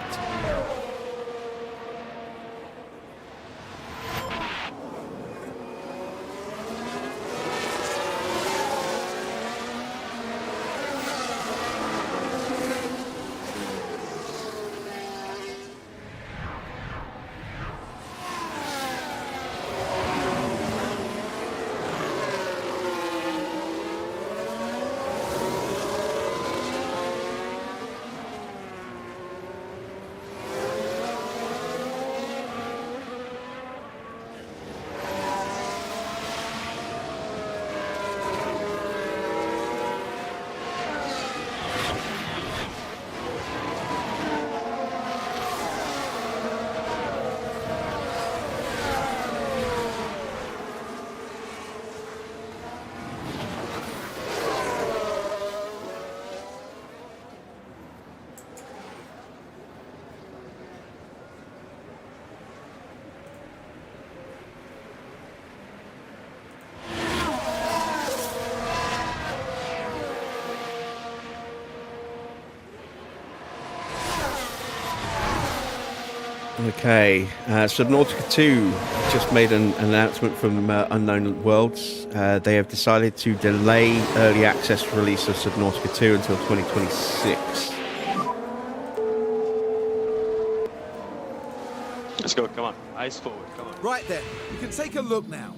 Okay, Subnautica 2 just made an announcement from Unknown Worlds. They have decided to delay early access release of Subnautica 2 until 2026. Let's go, come on. Eyes forward, come on. Right then, you can take a look now.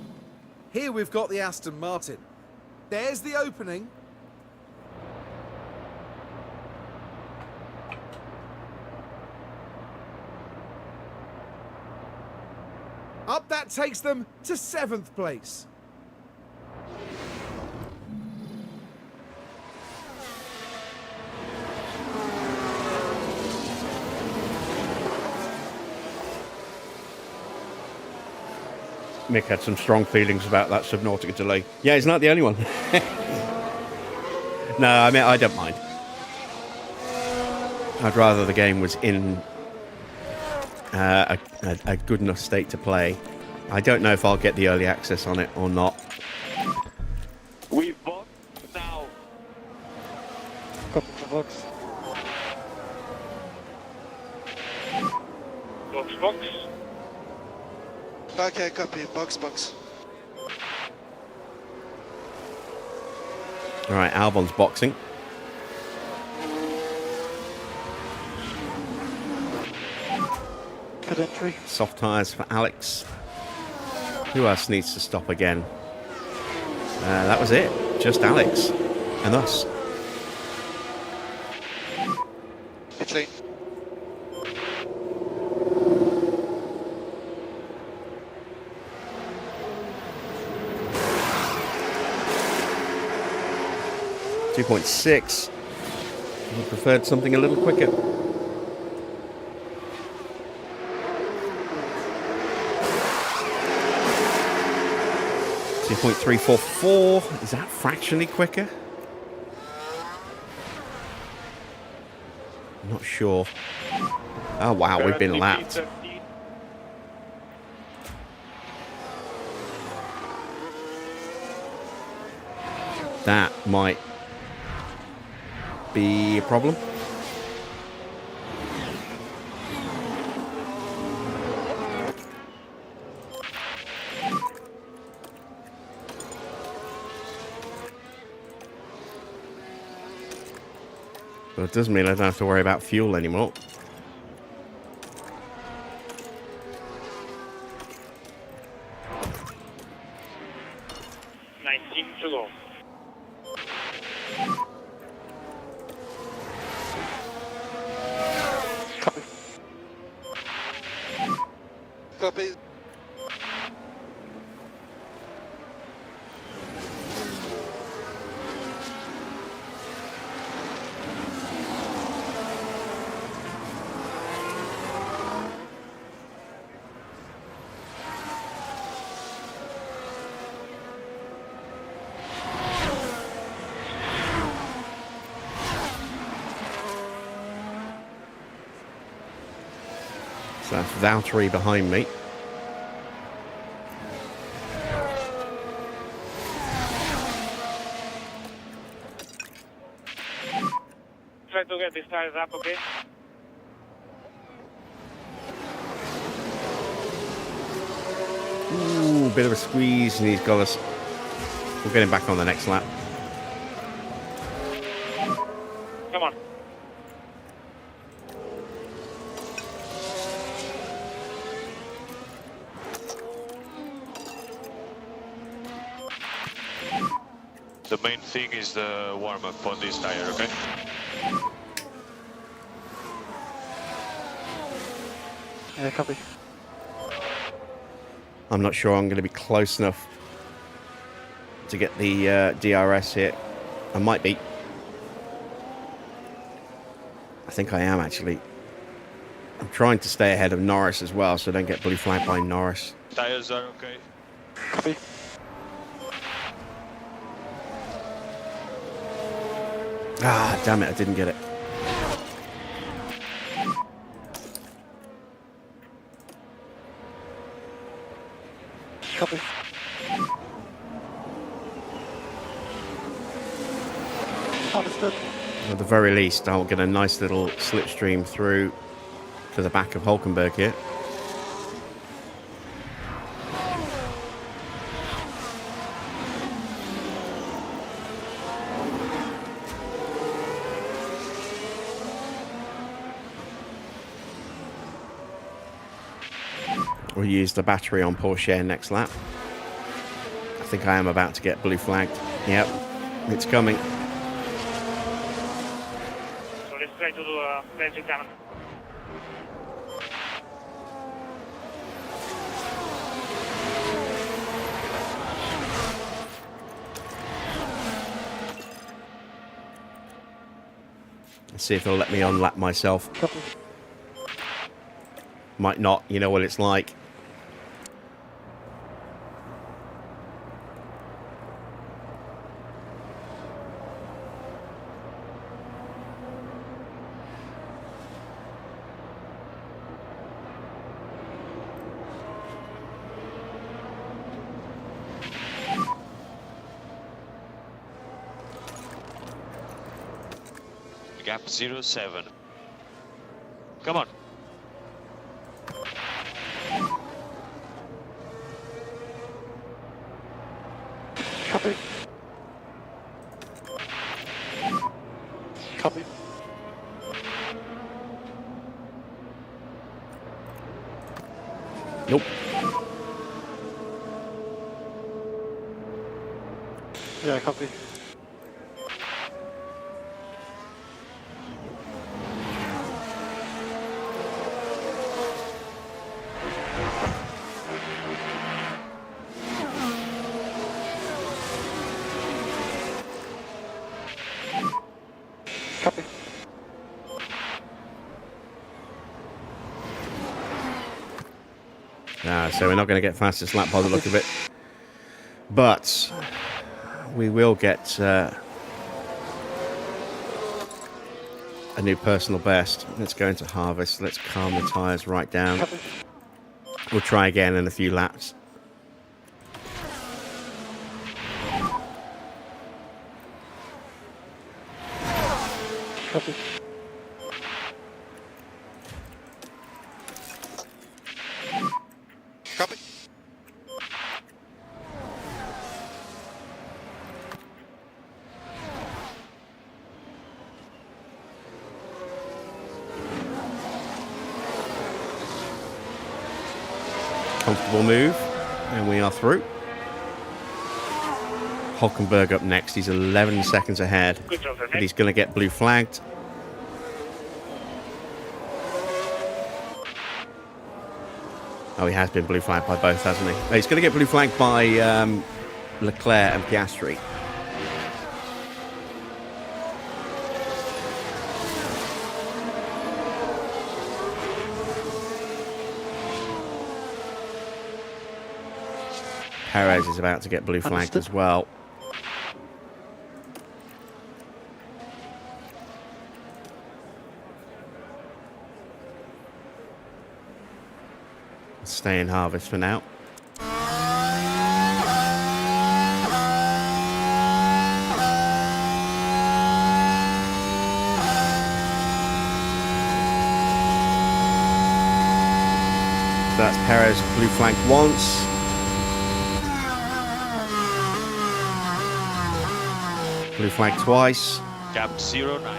Here we've got the Aston Martin. There's the opening. Up that takes them to 7th place. Mick had some strong feelings about that Subnautica delay. Yeah, he's not the only one. No, I mean, I don't mind. I'd rather the game was in a good enough state to play. I don't know if I'll get the early access on it or not. We vote now. Copy the box. Box. Okay, copy. Box. Alright, Albon's boxing. Good entry. Soft tyres for Alex. Who else needs to stop again? That was it. Just Alex and us. Pit lane. .6. I preferred something a little quicker. .344. Is that fractionally quicker? I'm not sure. Oh wow, we've been lapped. That might be a problem. But it doesn't mean I don't have to worry about fuel anymore. To go. Copy. Copy. So that's Valtteri behind me. Try to get these tires up, okay? Ooh, bit of a squeeze, and he's got us. We'll get him back on the next lap. Come on. The main thing is the warm-up on this tire, okay? Yeah, copy. I'm not sure I'm going to be close enough to get the DRS here. I might be. I think I am, actually. I'm trying to stay ahead of Norris as well, so I don't get blue flagged by Norris. Tires are okay. Copy. Ah, damn it, I didn't get it. Copy. Understood. At the very least, I'll get a nice little slipstream through to the back of Hulkenberg here. We'll use the battery on Porsche next lap. I think I am about to get blue flagged. Yep, it's coming. So let's try to do a pledge exam. Let's see if it'll let me unlap myself. Copy. Might not, you know what it's like. Gap 07. Come on. Copy. Copy. Nope. Yeah, copy. Copy. So we're not going to get fastest lap by the look of it. But we will get a new personal best. Let's go into harvest. Let's calm the tyres right down. Copy. We'll try again in a few laps. Copy. Copy. Comfortable move. And we are through. Hulkenberg up next. He's 11 seconds ahead. Good job, But Fernando. he's going to get blue flagged. Oh, he has been blue flagged by both, hasn't he? He's going to get blue flagged by Leclerc and Piastri. Perez is about to get blue flagged Understood. as well. Stay in harvest for now. So that's Perez blue flag once. Blue flag twice. Gap 09, 09.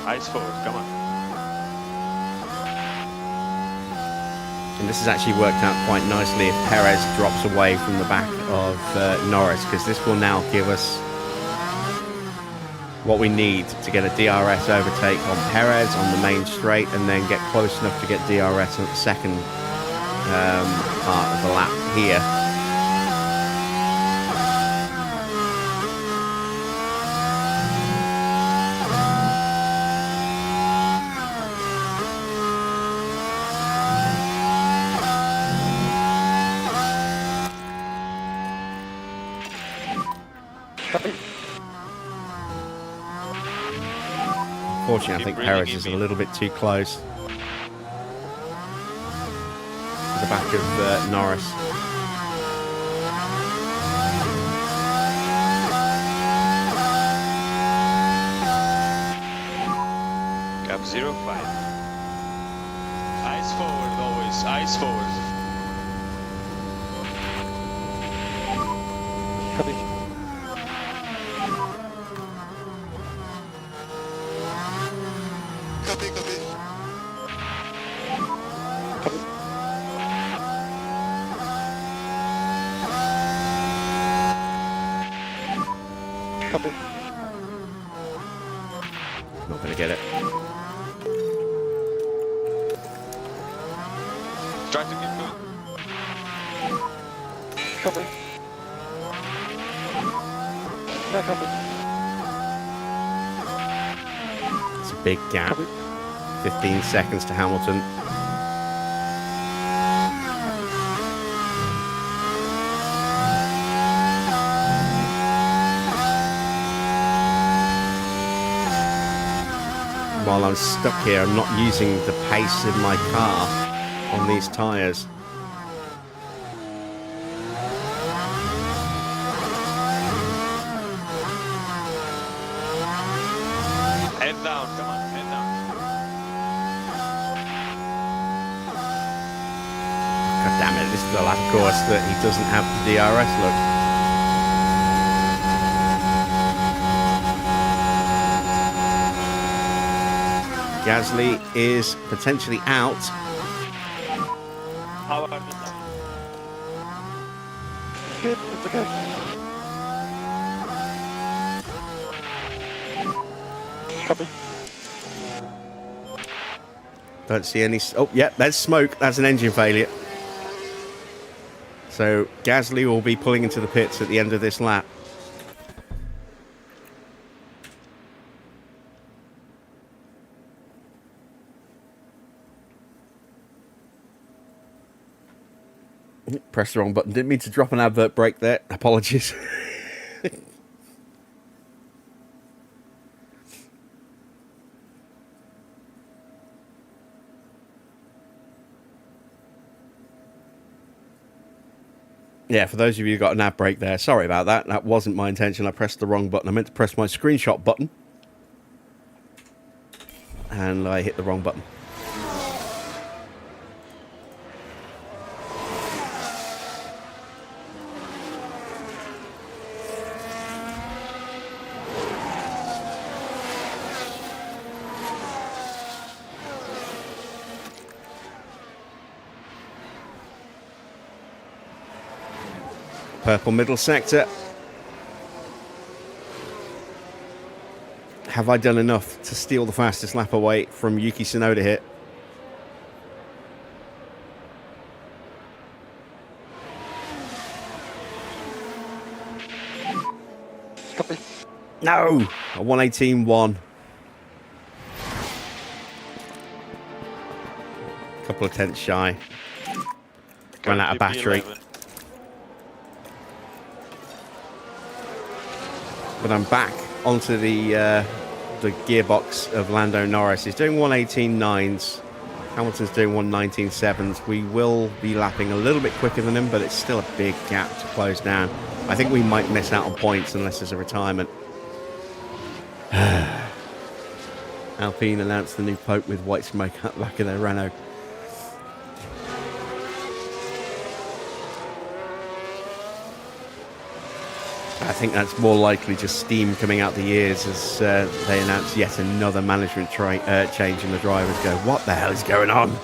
Eyes forward, come on. And this has actually worked out quite nicely if Perez drops away from the back of Norris, because this will now give us what we need to get a DRS overtake on Perez on the main straight, and then get close enough to get DRS on the second part of the lap here. Unfortunately, I think Perez is a little bit too close to the back of Norris. Gap 05. Eyes forward always, eyes forward. Copy. Copy, copy. Copy. Copy. Not going to get it. Try to keep going. Copy. Yeah, copy. It's a big gap. Copy. 15 seconds to Hamilton. While I'm stuck here, I'm not using the pace of my car on these tyres. Head down, come on, head down. God damn it, this is the last course that he doesn't have the DRS look. Gasly is potentially out. How about this? Good, it's okay. Copy. Don't see any... Oh, yeah, there's smoke. That's an engine failure. So Gasly will be pulling into the pits at the end of this lap. Press the wrong button. Didn't mean to drop an advert break there. Apologies. Yeah, for those of you who got an ad break there, sorry about that. That wasn't my intention. I pressed the wrong button. I meant to press my screenshot button. And I hit the wrong button. Purple middle sector. Have I done enough to steal the fastest lap away from Yuki Tsunoda here? Copy. No! A 118.1. Couple of tenths shy. Ran out of battery. JBPG. But I'm back onto the gearbox of Lando Norris. He's doing 118.9s. Hamilton's doing 1:19.7s. We will be lapping a little bit quicker than him, but it's still a big gap to close down. I think we might miss out on points unless there's a retirement. Alpine announced the new Pope with white smoke at the back of their Renault. I think that's more likely just steam coming out the ears as they announce yet another management change, and the drivers go, what the hell is going on?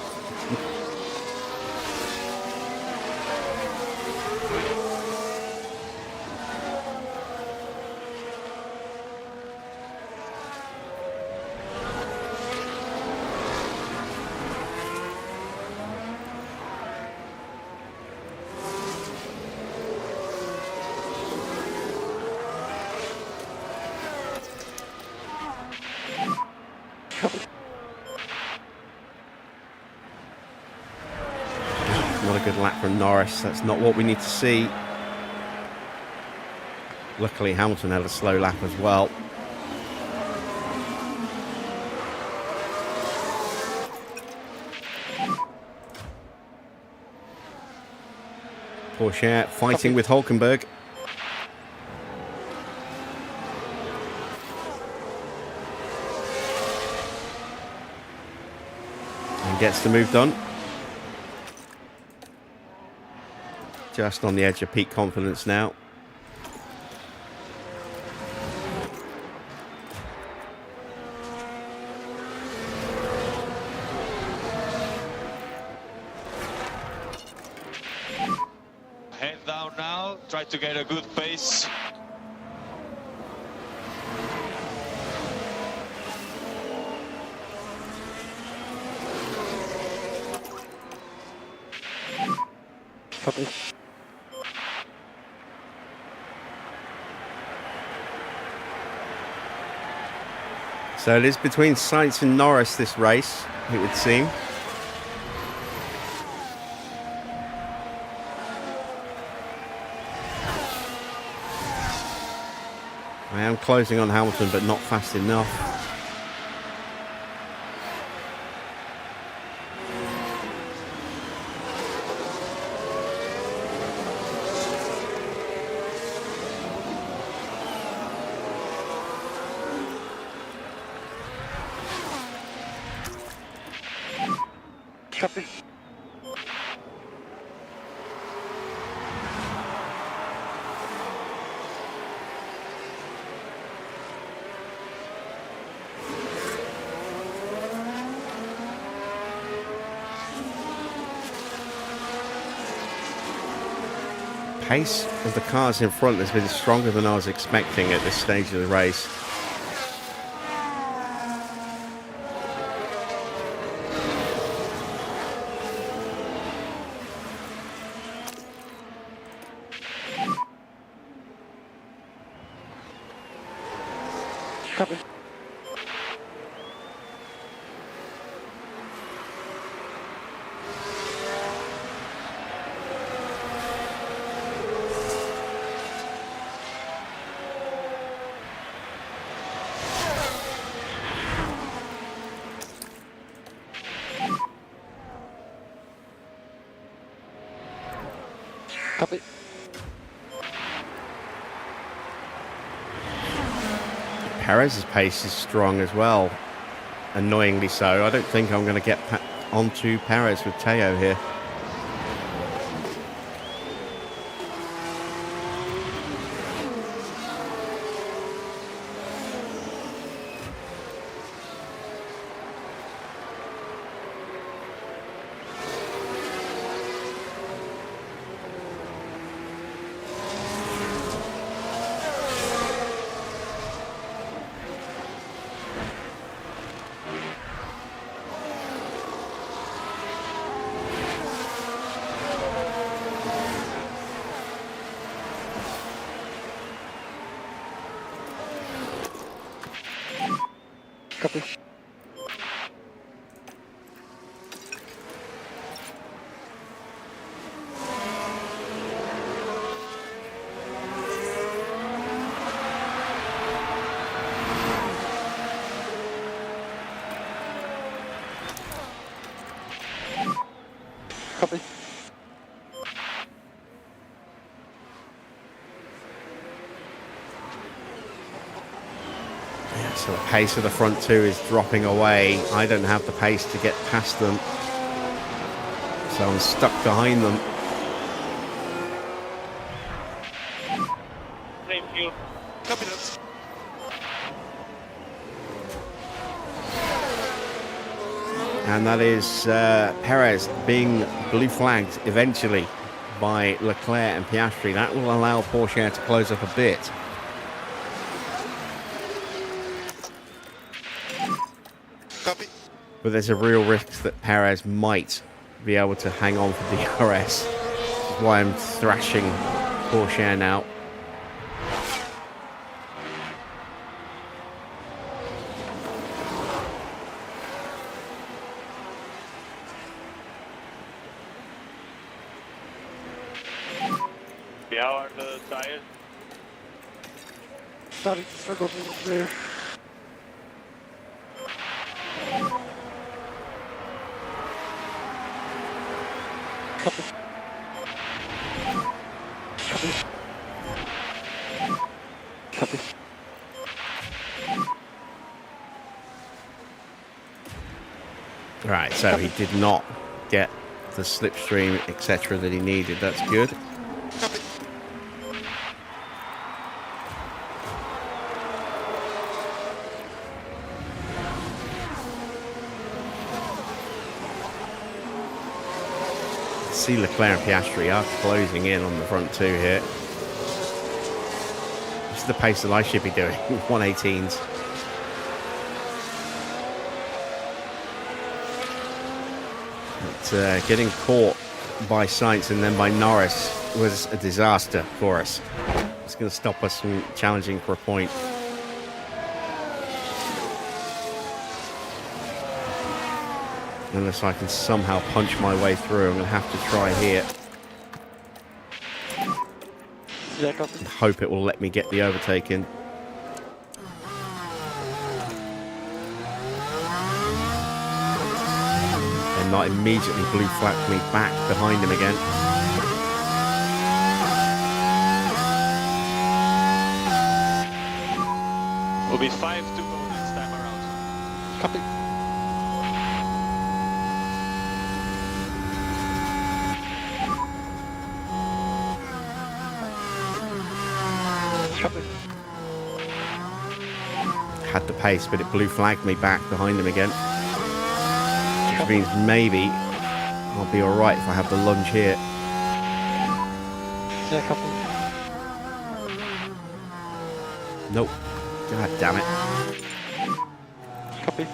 Not a good lap from Norris. That's not what we need to see. Luckily, Hamilton had a slow lap as well. Porsche fighting with Hulkenberg. And gets the move done. Just on the edge of peak confidence now. Head down now, try to get a good pace. Copy. So it is between Sainz and Norris this race, it would seem. I am closing on Hamilton, but not fast enough. Copy. Pace of the cars in front has been stronger than I was expecting at this stage of the race. Copy. Copy. Perez's pace is strong as well, annoyingly so. I don't think I'm going to get onto Perez with Teo here. Copy. Yeah, so the pace of the front two is dropping away. I don't have the pace to get past them, so I'm stuck behind them. Same fuel. Copy that. And that is Perez being blue flagged eventually by Leclerc and Piastri. That will allow Porsche to close up a bit. Copy. But there's a real risk that Perez might be able to hang on for DRS. Which is why I'm thrashing Porsche now. How are the tires? Starting to struggle to the rear. Copy. Copy. Copy. Right, so he did not get the slipstream, etc. that he needed. That's good. Copy. See Leclerc and Piastri are closing in on the front two here. This is the pace that I should be doing, 118s. But getting caught by Sainz and then by Norris was a disaster for us. It's going to stop us from challenging for a point. Unless I can somehow punch my way through, I'm going to have to try here. Yeah, copy. And hope it will let me get the overtake in. And not immediately blue flag me back behind him again. Will be 5 to go next time around. Copy. Copy. Had the pace, but it blue flagged me back behind him again. Which means maybe I'll be alright if I have the lunge here. Yeah, copy. Nope. God damn it. Copy.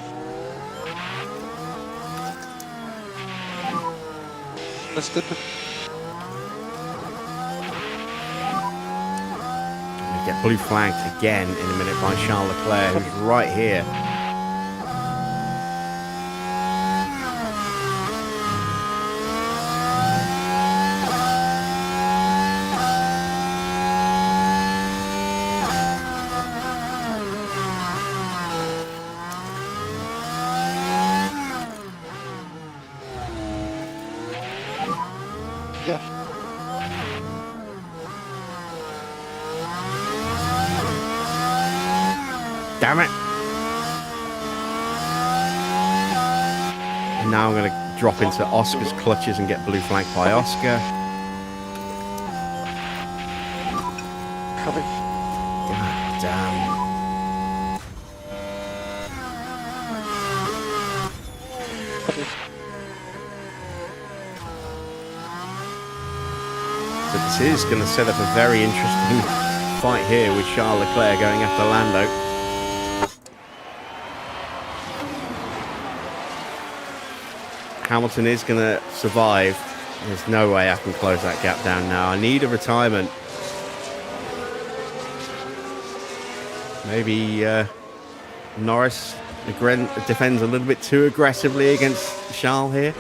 That's good. Get blue flagged again in a minute by Charles Leclerc, who's right here. Yeah. Damn it. And now I'm going to drop into Oscar's clutches and get blue flagged by Oscar. Copy. God damn. Copy. So this is going to set up a very interesting fight here with Charles Leclerc going after Lando. Hamilton is going to survive. There's no way I can close that gap down now. I need a retirement. Maybe Norris defends a little bit too aggressively against Charles here.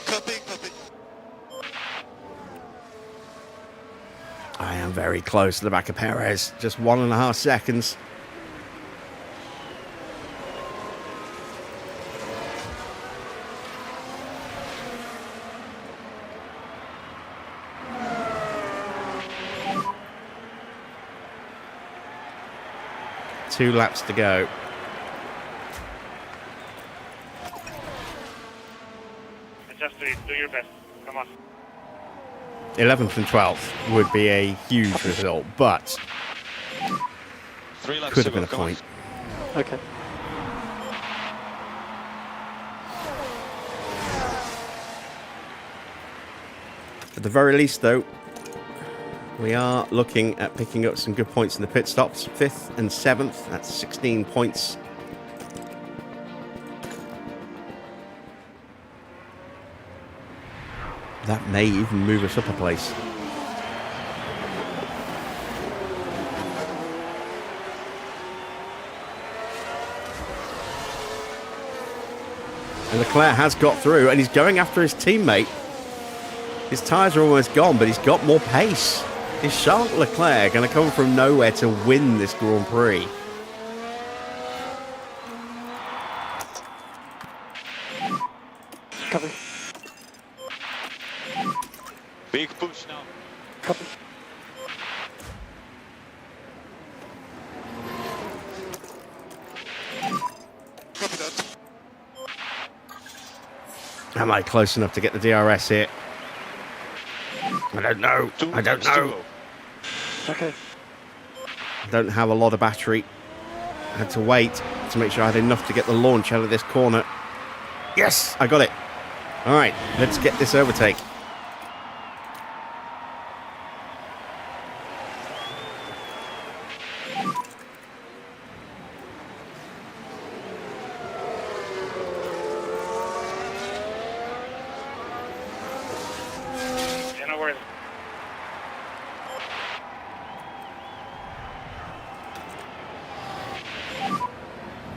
Copy, copy. I am very close to the back of Perez. Just 1.5 seconds. 2 laps to go. Do your best. Come on. 11th and 12th would be a huge result, but 3 laps could to have been a go, come on. point. Okay. At the very least, though, we are looking at picking up some good points in the pit stops. 5th and 7th, that's 16 points. That may even move us up a place. And Leclerc has got through, and he's going after his teammate. His tyres are almost gone, but he's got more pace. Is Charles Leclerc going to come from nowhere to win this Grand Prix? Copy. Big push now. Copy. Copy that. Am I close enough to get the DRS here? I don't know. I don't know. Okay. I don't have a lot of battery. I had to wait to make sure I had enough to get the launch out of this corner. Yes, I got it. All right, let's get this overtake. Yeah, no worries.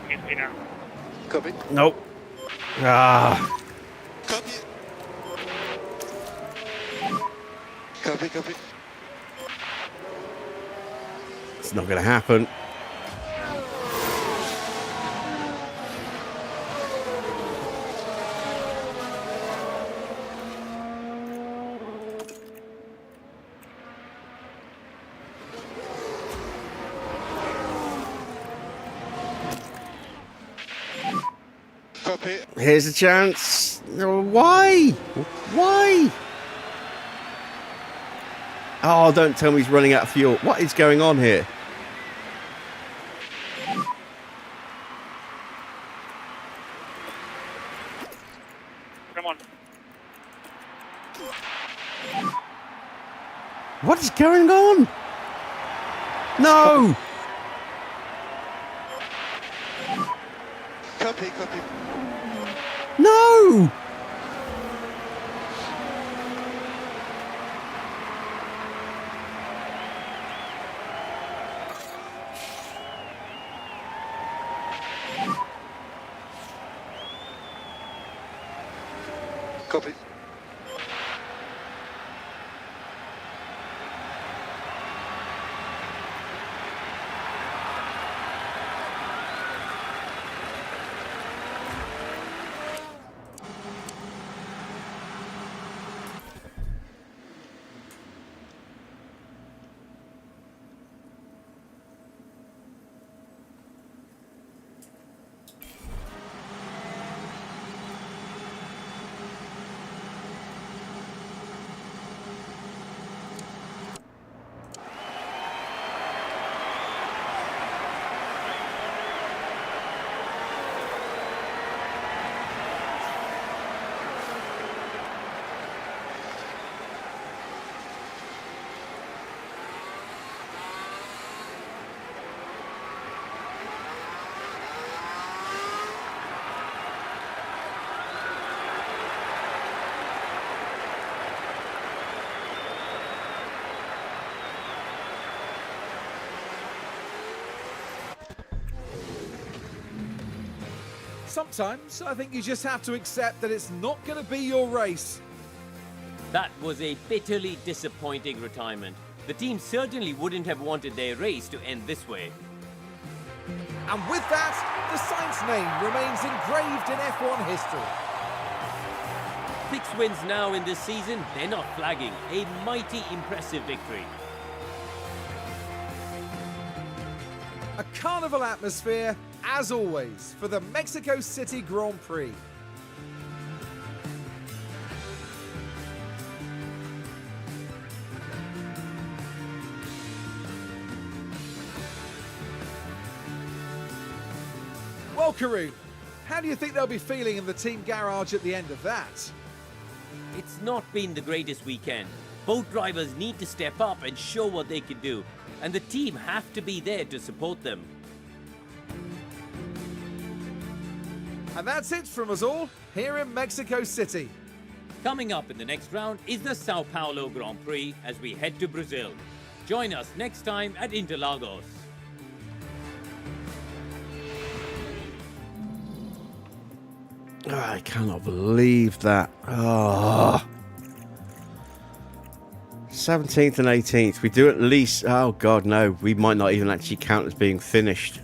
Hit me now. Copy. Nope. Ah, Copy. Copy, copy. it's not going to happen. Copy. Here's a chance. No, why? Why? Oh, don't tell me he's running out of fuel. What is going on here? Come on. What is going on? No! Copy, copy. No! Copy. Sometimes I think you just have to accept that it's not going to be your race. That was a bitterly disappointing retirement. The team certainly wouldn't have wanted their race to end this way. And with that, the Sainz name remains engraved in F1 history. 6 wins now in this season, they're not flagging. A mighty impressive victory. A carnival atmosphere, as always, for the Mexico City Grand Prix. Well, Karun, how do you think they'll be feeling in the team garage at the end of that? It's not been the greatest weekend. Both drivers need to step up and show what they can do, and the team have to be there to support them. And that's it from us all here in Mexico City. Coming up in the next round is the Sao Paulo Grand Prix as we head to Brazil. Join us next time at Interlagos. Oh, I cannot believe that. Oh. 17th and 18th. We do at least... Oh, God, no. We might not even actually count as being finished.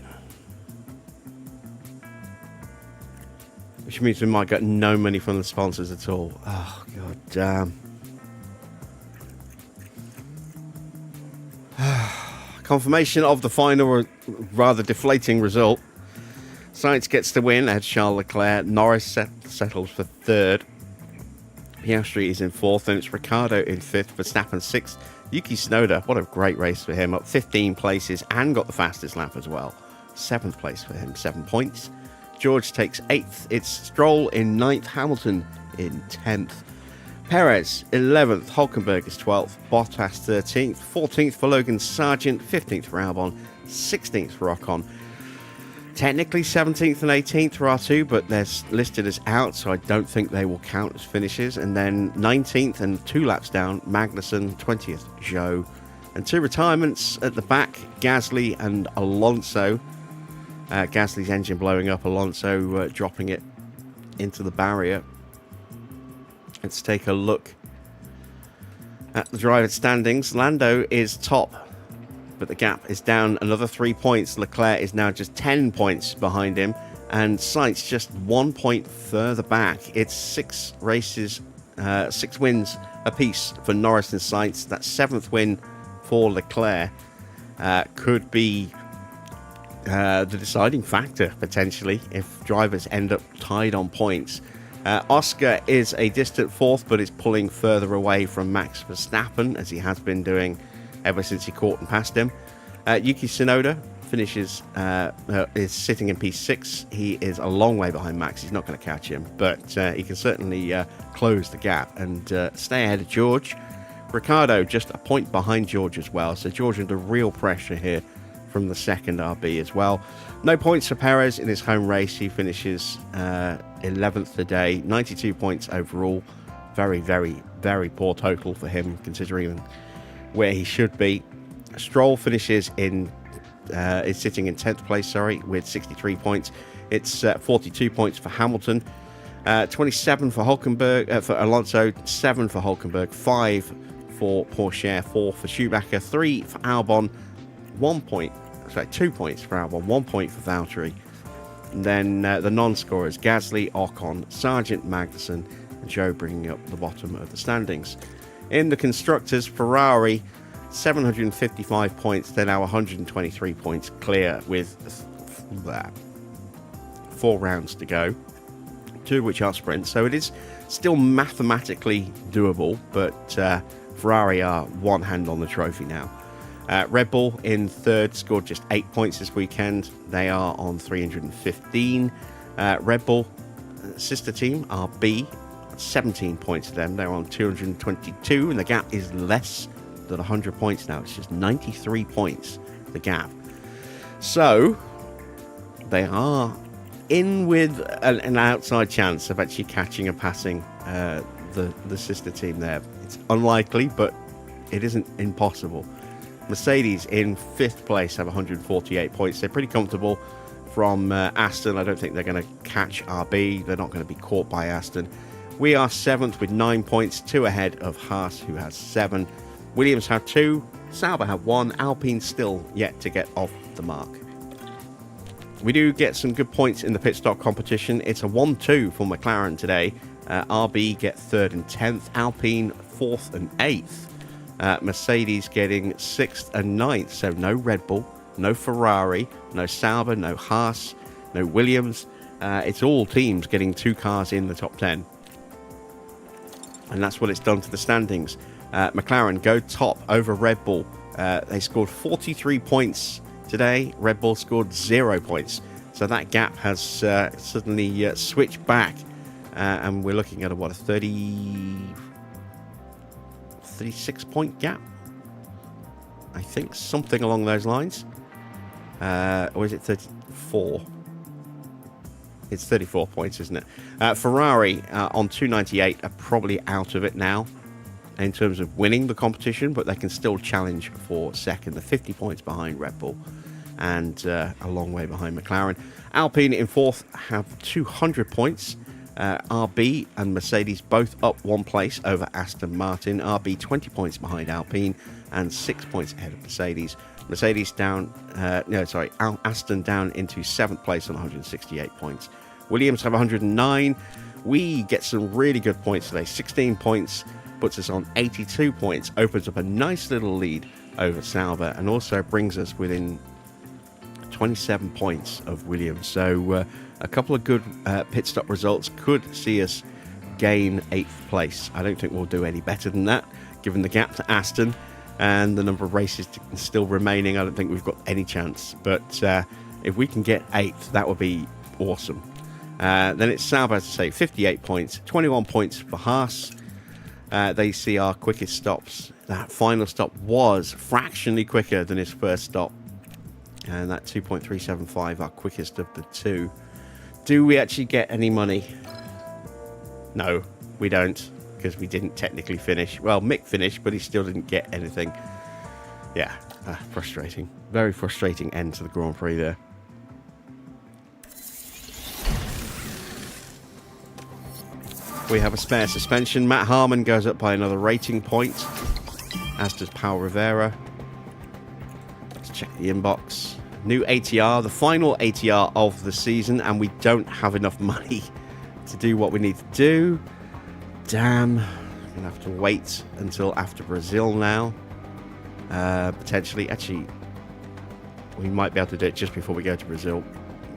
Which means we might get no money from the sponsors at all. Oh, God damn. Confirmation of the final, or rather deflating result. Sainz gets the win ahead of Charles Leclerc. Norris settles for third. Piastri is in fourth, and it's Ricciardo in fifth, Verstappen sixth. Yuki Tsunoda, what a great race for him, up 15 places and got the fastest lap as well. Seventh place for him, 7 points. George takes eighth. It's Stroll in ninth, Hamilton in 10th. Perez 11th, Hülkenberg is 12th, Bottas 13th, 14th for Logan Sargent, 15th for Albon, 16th for Ocon. Technically 17th and 18th for R2, but they're listed as out, so I don't think they will count as finishes. And then 19th and 2 laps down, Magnussen, 20th, Zhou. And 2 retirements at the back, Gasly and Alonso. Gasly's engine blowing up, Alonso dropping it into the barrier. Let's take a look at the driver standings. Lando is top, but the gap is down another 3 points. Leclerc is now just 10 points behind him, and Sainz just 1 point further back. It's 6 races, 6 wins apiece for Norris and Sainz. That 7th win for Leclerc could be the deciding factor, potentially, if drivers end up tied on points. Oscar is a distant 4th, but is pulling further away from Max Verstappen, as he has been doing ever since he caught and passed him. Yuki Tsunoda finishes, is sitting in P6. He is a long way behind Max. He's not going to catch him, but he can certainly close the gap and stay ahead of George. Ricciardo just a point behind George as well, so George under real pressure here from the second RB as well. No points for Perez in his home race. He finishes 11th today, 92 points overall. Very, very, very poor total for him, considering where he should be. Stroll finishes in is sitting in 10th place, with 63 points. It's 42 points for Hamilton, 27 for Hülkenberg, for Alonso, 7 for Hülkenberg, 5 for Porsche, 4 for Schumacher, 3 for Albon, 2 points for Albon, 1 point for Valtteri. And then the non-scorers, Gasly, Ocon, Sargent, Magnussen, and Zhou bringing up the bottom of the standings. In the constructors, Ferrari 755 points, they're now 123 points clear with 4 rounds to go, 2 of which are sprints, so it is still mathematically doable, but Ferrari are one hand on the trophy now. Red Bull in 3rd, scored just 8 points this weekend. They are on 315. Red Bull sister team RB, 17 points to them. They're on 222, and the gap is less than 100 points now. It's just 93 points, the gap. So they are in with an outside chance of actually catching and passing the sister team there. It's unlikely, but it isn't impossible. Mercedes in 5th place have 148 points. They're pretty comfortable from Aston. I don't think they're going to catch RB. They're not going to be caught by Aston. We are 7th with 9 points, 2 ahead of Haas, who has 7. Williams have 2. Sauber have 1. Alpine still yet to get off the mark. We do get some good points in the pit stop competition. It's a 1-2 for McLaren today. RB get 3rd and 10th. Alpine 4th and 8th. Mercedes getting 6th and 9th, so no Red Bull. No Ferrari, no Sauber, no Haas, no Williams. It's all teams getting 2 cars in the top 10. And that's what it's done to the standings. McLaren go top over Red Bull. They scored 43 points today. Red Bull scored 0 points. So that gap has suddenly switched back. And we're looking at a 36 point gap. I think something along those lines. Or is it 34? It's 34 points, isn't it? Ferrari on 298 are probably out of it now in terms of winning the competition, but they can still challenge for second. They're 50 points behind Red Bull and a long way behind McLaren. Alpine in fourth have 200 points. RB and Mercedes both up 1 place over Aston Martin. RB 20 points behind Alpine and 6 points ahead of Mercedes. Mercedes down, Aston down into 7th place on 168 points. Williams have 109. We get some really good points today. 16 points puts us on 82 points, opens up a nice little lead over Sauber, and also brings us within 27 points of Williams. So a couple of good pit stop results could see us gain 8th place. I don't think we'll do any better than that, given the gap to Aston and the number of races still remaining. I don't think we've got any chance. But if we can get 8th, that would be awesome. Then it's Sauber, as I say, 58 points, 21 points for Haas. They see our quickest stops. That final stop was fractionally quicker than his first stop. And that 2.375, our quickest of the 2. Do we actually get any money? No, we don't, because we didn't technically finish. Well, Mick finished, but he still didn't get anything. Yeah, frustrating. Very frustrating end to the Grand Prix there. We have a spare suspension. Matt Harmon goes up by another rating point, as does Paul Rivera. Let's check the inbox. New ATR, the final ATR of the season, and we don't have enough money to do what we need to do. Damn. We're going to have to wait until after Brazil now. Potentially. Actually, we might be able to do it just before we go to Brazil.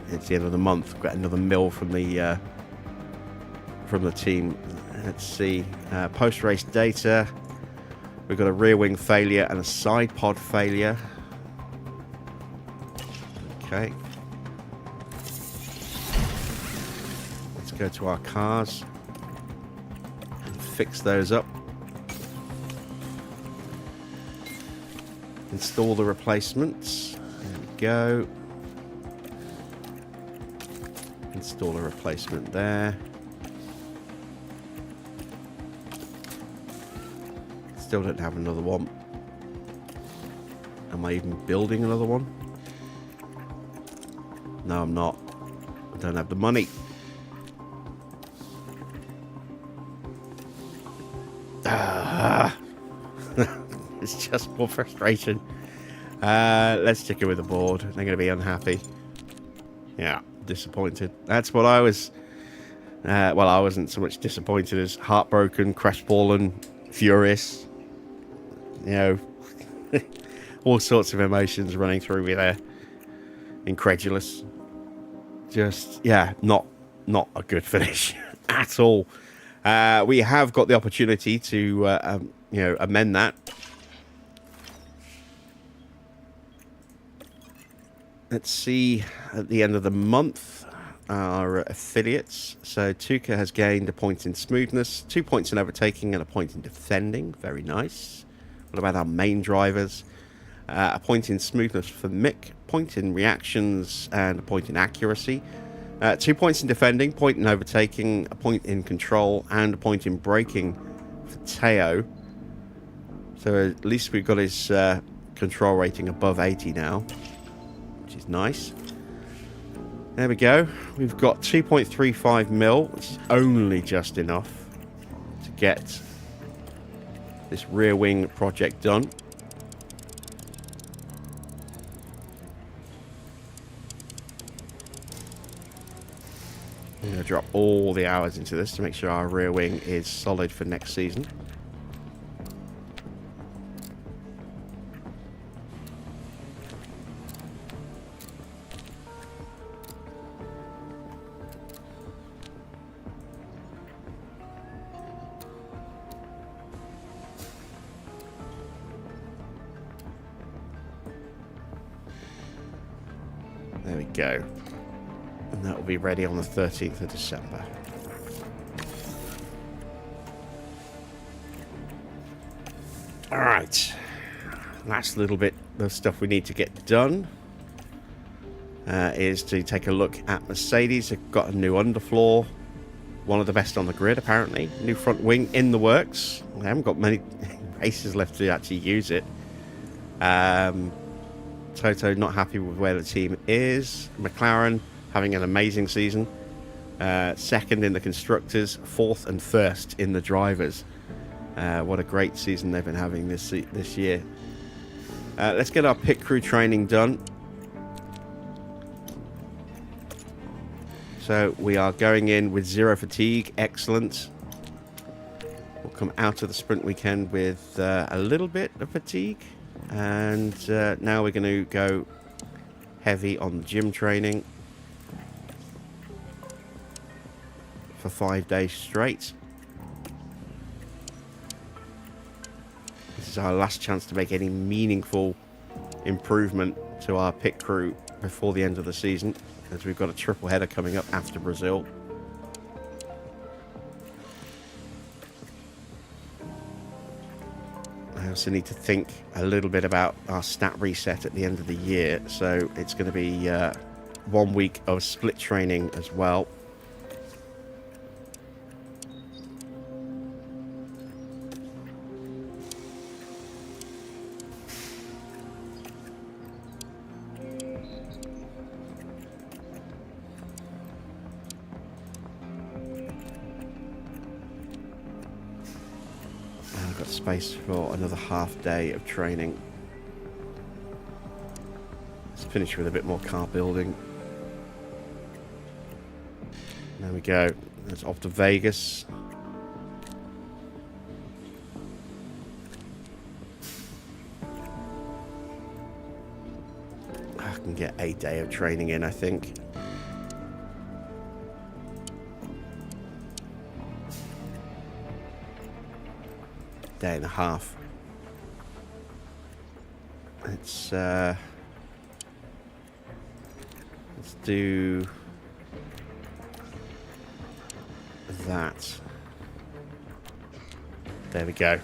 It's the end of the month. We've got another mil from the team. Let's see. Post-race data. We've got a rear wing failure and a side pod failure. Okay. Let's go to our cars and fix those up. Install the replacements. There we go. Install a replacement there. Still don't have another one. Am I even building another one? No, I'm not. I don't have the money. It's just more frustration. Let's stick it with the board. They're going to be unhappy. Yeah, disappointed. That's what I was. Well, I wasn't so much disappointed as heartbroken, crestfallen, furious. You know, all sorts of emotions running through me there. Incredulous. Just, yeah, not a good finish at all. We have got the opportunity to, amend that. Let's see at the end of the month our affiliates. So Tuca has gained a point in smoothness, 2 points in overtaking, and a point in defending. Very nice. What about our main drivers? A point in smoothness for Mick, point in reactions, and a point in accuracy. 2 points in defending, point in overtaking, a point in control, and a point in braking for Teo. So at least we've got his control rating above 80 now, which is nice. There we go. We've got 2.35 mil, which is only just enough to get this rear wing project done. I'm going to drop all the hours into this to make sure our rear wing is solid for next season. There we go. And that will be ready on the 13th of December. Alright. Last little bit of stuff we need to get done is to take a look at Mercedes. They've got a new underfloor. One of the best on the grid, apparently. New front wing in the works. They haven't got many races left to actually use it. Toto not happy with where the team is. McLaren having an amazing season. Second in the constructors, fourth and first in the drivers. What a great season they've been having this year. Let's get our pit crew training done. So we are going in with 0 fatigue. Excellent. We'll come out of the sprint weekend with a little bit of fatigue. And now we're going to go heavy on gym training for 5 days straight. This is our last chance to make any meaningful improvement to our pit crew before the end of the season, as we've got a triple header coming up after Brazil. I also need to think a little bit about our stat reset at the end of the year, so it's going to be 1 week of split training as well. Space for another half day of training. Let's finish with a bit more car building. There we go. That's off to Vegas. I can get a day of training in, I think. Day and a half. Let's do that. There we go.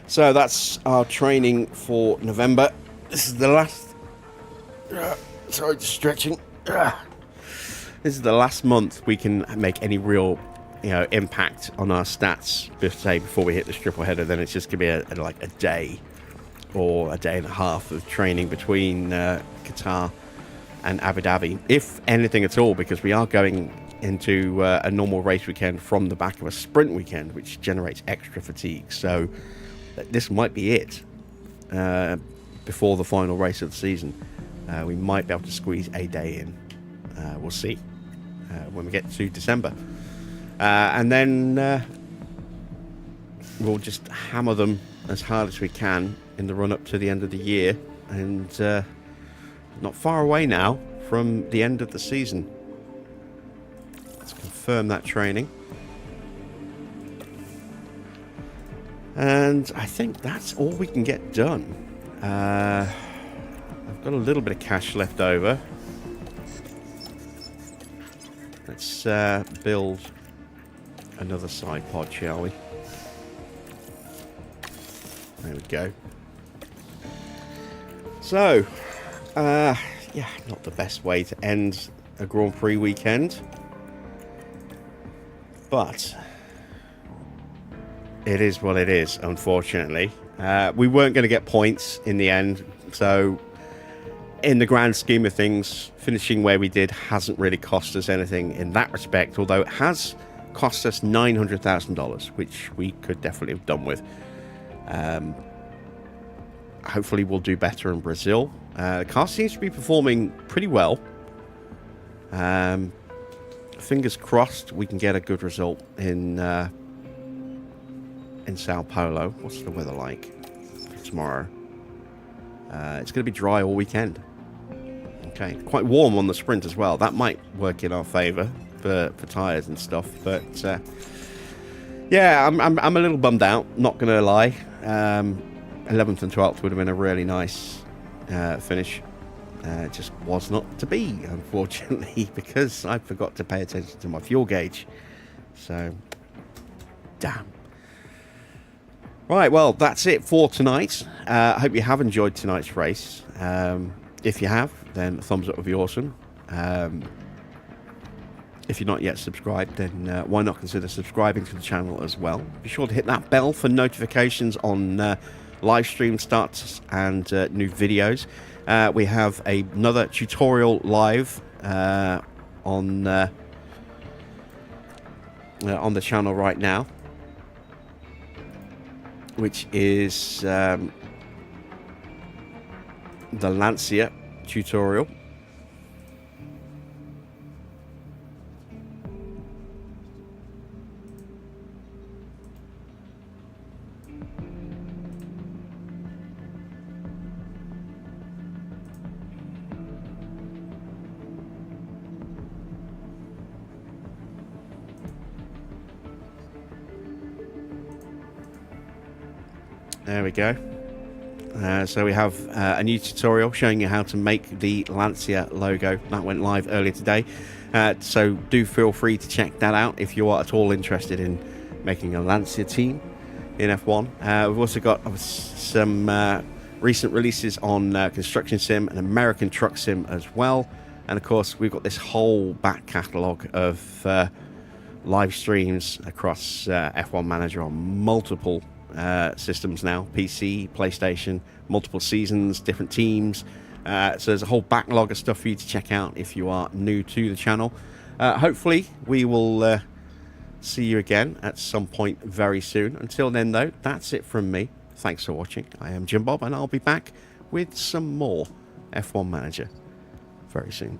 So that's our training for November. This is the last. Sorry, just stretching. This is the last month we can make any real, impact on our stats. Say before we hit this triple header, then it's just gonna be like a day or a day and a half of training between Qatar and Abu Dhabi, if anything at all, because we are going into a normal race weekend from the back of a sprint weekend, which generates extra fatigue. So this might be it before the final race of the season. We might be able to squeeze a day in. We'll see when we get to December. And then we'll just hammer them as hard as we can in the run-up to the end of the year. And not far away now from the end of the season. Let's confirm that training. And I think that's all we can get done. I've got a little bit of cash left over. Let's build another side pod, shall we? There we go. So, yeah, not the best way to end a Grand Prix weekend, but it is what it is, unfortunately. We weren't going to get points in the end, so in the grand scheme of things, finishing where we did hasn't really cost us anything in that respect, although it has cost us $900,000, which we could definitely have done with. Hopefully we'll do better in Brazil. The car seems to be performing pretty well. Fingers crossed we can get a good result in Sao Paulo. What's the weather like for tomorrow? It's going to be dry all weekend. Okay, quite warm on the sprint as well. That might work in our favour for tyres and stuff. But yeah, I'm a little bummed out. Not going to lie. 11th and 12th would have been a really nice finish. just was not to be, unfortunately, because I forgot to pay attention to my fuel gauge. So, damn. Right, well, that's it for tonight. I hope you have enjoyed tonight's race. If you have, then a thumbs up would be awesome. If you're not yet subscribed, then why not consider subscribing to the channel as well. Be sure to hit that bell for notifications on live stream starts and new videos. We have another tutorial live on the channel right now, which is the Lancia tutorial. There we go. So we have a new tutorial showing you how to make the Lancia logo. That went live earlier today. So do feel free to check that out if you are at all interested in making a Lancia team in F1. We've also got some recent releases on Construction Sim and American Truck Sim as well. And of course, we've got this whole back catalogue of live streams across F1 Manager on multiple systems now, PC, PlayStation, multiple seasons, different teams. So there's a whole backlog of stuff for you to check out if you are new to the channel. Hopefully we will see you again at some point very soon. Until then though, that's it from me. Thanks for watching. I am Jim Bob and I'll be back with some more F1 Manager very soon.